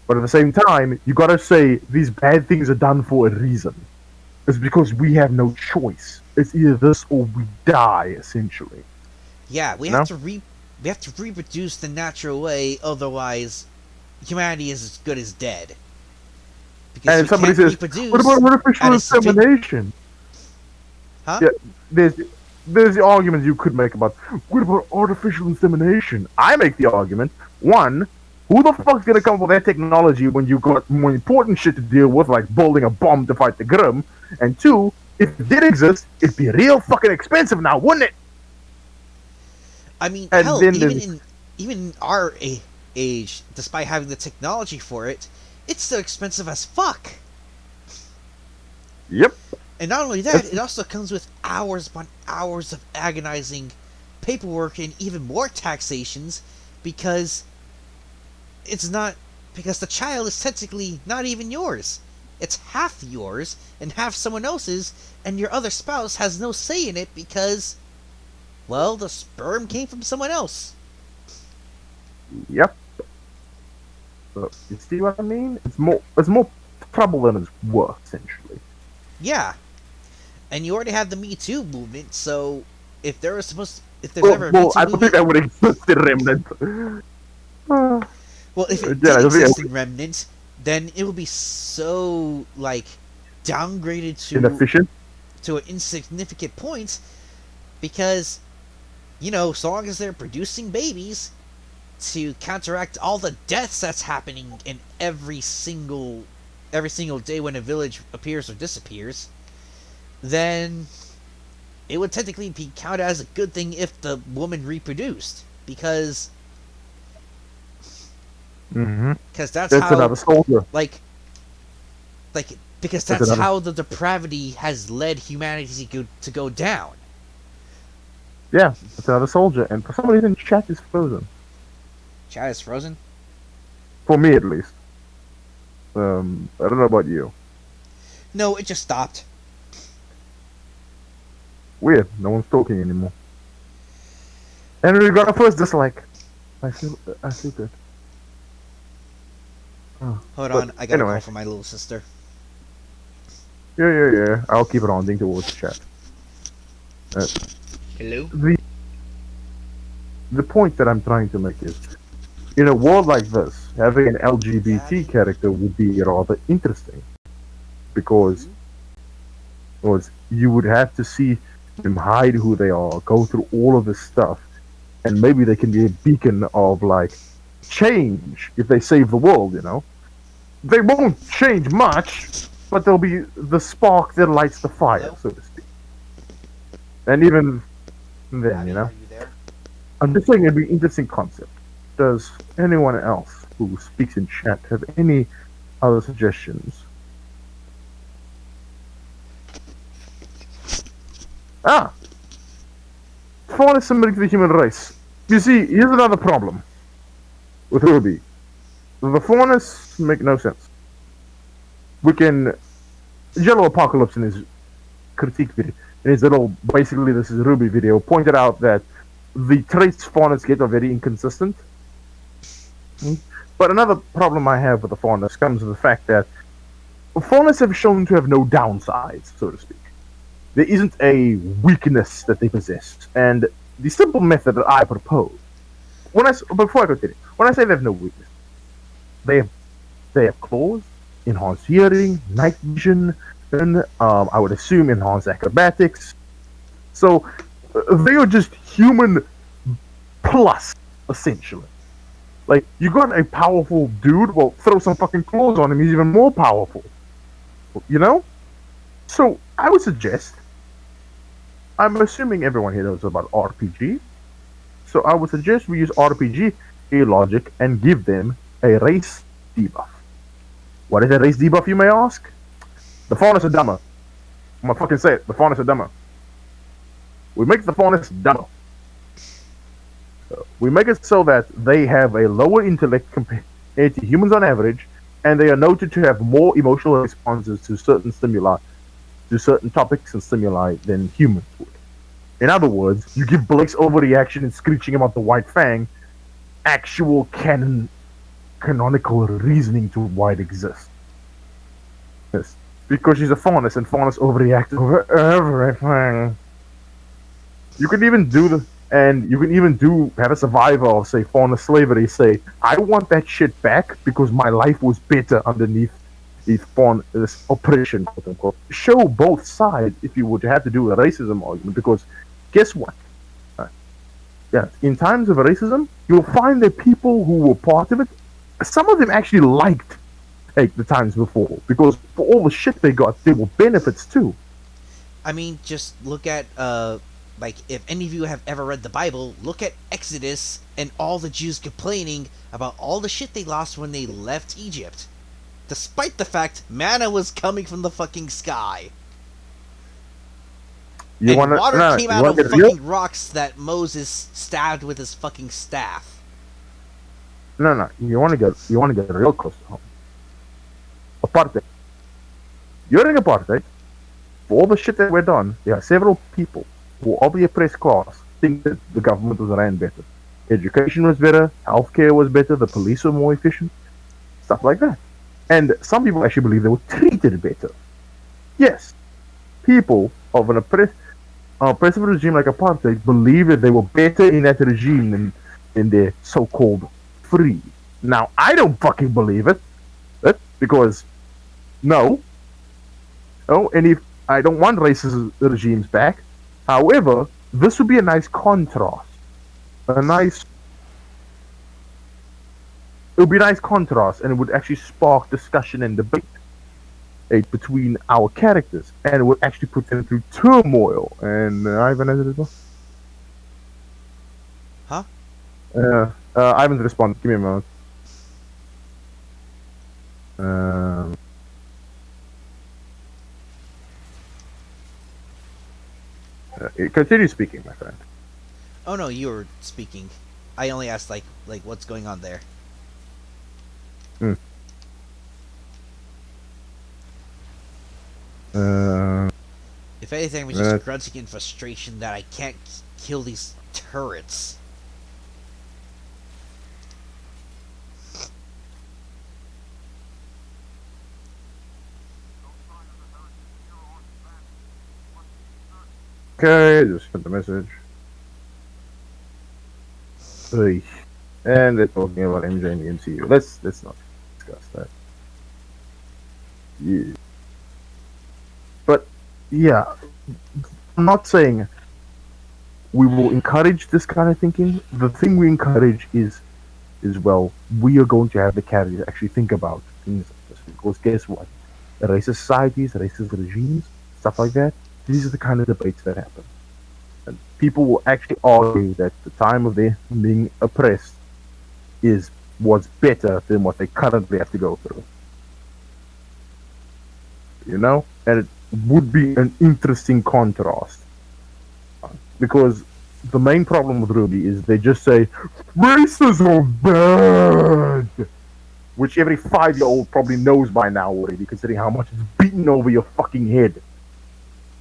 But at the same time, you gotta say these bad things are done for a reason. It's because we have no choice. It's either this or we die, essentially. Yeah, we have to reproduce the natural way, otherwise humanity is as good as dead. Because And somebody says, what about artificial insemination? Huh? Yeah, there's the argument you could make about, what about artificial insemination? I make the argument, one, who the fuck's gonna come up with that technology when you got more important shit to deal with, like building a bomb to fight the Grimm? And two, if it did exist, it'd be real fucking expensive now, wouldn't it? I mean, And hell, then even in our age, despite having the technology for it, it's still expensive as fuck. Yep. And not only that, it also comes with hours upon hours of agonizing paperwork and even more taxations because the child is technically not even yours. It's half yours and half someone else's, and your other spouse has no say in it because, well, the sperm came from someone else. Yep. So, you see what I mean? It's more trouble than it's worth, essentially. Yeah. And you already have the Me Too movement, so if there was if there's Well, ever a Me Too I don't think that would exist in Remnant. Well, if it Yeah, did I think exist in Remnant, then it would be so, like, downgraded Inefficient? to an insignificant point, because, you know, so long as they're producing babies to counteract all the deaths that's happening in every single day when a village appears or disappears, then it would technically be counted as a good thing if the woman reproduced, because that's how another soldier. Because that's how the depravity has led humanity to go down. Yeah, that's another soldier, and for some reason, chat is frozen. Chat is frozen? For me, at least. I don't know about you. No, it just stopped. Weird. No one's talking anymore. And we got our first dislike. I feel good. Oh, Hold on, I got a anyway. call from my little sister. Yeah. I'll keep it on towards chat. Hello? The point that I'm trying to make is, in a world like this, having an LGBT character would be rather interesting. Because you would have to see them hide who they are, go through all of this stuff, and maybe they can be a beacon of, like, change if they save the world, you know? They won't change much, but they'll be the spark that lights the fire, so to speak. And even then, you know? Are you there? I'm just saying it'd be an interesting concept. Does anyone else who speaks in chat have any other suggestions? Fawn is similar to the human race. You see, here's another problem with RWBY. The Faunus make no sense. We can Jello Apocalypse in his critique video, in his little basically this is RWBY video, pointed out that the traits Faunus get are very inconsistent. But another problem I have with the Faunus comes to the fact that Faunus have shown to have no downsides, so to speak. There isn't a weakness that they possess, and the simple method that I propose, before I continue, when I say they have no weakness, they have claws, enhanced hearing, night vision, and I would assume enhanced acrobatics. So they are just human plus, essentially. Like, you got a powerful dude, well, throw some fucking claws on him, he's even more powerful. You know? So, I would suggest, I'm assuming everyone here knows about RPG, so I would suggest we use RPG logic and give them a race debuff. What is a race debuff, you may ask? The Faunus are dumber. I'm gonna fucking say it, the Faunus are dumber. We make the Faunus dumber. We make it so that they have a lower intellect compared to humans on average, and they are noted to have more emotional responses to certain stimuli, to certain topics and stimuli than humans would. In other words, you give Blake's overreaction and screeching about the White Fang actual canonical reasoning to why it exists. Yes. Because she's a Faunus, and Faunus overreacts over everything. You can even have a survivor of, say, Faunus slavery say, I want that shit back because my life was better underneath this oppression, quote unquote. Show both sides if you would have to do a racism argument, because guess what? In times of racism, you'll find that people who were part of it, some of them actually liked the times before, because for all the shit they got, there were benefits too. I mean, just look at, like, if any of you have ever read the Bible, look at Exodus and all the Jews complaining about all the shit they lost when they left Egypt. Despite the fact manna was coming from the fucking sky. Water came out of fucking rocks that Moses stabbed with his fucking staff. No. You want to get real close to home. Apartheid. During apartheid, for all the shit that went on, there are several people who of the oppressed class think that the government was ran better. Education was better, healthcare was better, the police were more efficient, stuff like that. And some people actually believe they were treated better. Yes, people of an oppressive regime like apartheid believe that they were better in that regime than their so-called free. Now, I don't fucking believe it, because no, and if I don't want racist regimes back. However, this would be a nice contrast. It would be a nice contrast, and it would actually spark discussion and debate between our characters, and it would actually put them through turmoil. And Ivan has it as well. Huh? Ivan's respond. Give me a moment. Continue speaking, my friend. Oh no, you were speaking. I only asked like what's going on there. If anything, we're just grunting in frustration that I can't kill these turrets. Okay, just sent the message. And they're talking about MJ and the MCU. Let's not discuss that. Yeah. But yeah, I'm not saying we will encourage this kind of thinking. The thing we encourage is well, we are going to have the characters actually think about things like this. Because guess what? Racist societies, racist regimes, stuff like that, these are the kind of debates that happen. And people will actually argue that the time of them being oppressed was better than what they currently have to go through. You know? And it would be an interesting contrast. Because the main problem with RWBY is they just say racism bad, which every 5-year-old probably knows by now already, considering how much it's beaten over your fucking head.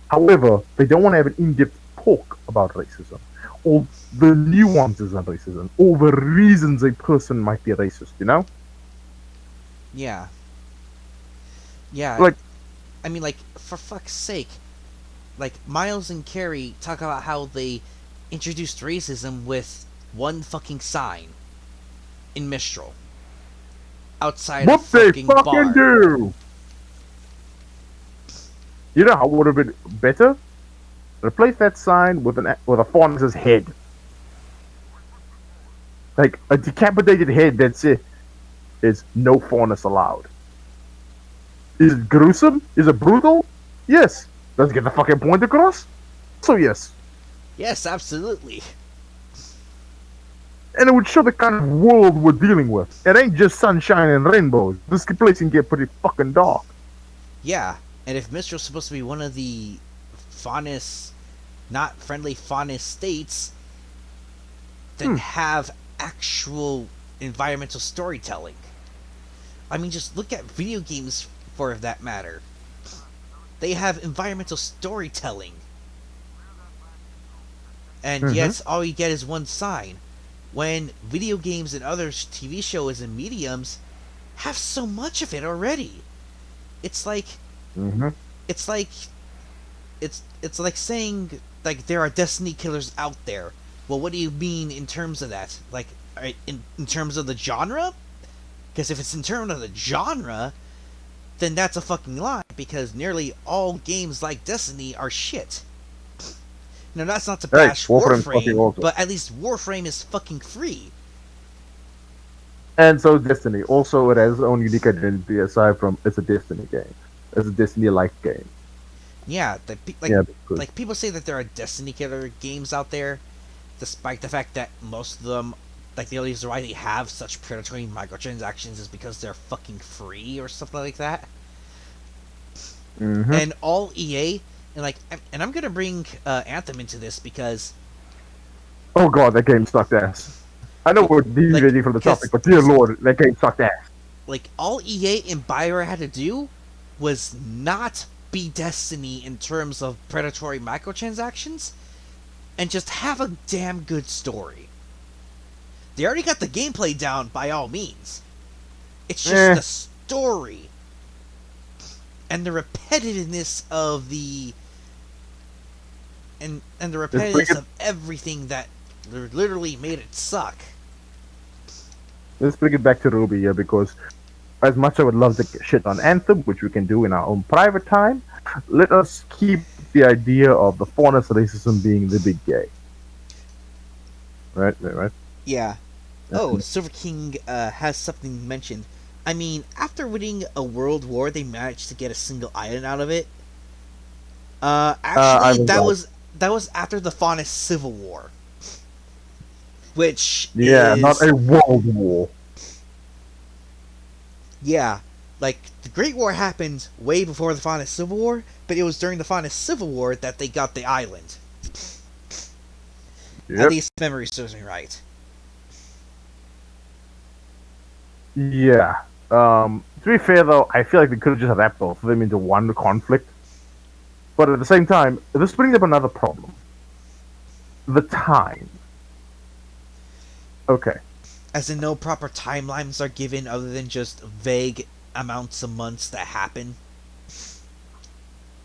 However, they don't want to have an in-depth talk about racism, or the nuances of racism, or the reasons a person might be racist, you know? Yeah. Yeah. Like, I mean, like, for fuck's sake, like, Miles and Carrie talk about how they introduced racism with one fucking sign in Mistral. Outside what a they fucking fucking bar. do? You know how would have been better? Replace that sign with a fawn's head. Like, a decapitated head that says no fawness allowed. Is it gruesome? Is it brutal? Yes. Does it get the fucking point across? So yes. Yes, absolutely. And it would show the kind of world we're dealing with. It ain't just sunshine and rainbows. This place can get pretty fucking dark. Yeah, and if Mistral's supposed to be one of the faunest, not friendly faunest states, then have actual environmental storytelling. I mean, just look at video games for that matter. They have environmental storytelling. And yes, all you get is one sign. When video games and other TV shows and mediums have so much of it already. It's like it's like saying like there are Destiny killers out there. Well, what do you mean in terms of that? Like in terms of the genre? Because if it's in terms of the genre, then that's a fucking lie, because nearly all games like Destiny are shit. Now, that's not to bash Warframe, but at least Warframe is fucking free. And so Destiny. Also, it has its own unique identity aside from it's a Destiny game. It's a Destiny-like game. Yeah, like people say that there are Destiny killer games out there, despite the fact that most of them, like the only reason why they have such predatory microtransactions is because they're fucking free or something like that. And all EA, and I'm gonna bring Anthem into this because, oh god, that game sucked ass. I know we're deviating from the topic, but dear lord, that game sucked ass. Like, all EA and BioWare had to do was not be Destiny in terms of predatory microtransactions, and just have a damn good story. They already got the gameplay down by all means. It's just the story and the repetitiveness of the and the repetitiveness of everything that literally made it suck. Let's bring it back to RWBY here, because as much as I would love to shit on Anthem, which we can do in our own private time, let us keep the idea of the faunus racism being the big gay. Right? Yeah. Oh, Silver King has something mentioned. I mean, after winning a world war, they managed to get a single island out of it. Actually, that was after the Faunus Civil War, which is... not a world war. Yeah, like the Great War happened way before the Faunus Civil War, but it was during the Faunus Civil War that they got the island. At least memory serves me right. Yeah. To be fair, though, I feel like they could have just wrapped both of them into one conflict. But at the same time, this brings up another problem. The time. Okay. As in, no proper timelines are given other than just vague amounts of months that happen.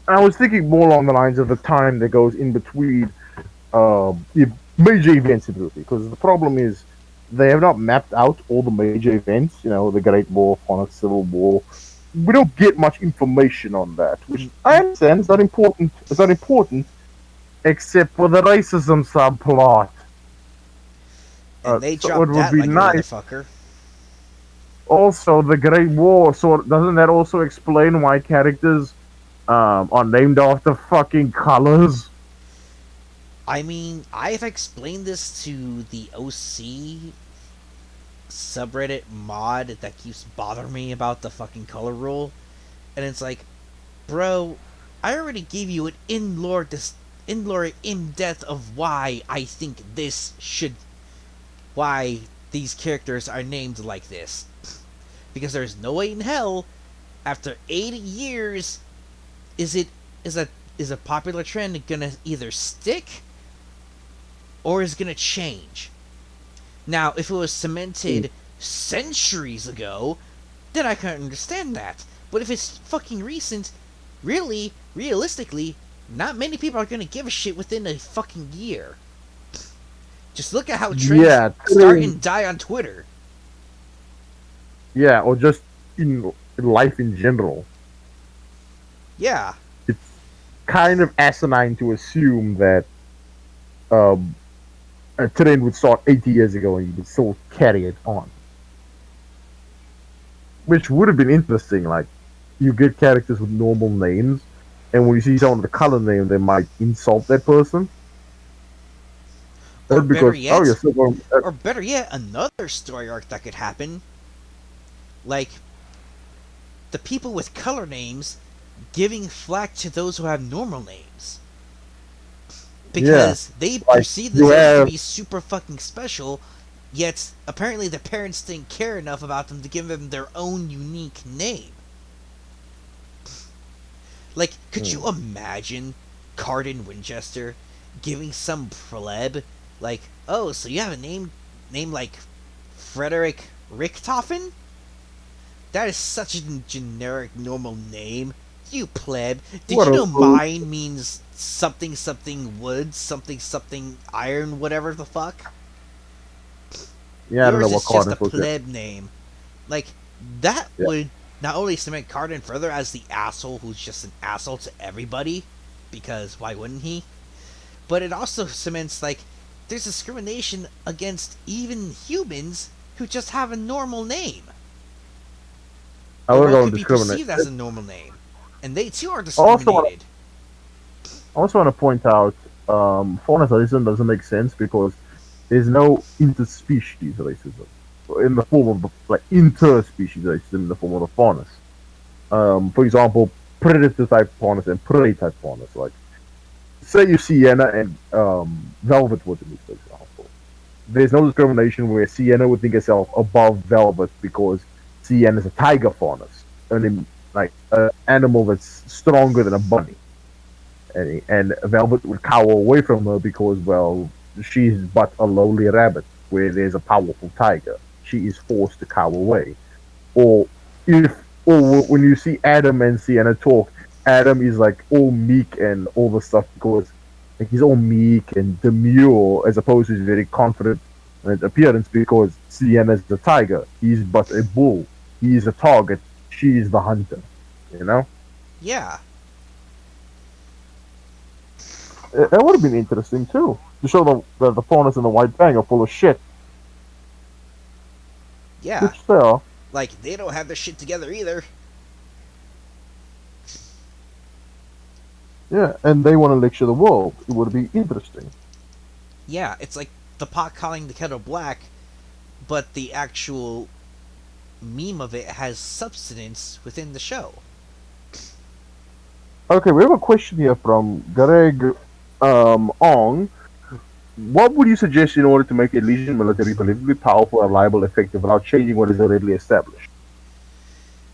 I was thinking more along the lines of the time that goes in between the major events in RWBY, because the problem is they have not mapped out all the major events, the Great War, Faunus Civil War. We don't get much information on that, which I understand is not important. It's not important, except for the racism subplot. And they dropped that like a motherfucker. Also, the Great War, doesn't that also explain why characters are named after fucking colors? I mean, I've explained this to the OC subreddit mod that keeps bothering me about the fucking color rule, and it's like, bro, I already gave you an in-lore in depth of why I think why these characters are named like this. Because there's no way in hell, after 80 years, is a popular trend gonna either stick or is gonna change. Now, if it was cemented centuries ago, then I can understand that. But if it's fucking recent, realistically, not many people are gonna give a shit within a fucking year. Just look at how trends start and die on Twitter. Yeah, or just in life in general. Yeah. It's kind of asinine to assume that a trend would start 80 years ago and you would still carry it on. Which would have been interesting, like, you get characters with normal names, and when you see someone with a color name, they might insult that person. Or Because, better yet, another story arc that could happen. Like, the people with color names giving flack to those who have normal names. Because they perceive themselves to be super fucking special, yet apparently the parents didn't care enough about them to give them their own unique name. Like, could you imagine Cardin Winchester giving some pleb, like, oh, so you have a name like Frederick Richtofen? That is such a generic, normal name. You pleb. Did you know mine means something something wood, something something iron, whatever the fuck? Yeah, I don't know what Yours is just a Cardin pleb name. Like, that would not only cement Cardin further as the asshole who's just an asshole to everybody, because why wouldn't he? But it also cements, like, there's discrimination against even humans who just have a normal name. I would Or go could be perceived as a normal name. And they too are discriminated. I also want to point out, faunus racism doesn't make sense because there's no interspecies racism in the form of interspecies racism in the form of the faunus. For example, predator type faunus and prey type faunus. Like, say you Sienna and Velvet would, for example. There's no discrimination where Sienna would think herself above Velvet because Sienna is a tiger faunus, and like an animal that's stronger than a bunny. And Velvet would cower away from her because, well, she's but a lowly rabbit where there's a powerful tiger. She is forced to cower away. Or when you see Adam and Sienna talk, Adam is like all meek and all the stuff because like he's all meek and demure as opposed to he's very confident in his appearance because Sienna is the tiger. He's but a bull. He is a target. She is the hunter. You know? Yeah. That would have been interesting too, to show the faunus and the White Fang are full of shit. Yeah. Which fair. Like, they don't have their shit together either. Yeah, and they want to lecture the world. It would be interesting. Yeah, it's like the pot calling the kettle black, but the actual meme of it has substance within the show. Okay, we have a question here from Greg Ong. What would you suggest in order to make a Legion military politically powerful, reliable, effective, without changing what is already established?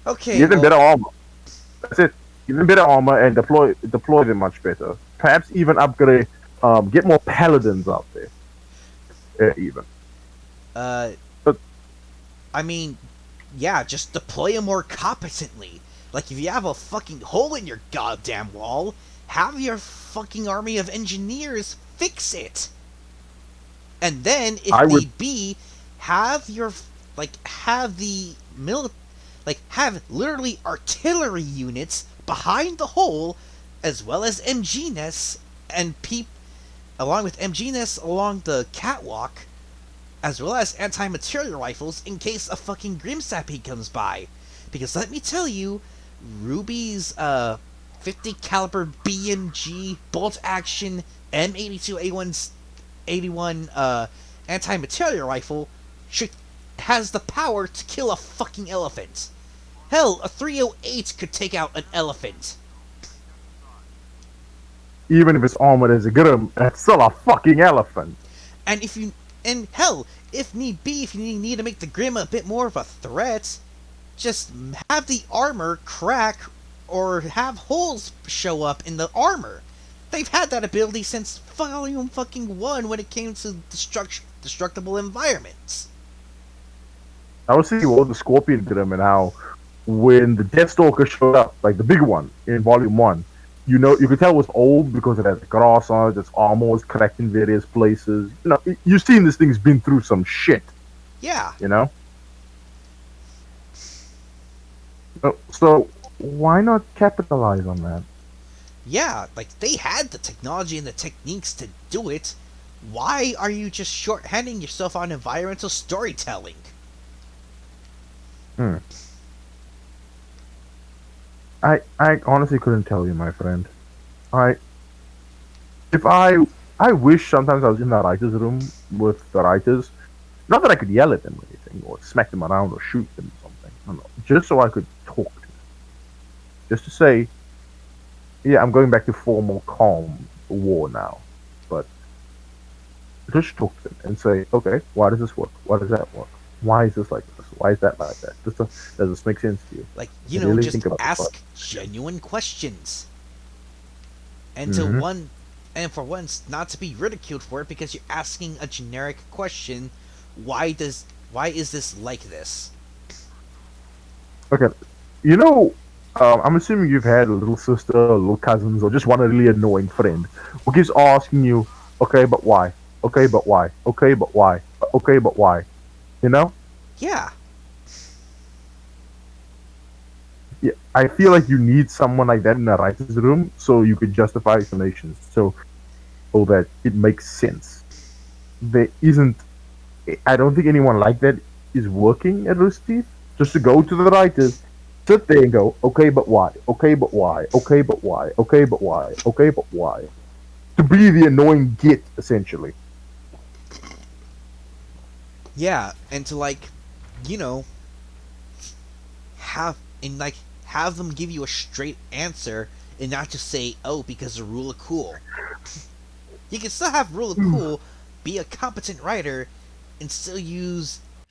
Okay, Give them better armor. That's it. Give them better armor and deploy them much better. Perhaps even upgrade, get more paladins out there. Even. I mean, yeah, just deploy them more competently. Like, if you have a fucking hole in your goddamn wall, have your fucking army of engineers fix it. And then, if need be, have literally artillery units behind the hole, as well as MG nests, and along with MG nests along the catwalk, as well as anti-material rifles in case a fucking Grimstampede comes by. Because let me tell you, RWBY's 50 caliber BMG bolt action M82A1 anti-material rifle has the power to kill a fucking elephant. Hell, a 308 could take out an elephant. even if it's armored as a Grim, it's still a fucking elephant. And hell, if need be, if you need to make the Grim a bit more of a threat, just have the armor crack or have holes show up in the armor. They've had that ability since Volume fucking 1 when it came to destructible environments. I was thinking about the Scorpion Grim and how when the Deathstalker showed up, like the big one in Volume 1, you could tell it was old because it had grass on it, its armor was cracked in various places. You've seen this thing's been through some shit. Yeah. So why not capitalize on that? Yeah, like, they had the technology and the techniques to do it. Why are you just shorthanding yourself on environmental storytelling? I honestly couldn't tell you, my friend. I wish sometimes I was in the writer's room with the writers. Not that I could yell at them or anything, or smack them around, or shoot them or something. No. Just so I could talk to them. Just to say, yeah, I'm going back to formal calm war now. But just talk to them and say, okay, why does this work? Why does that work? Why is this like this? Why is that like that? Does this make sense to you? Like, Really just think about ask the genuine questions. And for once, not to be ridiculed for it because you're asking a generic question. Why is this like this? Okay, I'm assuming you've had a little sister, or little cousins, or just one really annoying friend who keeps asking you, okay, but why? Okay, but why? Okay, but why? Okay, but why? Yeah. Yeah, I feel like you need someone like that in the writer's room so you could justify explanations, so that it makes sense. I don't think anyone like that is working at Rooster Teeth. Just to go to the writers, sit there and go, okay, but why? Okay, but why? Okay, but why? Okay, but why? Okay, but why? To be the annoying git, essentially. Yeah, and to have them give you a straight answer and not just say, oh, because of Rule of Cool. You can still have Rule of Cool, be a competent writer, and still use